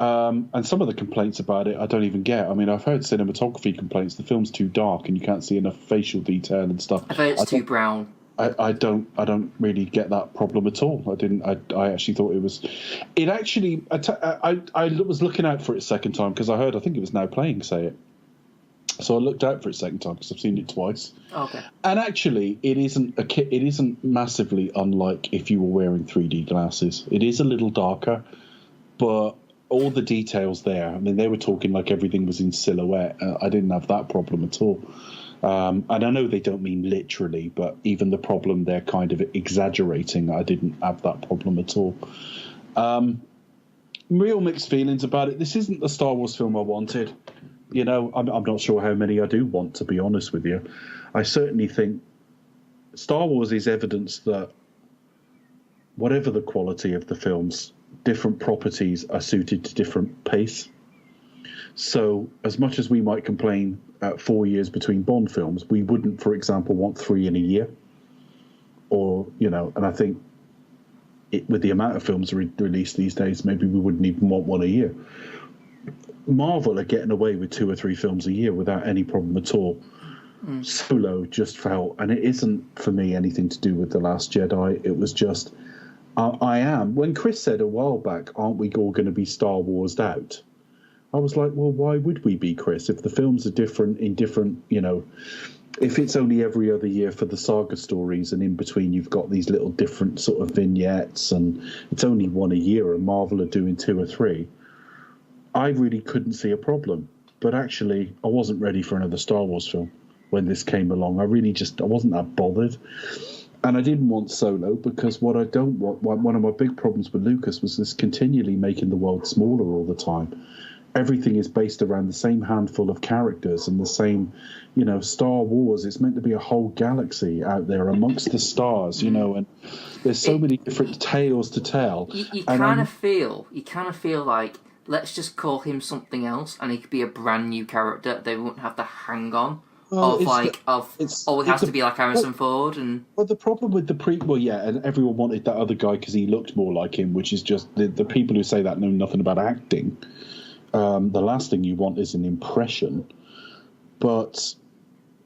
And some of the complaints about it, I don't even get. I mean, I've heard cinematography complaints. The film's too dark, and you can't see enough facial detail and stuff. I've heard it's too brown. I don't really get that problem at all. I actually thought it was. It actually. I was looking out for it a second time because I think it was now playing. Say it. So I looked out for it a second time because I've seen it twice. Okay. And actually, it isn't massively unlike if you were wearing 3D glasses. It is a little darker, but all the details there. I mean, they were talking like everything was in silhouette. I didn't have that problem at all. And I know they don't mean literally, but even the problem they're kind of exaggerating, I didn't have that problem at all. Real mixed feelings about it. This isn't the Star Wars film I wanted. You know, I'm not sure how many I do want, to be honest with you. I certainly think Star Wars is evidence that whatever the quality of the films, different properties are suited to different pace. So as much as we might complain at 4 years between Bond films, we wouldn't, for example, want 3 in a year. Or, you know, and I think with the amount of films released these days, maybe we wouldn't even want 1 a year. Marvel are getting away with 2 or 3 films a year without any problem at all. Solo just felt, and it isn't for me anything to do with The Last Jedi, it was just, when Chris said a while back, aren't we all going to be Star Wars'd out? I was like, well, why would we be, Chris? If the films are different in different, you know, if it's only every other year for the saga stories and in between you've got these little different sort of vignettes and it's only 1 a year and Marvel are doing 2 or 3, I really couldn't see a problem. But actually, I wasn't ready for another Star Wars film when this came along. I wasn't that bothered. And I didn't want Solo because what I don't want, one of my big problems with Lucas was this continually making the world smaller all the time. Everything is based around the same handful of characters and the same, you know, Star Wars. It's meant to be a whole galaxy out there amongst the stars, you know, and there's so many different tales to tell. You kind of feel like, let's just call him something else and he could be a brand new character. They won't have to hang on. It has to be like Harrison Ford. Well, the problem with the prequel, and everyone wanted that other guy because he looked more like him, which is just the people who say that know nothing about acting. The last thing you want is an impression. But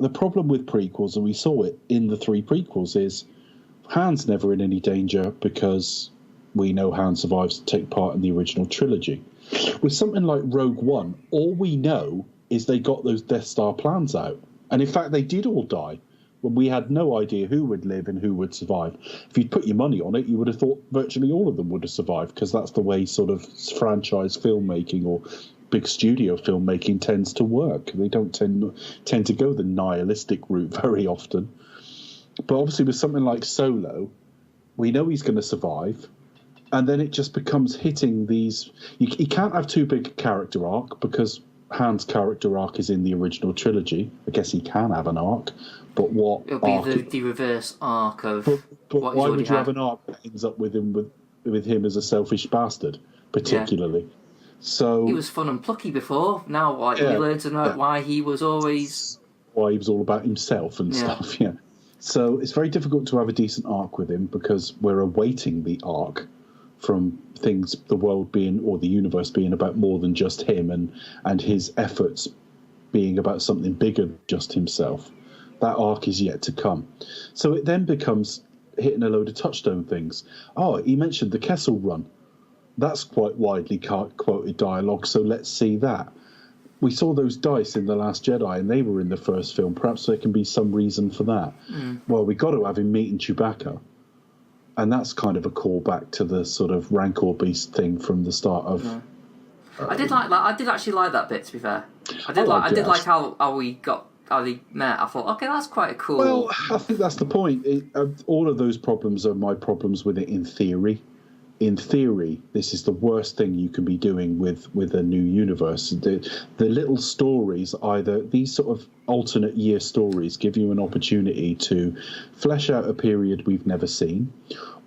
the problem with prequels, and we saw it in the 3 prequels, is Han's never in any danger because we know Han survives to take part in the original trilogy. With something like Rogue One, all we know is they got those Death Star plans out. And in fact, they did all die. When we had no idea who would live and who would survive. If you'd put your money on it, you would have thought virtually all of them would have survived, because that's the way sort of franchise filmmaking or big studio filmmaking tends to work. They don't tend to go the nihilistic route very often. But obviously with something like Solo, we know he's going to survive, and then it just becomes hitting these... You can't have too big a character arc, because Han's character arc is in the original trilogy. I guess he can have an arc, but what it'll be the reverse arc of but what why would you have an arc that ends up with him as a selfish bastard, particularly? Yeah. So he was fun and plucky before. Now we learn to know why he was always all about himself and stuff. Yeah. So it's very difficult to have a decent arc with him because we're awaiting the arc from things, the world being, or the universe being about more than just him, and his efforts being about something bigger than just himself. That arc is yet to come. So it then becomes hitting a load of touchstone things. Oh, he mentioned the Kessel Run. That's quite widely quoted dialogue, so let's see that. We saw those dice in The Last Jedi, and they were in the first film. Perhaps there can be some reason for that. Well, we got to have him meeting Chewbacca. And that's kind of a callback to the sort of Rancor Beast thing from the start of... I did actually like that bit, to be fair. I did like how they met. I thought, okay, that's quite a cool... Well, I think that's the point. All of those problems are my problems with it in theory. In theory, this is the worst thing you can be doing with a new universe. The little stories, either these sort of alternate year stories, give you an opportunity to flesh out a period we've never seen,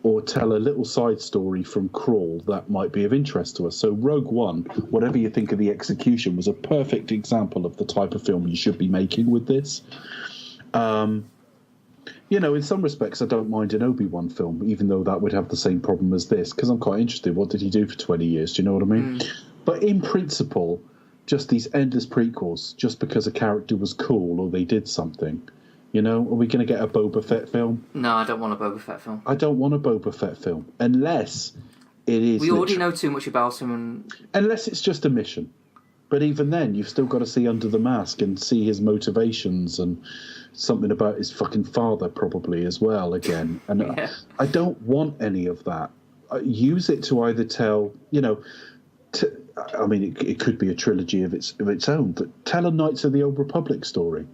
or tell a little side story from Crawl that might be of interest to us. So Rogue One, whatever you think of the execution, was a perfect example of the type of film you should be making with this. In some respects, I don't mind an Obi-Wan film, even though that would have the same problem as this, because I'm quite interested. What did he do for 20 years? Do you know what I mean? But in principle, just these endless prequels, just because a character was cool or they did something. Are we going to get a Boba Fett film? No, I don't want a Boba Fett film. I don't want a Boba Fett film, unless it is... We already know too much about him. Unless it's just a mission. But even then, you've still got to see Under the Mask and see his motivations and something about his fucking father probably as well again. And yeah. I don't want any of that. Use it to either tell, it could be a trilogy of its own, but tell a Knights of the Old Republic story.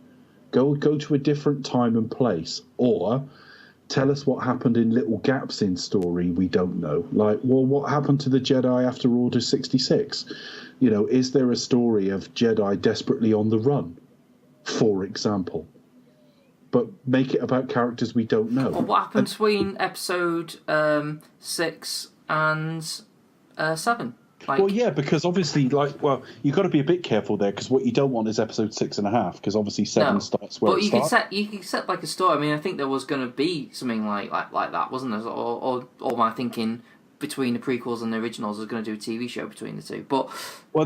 Go to a different time and place, or tell us what happened in little gaps in story we don't know. Like, well, what happened to the Jedi after Order 66? Is there a story of Jedi desperately on the run, for example? But make it about characters we don't know. Well, what happened between episode 6 and 7? Well, yeah, because obviously, you've got to be a bit careful there, because what you don't want is episode 6.5, because obviously 7 starts where it starts. But you could set like a story. I mean, I think there was going to be something like that, wasn't there? Or am I thinking between the prequels and the originals, there's going to do a TV show between the two? But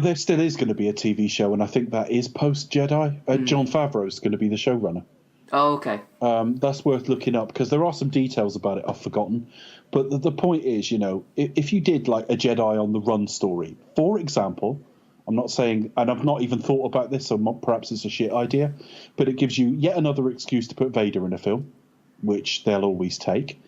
there still is going to be a TV show, and I think that is post-Jedi. John Favreau is going to be the showrunner. Oh, okay. That's worth looking up, because there are some details about it I've forgotten. But the point is, if you did like a Jedi on the run story, for example, I'm not saying, and I've not even thought about this, so perhaps it's a shit idea, but it gives you yet another excuse to put Vader in a film, which they'll always take.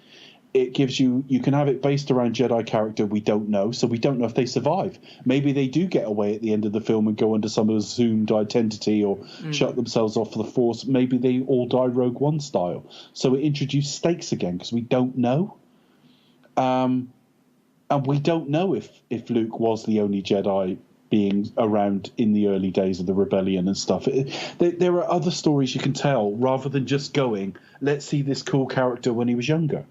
It gives you can have it based around Jedi character we don't know, so we don't know if they survive. Maybe they do get away at the end of the film and go under some assumed identity or shut themselves off for the Force. Maybe they all die Rogue One style. So it introduced stakes again, because we don't know. And we don't know if Luke was the only Jedi being around in the early days of the rebellion and stuff. There are other stories you can tell, rather than just going, let's see this cool character when he was younger.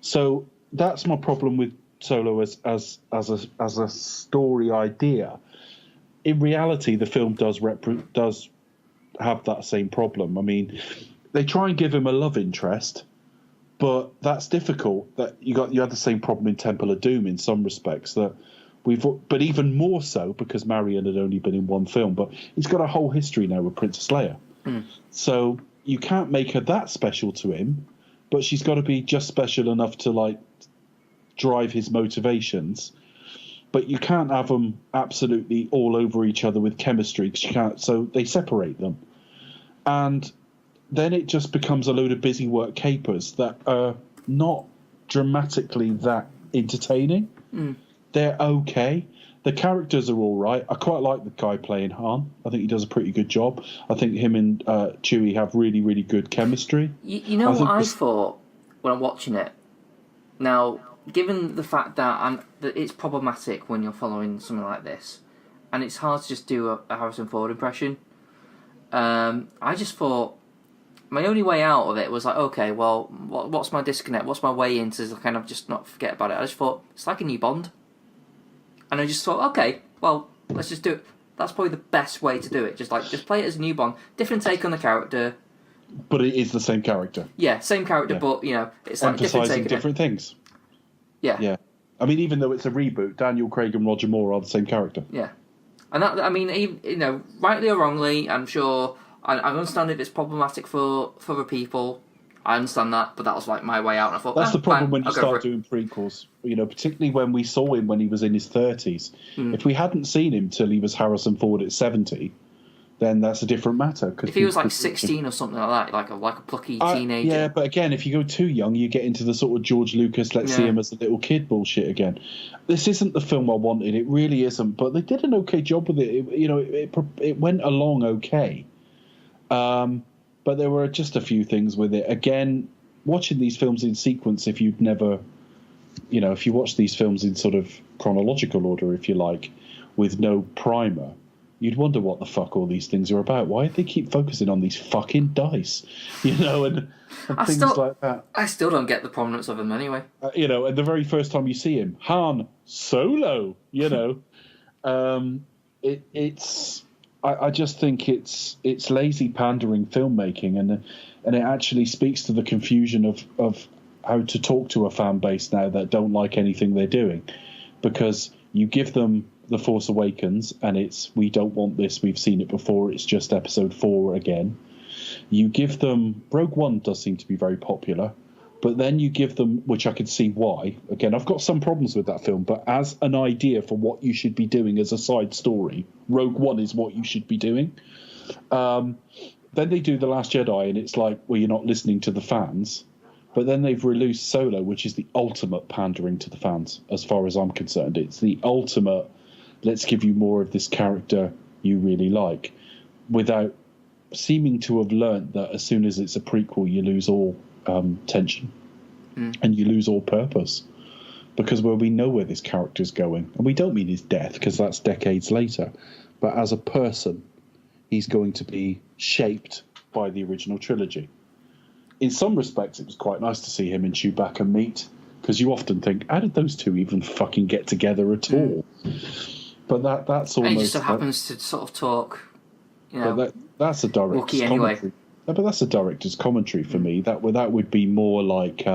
So that's my problem with Solo as a story idea. In reality, the film does have that same problem. I mean, they try and give him a love interest, but that's difficult. That you had the same problem in Temple of Doom in some respects. But even more so because Marion had only been in one film. But he's got a whole history now with Princess Leia, so you can't make her that special to him. But she's got to be just special enough to drive his motivations. But you can't have them absolutely all over each other with chemistry, because you can't. So they separate them, and then it just becomes a load of busy work capers that are not dramatically that entertaining. They're okay. The characters are all right. I quite like the guy playing Han. I think he does a pretty good job. I think him and Chewie have really, really good chemistry. You know what I thought when I'm watching it? Now, given the fact that it's problematic when you're following something like this, and it's hard to just do a Harrison Ford impression, I just thought my only way out of it was like, okay, well, what's my disconnect? What's my way in to kind of just not forget about it? I just thought, it's like a new Bond. And I just thought, okay, well, let's just do it. That's probably the best way to do it. Just play it as a new Bond, different take on the character. But it is the same character. Yeah, same character, but it's like emphasizing different things. Yeah. Yeah. I mean, even though it's a reboot, Daniel Craig and Roger Moore are the same character. Yeah. And that, I mean, rightly or wrongly, I'm sure I understand if it's problematic for other people. I understand that, but that was like my way out. And I thought that's the problem when you start doing prequels. Particularly when we saw him when he was in his 30s. If we hadn't seen him till he was Harrison Ford at 70, then that's a different matter. If he was like 16 or something like that, like a plucky teenager. Yeah, but again, if you go too young, you get into the sort of George Lucas, let's see him as a little kid bullshit again. This isn't the film I wanted. It really isn't. But they did an okay job with it. It went along okay. But there were just a few things with it. Again, watching these films in sequence, if you'd never, if you watch these films in sort of chronological order, if you like, with no primer, you'd wonder what the fuck all these things are about. Why do they keep focusing on these fucking dice? And things like that. I still don't get the prominence of them anyway. And the very first time you see him, Han Solo, I just think it's lazy pandering filmmaking, and it actually speaks to the confusion of how to talk to a fan base now that don't like anything they're doing, because you give them The Force Awakens and it's, we don't want this, we've seen it before, it's just episode 4 again. You give them, Rogue One does seem to be very popular, but then you give them, which I could see why, again, I've got some problems with that film, but as an idea for what you should be doing as a side story, Rogue One is what you should be doing. Then they do The Last Jedi, and it's like, well, you're not listening to the fans. But then they've released Solo, which is the ultimate pandering to the fans, as far as I'm concerned. It's the ultimate, let's give you more of this character you really like, without seeming to have learnt that as soon as it's a prequel, you lose all tension and you lose all purpose. Because we know where this character's going. And we don't mean his death, because that's decades later. But as a person, he's going to be shaped by the original trilogy. In some respects, it was quite nice to see him and Chewbacca meet, because you often think, how did those two even fucking get together at all? But that's almost... And he just so happens to sort of talk, But that's a director's anyway. commentary. No, but that's a director's commentary for me. That would be more like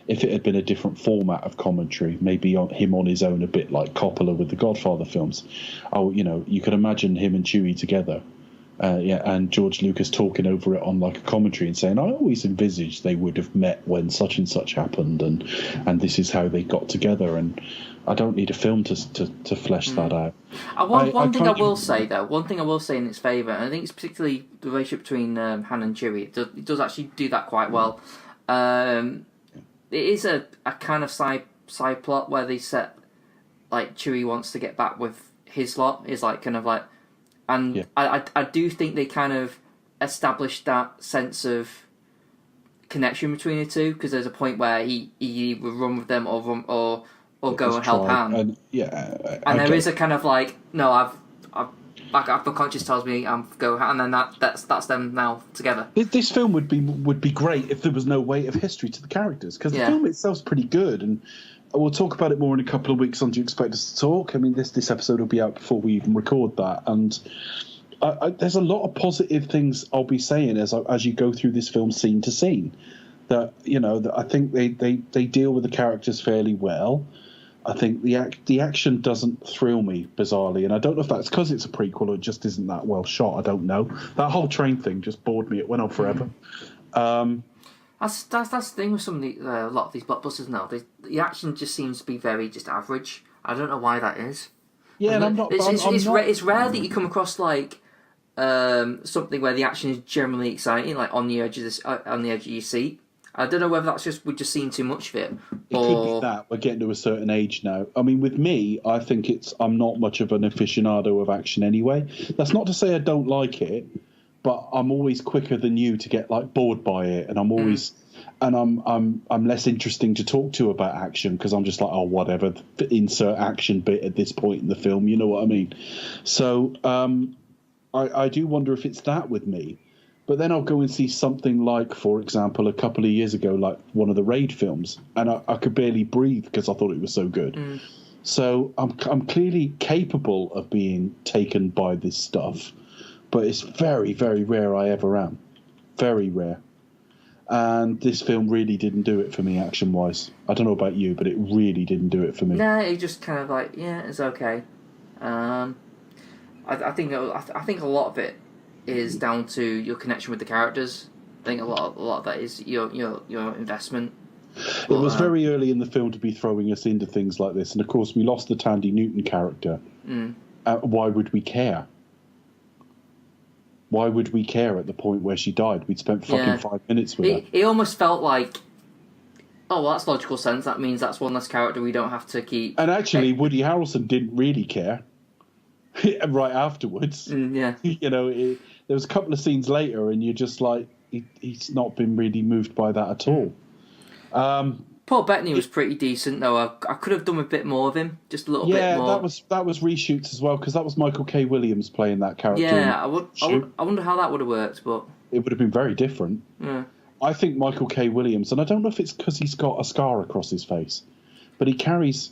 if it had been a different format of commentary, maybe him on his own, a bit like Coppola with the Godfather films. You could imagine him and Chewie together. And George Lucas talking over it on like a commentary and saying, I always envisaged they would have met when such and such happened, and this is how they got together, and I don't need a film to flesh that out. One thing I will say in its favour, and I think it's particularly the relationship between Han and Chewie, it does actually do that quite well. It is a kind of side plot where they set, like, Chewie wants to get back with his lot, is like kind of like... And yeah. I do think they kind of established that sense of connection between the two, because there's a point where he would run with them or go and help Han. And there is a kind of like, no, I've the conscience tells me I'm go, and then that's them now together. This film would be great if there was no weight of history to the characters, because the film itself's pretty good, and we'll talk about it more in a couple of weeks on Do You Expect Us to Talk? I mean, this episode will be out before we even record that. And there's a lot of positive things I'll be saying as you go through this film scene to scene. That I think they deal with the characters fairly well. I think the action doesn't thrill me, bizarrely. And I don't know if that's because it's a prequel or it just isn't that well shot. I don't know. That whole train thing just bored me. It went on forever. That's the thing with some of a lot of these blockbusters now. The action just seems to be very just average. I don't know why that is. Yeah, and I'm not. It's rare that you come across like something where the action is generally exciting, like on the edge of your seat. I don't know whether we're just seeing too much of it. It could be that we're getting to a certain age now. I mean, with me, I think I'm not much of an aficionado of action anyway. That's not to say I don't like it. But I'm always quicker than you to get like bored by it, and I'm always, and I'm less interesting to talk to about action, because I'm just like, oh, whatever, insert action bit at this point in the film, you know what I mean? So I do wonder if it's that with me. But then I'll go and see something like, for example, a couple of years ago, like one of the Raid films, and I could barely breathe because I thought it was so good. So I'm clearly capable of being taken by this stuff. But it's very, very rare I ever am. Very rare. And this film really didn't do it for me action-wise. I don't know about you, but it really didn't do it for me. No, it just kind of like, yeah, it's okay. I think a lot of it is down to your connection with the characters. I think a lot of that is your investment. It was very early in the film to be throwing us into things like this. And, of course, we lost the Tandy Newton character. Why would we care? Why would we care at the point where she died? We'd spent fucking 5 minutes with her. It almost felt like, oh, well, that's logical sense. That means that's one less character we don't have to keep. And actually, Woody Harrelson didn't really care right afterwards. Yeah. There was a couple of scenes later, and you're just like, he's not been really moved by that at all. Paul Bettany was pretty decent, though. I could have done a bit more of him, just a little bit more. Yeah, that was reshoots as well, because that was Michael K. Williams playing that character. Yeah, I wonder how that would have worked, but it would have been very different. Yeah. I think Michael K. Williams, and I don't know if it's because he's got a scar across his face, but he's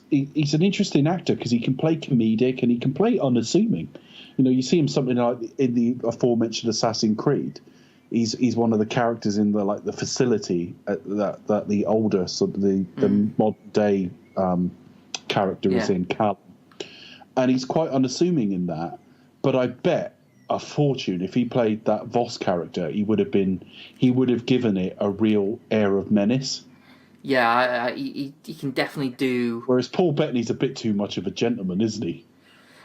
an interesting actor because he can play comedic and he can play unassuming. You know, you see him something like in the aforementioned Assassin's Creed. He's one of the characters in the facility that the older the modern day character is in, Callum, and he's quite unassuming in that. But I bet a fortune if he played that Voss character, he would have given it a real air of menace. Yeah, he can definitely do. Whereas Paul Bettany's a bit too much of a gentleman, isn't he?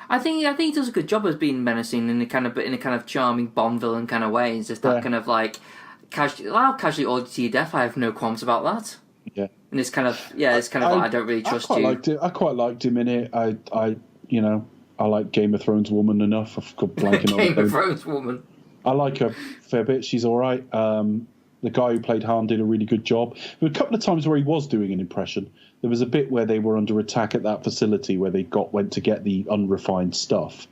I think he does a good job as being menacing in a kind of charming Bond villain kind of way. It's just that kind of like I'll casually order to your death. I have no qualms about that. Yeah, and it's kind of like I don't really trust you. I quite liked him in it. I like Game of Thrones woman enough. I've got blanking on Game of Thrones woman. I like her a fair bit. She's all right. The guy who played Han did a really good job. There were a couple of times where he was doing an impression. There was a bit where they were under attack at that facility where they went to get the unrefined stuff,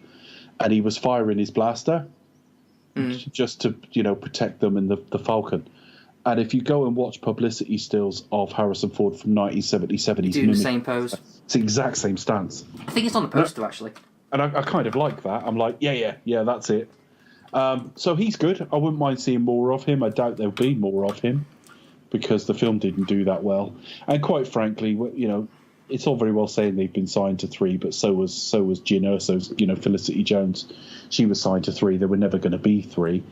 and he was firing his blaster just to protect them in the Falcon. And if you go and watch publicity stills of Harrison Ford from 1977, he's doing the same pose. It's the exact same stance. I think it's on the poster actually. And I kind of like that. I'm like, yeah, that's it. So he's good. I wouldn't mind seeing more of him. I doubt there'll be more of him because the film didn't do that well. And quite frankly, it's all very well saying they've been signed to 3, but so was Jyn Erso's, Felicity Jones. She was signed to 3. They were never going to be 3.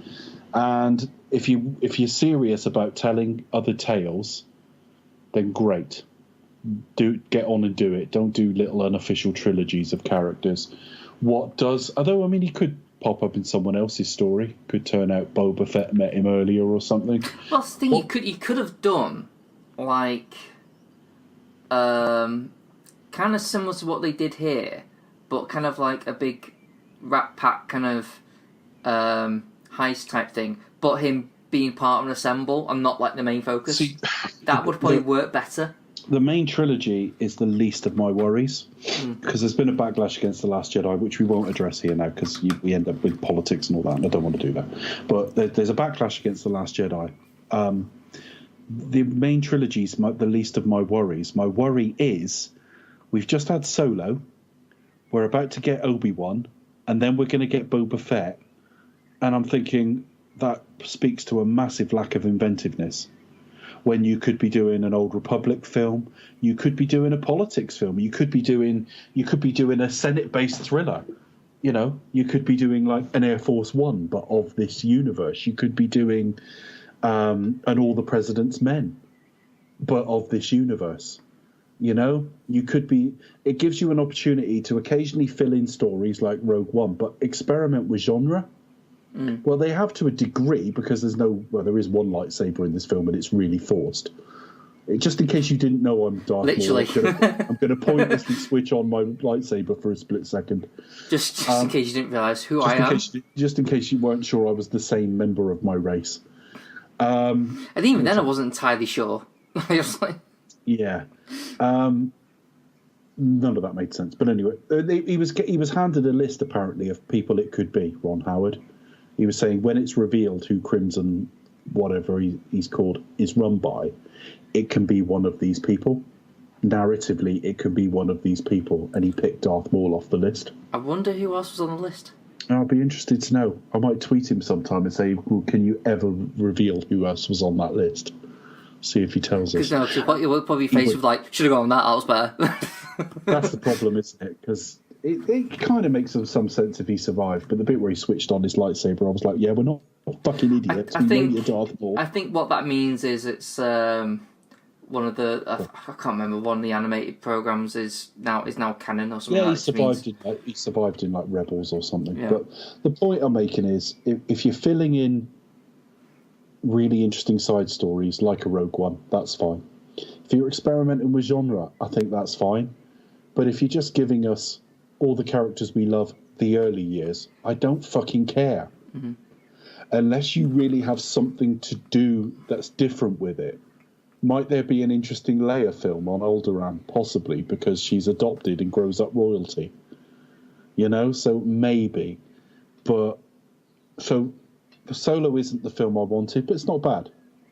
And if you're serious about telling other tales, then great. Get on and do it. Don't do little unofficial trilogies of characters. Although he could pop up in someone else's story. Could turn out Boba Fett met him earlier or something. Well, that's the thing. You could have done like kind of similar to what they did here, but kind of like a big Rat Pack kind of heist type thing, but him being part of an ensemble and not like the main focus. See, that would probably work better. The main trilogy is the least of my worries because there's been a backlash against The Last Jedi, which we won't address here now because we end up with politics and all that, and I don't want to do that. But there's a backlash against The Last Jedi. The main trilogy is the least of my worries. My worry is we've just had Solo, we're about to get Obi-Wan, and then we're going to get Boba Fett, and I'm thinking that speaks to a massive lack of inventiveness. When you could be doing an Old Republic film, you could be doing a politics film, you could be doing a Senate-based thriller. You could be doing like an Air Force One, but of this universe. You could be doing an All the President's Men, but of this universe. You could be. It gives you an opportunity to occasionally fill in stories like Rogue One, but experiment with genre. Well, they have to a degree because there is one lightsaber in this film and it's really forced. Just in case you didn't know I'm Darth Literally. Maul, I'm going to pointlessly switch on my lightsaber for a split second. Just in case you didn't realise who I am. Just in case you weren't sure I was the same member of my race. And even then I wasn't entirely sure. I was like... Yeah. None of that made sense. But anyway, he was handed a list, apparently, of people it could be, Ron Howard. He was saying when it's revealed who Crimson, whatever he's called, is run by, it can be one of these people. Narratively, it could be one of these people. And he picked Darth Maul off the list. I wonder who else was on the list. I'll be interested to know. I might tweet him sometime and say, well, can you ever reveal who else was on that list? See if he tells us. Because you'll probably be faced with like, should have gone on that, that was better. That's the problem, isn't it? Because it kind of makes some sense if he survived, but the bit where he switched on his lightsaber, I was like, yeah, we're not fucking idiots. We know you're Darth Maul. I think what that means is it's one of the I can't remember, one of the animated programs is now canon or something. Yeah, he survived in like Rebels or something. Yeah. But the point I'm making is if you're filling in really interesting side stories like a Rogue One, that's fine. If you're experimenting with genre, I think that's fine. But if you're just giving us all the characters we love the early years, I don't fucking care. Unless you really have something to do that's different with it, Might there be an interesting Leia film on Alderaan? Possibly, because she's adopted and grows up royalty. You know, so maybe. But so Solo isn't the film I wanted, but it's not bad.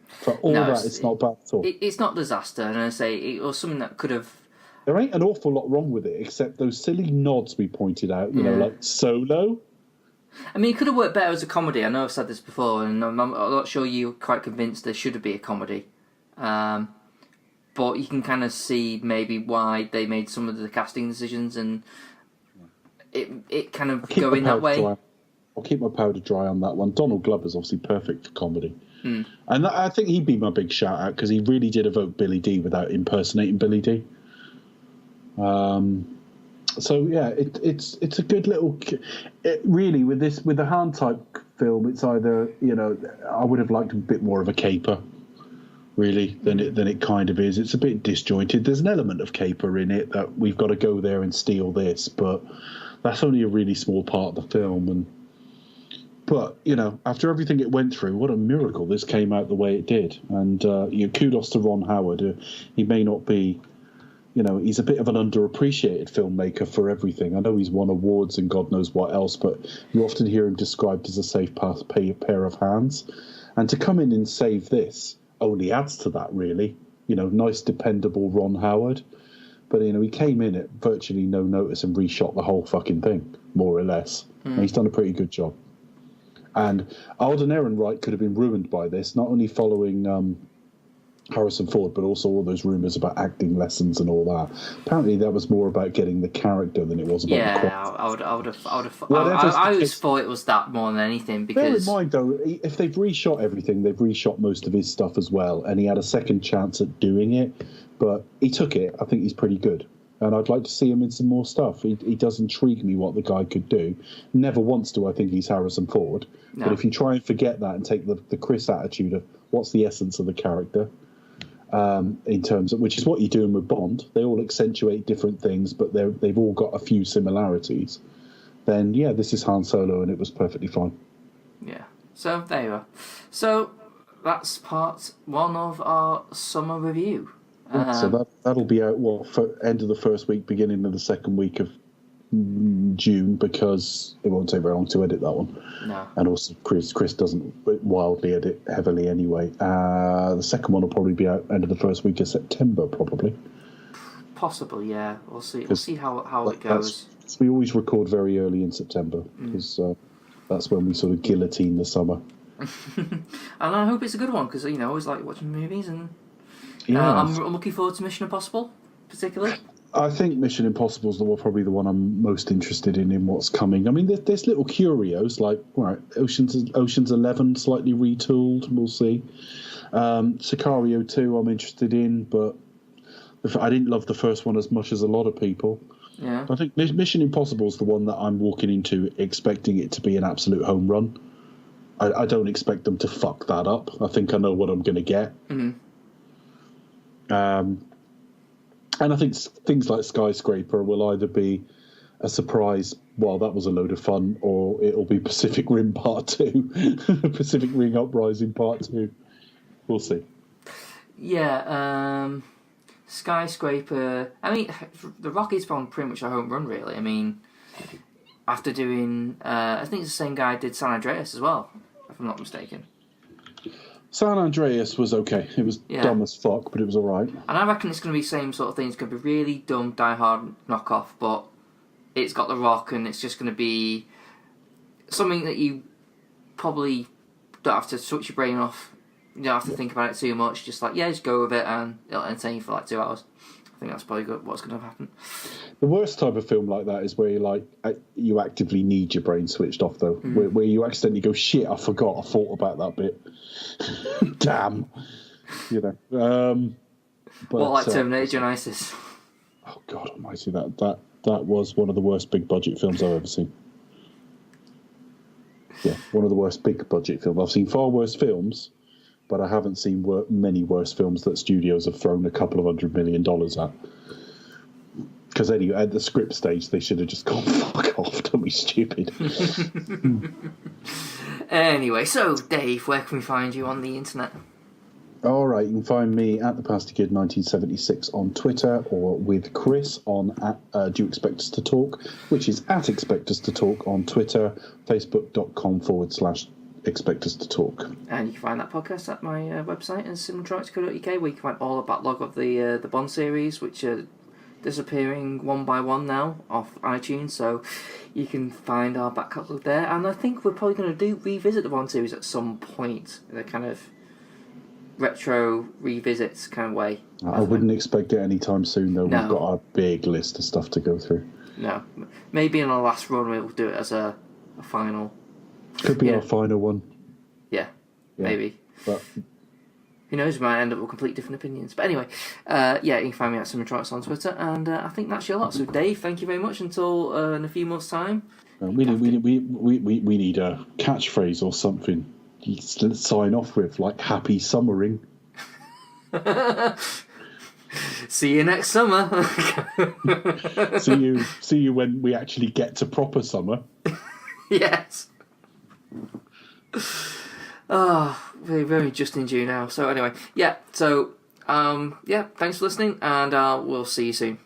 For all that, it's not bad at all. It's not disaster, and I say it was something that could have. There ain't an awful lot wrong with it, except those silly nods we pointed out. You know, like Solo. I mean, it could have worked better as a comedy. I know I've said this before, and I'm not sure you're quite convinced there should be a comedy. But you can kind of see maybe why they made some of the casting decisions, and it kind of go in that way. Dry. I'll keep my powder dry on that one. Donald Glover's obviously perfect for comedy. And I think he'd be my big shout out because he really did evoke Billy D without impersonating Billy D. So yeah, it's a good little. Really, with the Han type film, it's either I would have liked a bit more of a caper, really, than it kind of is. It's a bit disjointed. There's an element of caper in it that we've got to go there and steal this, but that's only a really small part of the film. But after everything it went through, what a miracle this came out the way it did. And kudos to Ron Howard. He may not be. He's a bit of an underappreciated filmmaker for everything. I know he's won awards and God knows what else, but you often hear him described as a safe pair of hands. And to come in and save this only adds to that, really. Nice, dependable Ron Howard. But, he came in at virtually no notice and reshot the whole fucking thing, more or less. And he's done a pretty good job. And Alden Ehrenreich could have been ruined by this, not only following Harrison Ford, but also all those rumours about acting lessons and all that. Apparently, that was more about getting the character than it was about the quality. I always thought it was that more than anything. Because bear in mind, though, if they've reshot everything, they've reshot most of his stuff as well, and he had a second chance at doing it, but he took it. I think he's pretty good, and I'd like to see him in some more stuff. He does intrigue me what the guy could do. Never once do I think he's Harrison Ford, but if you try and forget that and take the Chris attitude of what's the essence of the character, in terms of, which is what you're doing with Bond, they all accentuate different things, but they've all got a few similarities. Then this is Han Solo, and it was perfectly fine. Yeah. So there you are. So that's part one of our summer review. So that'll be out for end of the first week, beginning of the second week of June, because it won't take very long to edit that one. No. And also Chris doesn't wildly edit heavily anyway. The second one will probably be out end of the first week of September, probably. Possibly, yeah. We'll see. We'll see how it goes. We always record very early in September because that's when we sort of guillotine the summer. And I hope it's a good one because I always like watching movies, and I'm looking forward to Mission Impossible, particularly. I think Mission Impossible is probably the one I'm most interested in what's coming. I mean, there's little curios like Ocean's 11 slightly retooled. We'll see. Sicario 2 I'm interested in, but I didn't love the first one as much as a lot of people. Yeah. I think Mission Impossible is the one that I'm walking into expecting it to be an absolute home run. I don't expect them to fuck that up. I think I know what I'm going to get. Mm-hmm. And I think things like Skyscraper will either be a surprise, well, that was a load of fun, or it'll be Pacific Rim Part 2. Pacific Rim Uprising Part 2. We'll see. Yeah, Skyscraper... I mean, The Rock is pretty much a home run, really. I mean, after doing... I think it's the same guy who did San Andreas as well, if I'm not mistaken. San Andreas was okay. It was dumb as fuck, but it was all right. And I reckon it's going to be the same sort of thing. It's going to be really dumb, die-hard knockoff, but it's got The Rock, and it's just going to be something that you probably don't have to switch your brain off. You don't have to think about it too much. Just just go with it, and it'll entertain you for 2 hours. I think that's probably what's going to happen. The worst type of film like that is where you actively need your brain switched off, though. Where you accidentally go, shit, I forgot, I thought about that bit. Damn. What, like Terminator Genisys? Oh, God almighty, that was one of the worst big budget films I've ever seen. Yeah, one of the worst big budget films. I've seen far worse films, but I haven't seen many worse films that studios have thrown a couple of $100 million at. Because anyway, at the script stage, they should have just gone, fuck off, don't be stupid. Anyway, so Dave, where can we find you on the internet? All right, you can find me at the Pasty Kid 1976 on Twitter, or with Chris on Do You Expect Us to Talk, which is at Expect Us to Talk on Twitter, facebook.com/Expect Us to Talk. And you can find that podcast at my website, cinematronics.co.uk, where you can find all the backlog of the Bond series, which are disappearing one by one now off iTunes, so you can find our back catalogue there. And I think we're probably going to revisit the Bond series at some point in a kind of retro revisits kind of way. I wouldn't expect it anytime soon, though. No. We've got a big list of stuff to go through. No, maybe in our last run we'll do it as a final. Could be our final one. Yeah, maybe. But who knows, we might end up with complete different opinions. But anyway, you can find me at Cinematronics on Twitter, and I think that's your lot. So Dave, thank you very much. Until in a few months' time. We need a catchphrase or something. Let's sign off with, like, happy summering. See you next summer. see you when we actually get to proper summer. Yes. We're very just in June now. So anyway, thanks for listening, and we'll see you soon.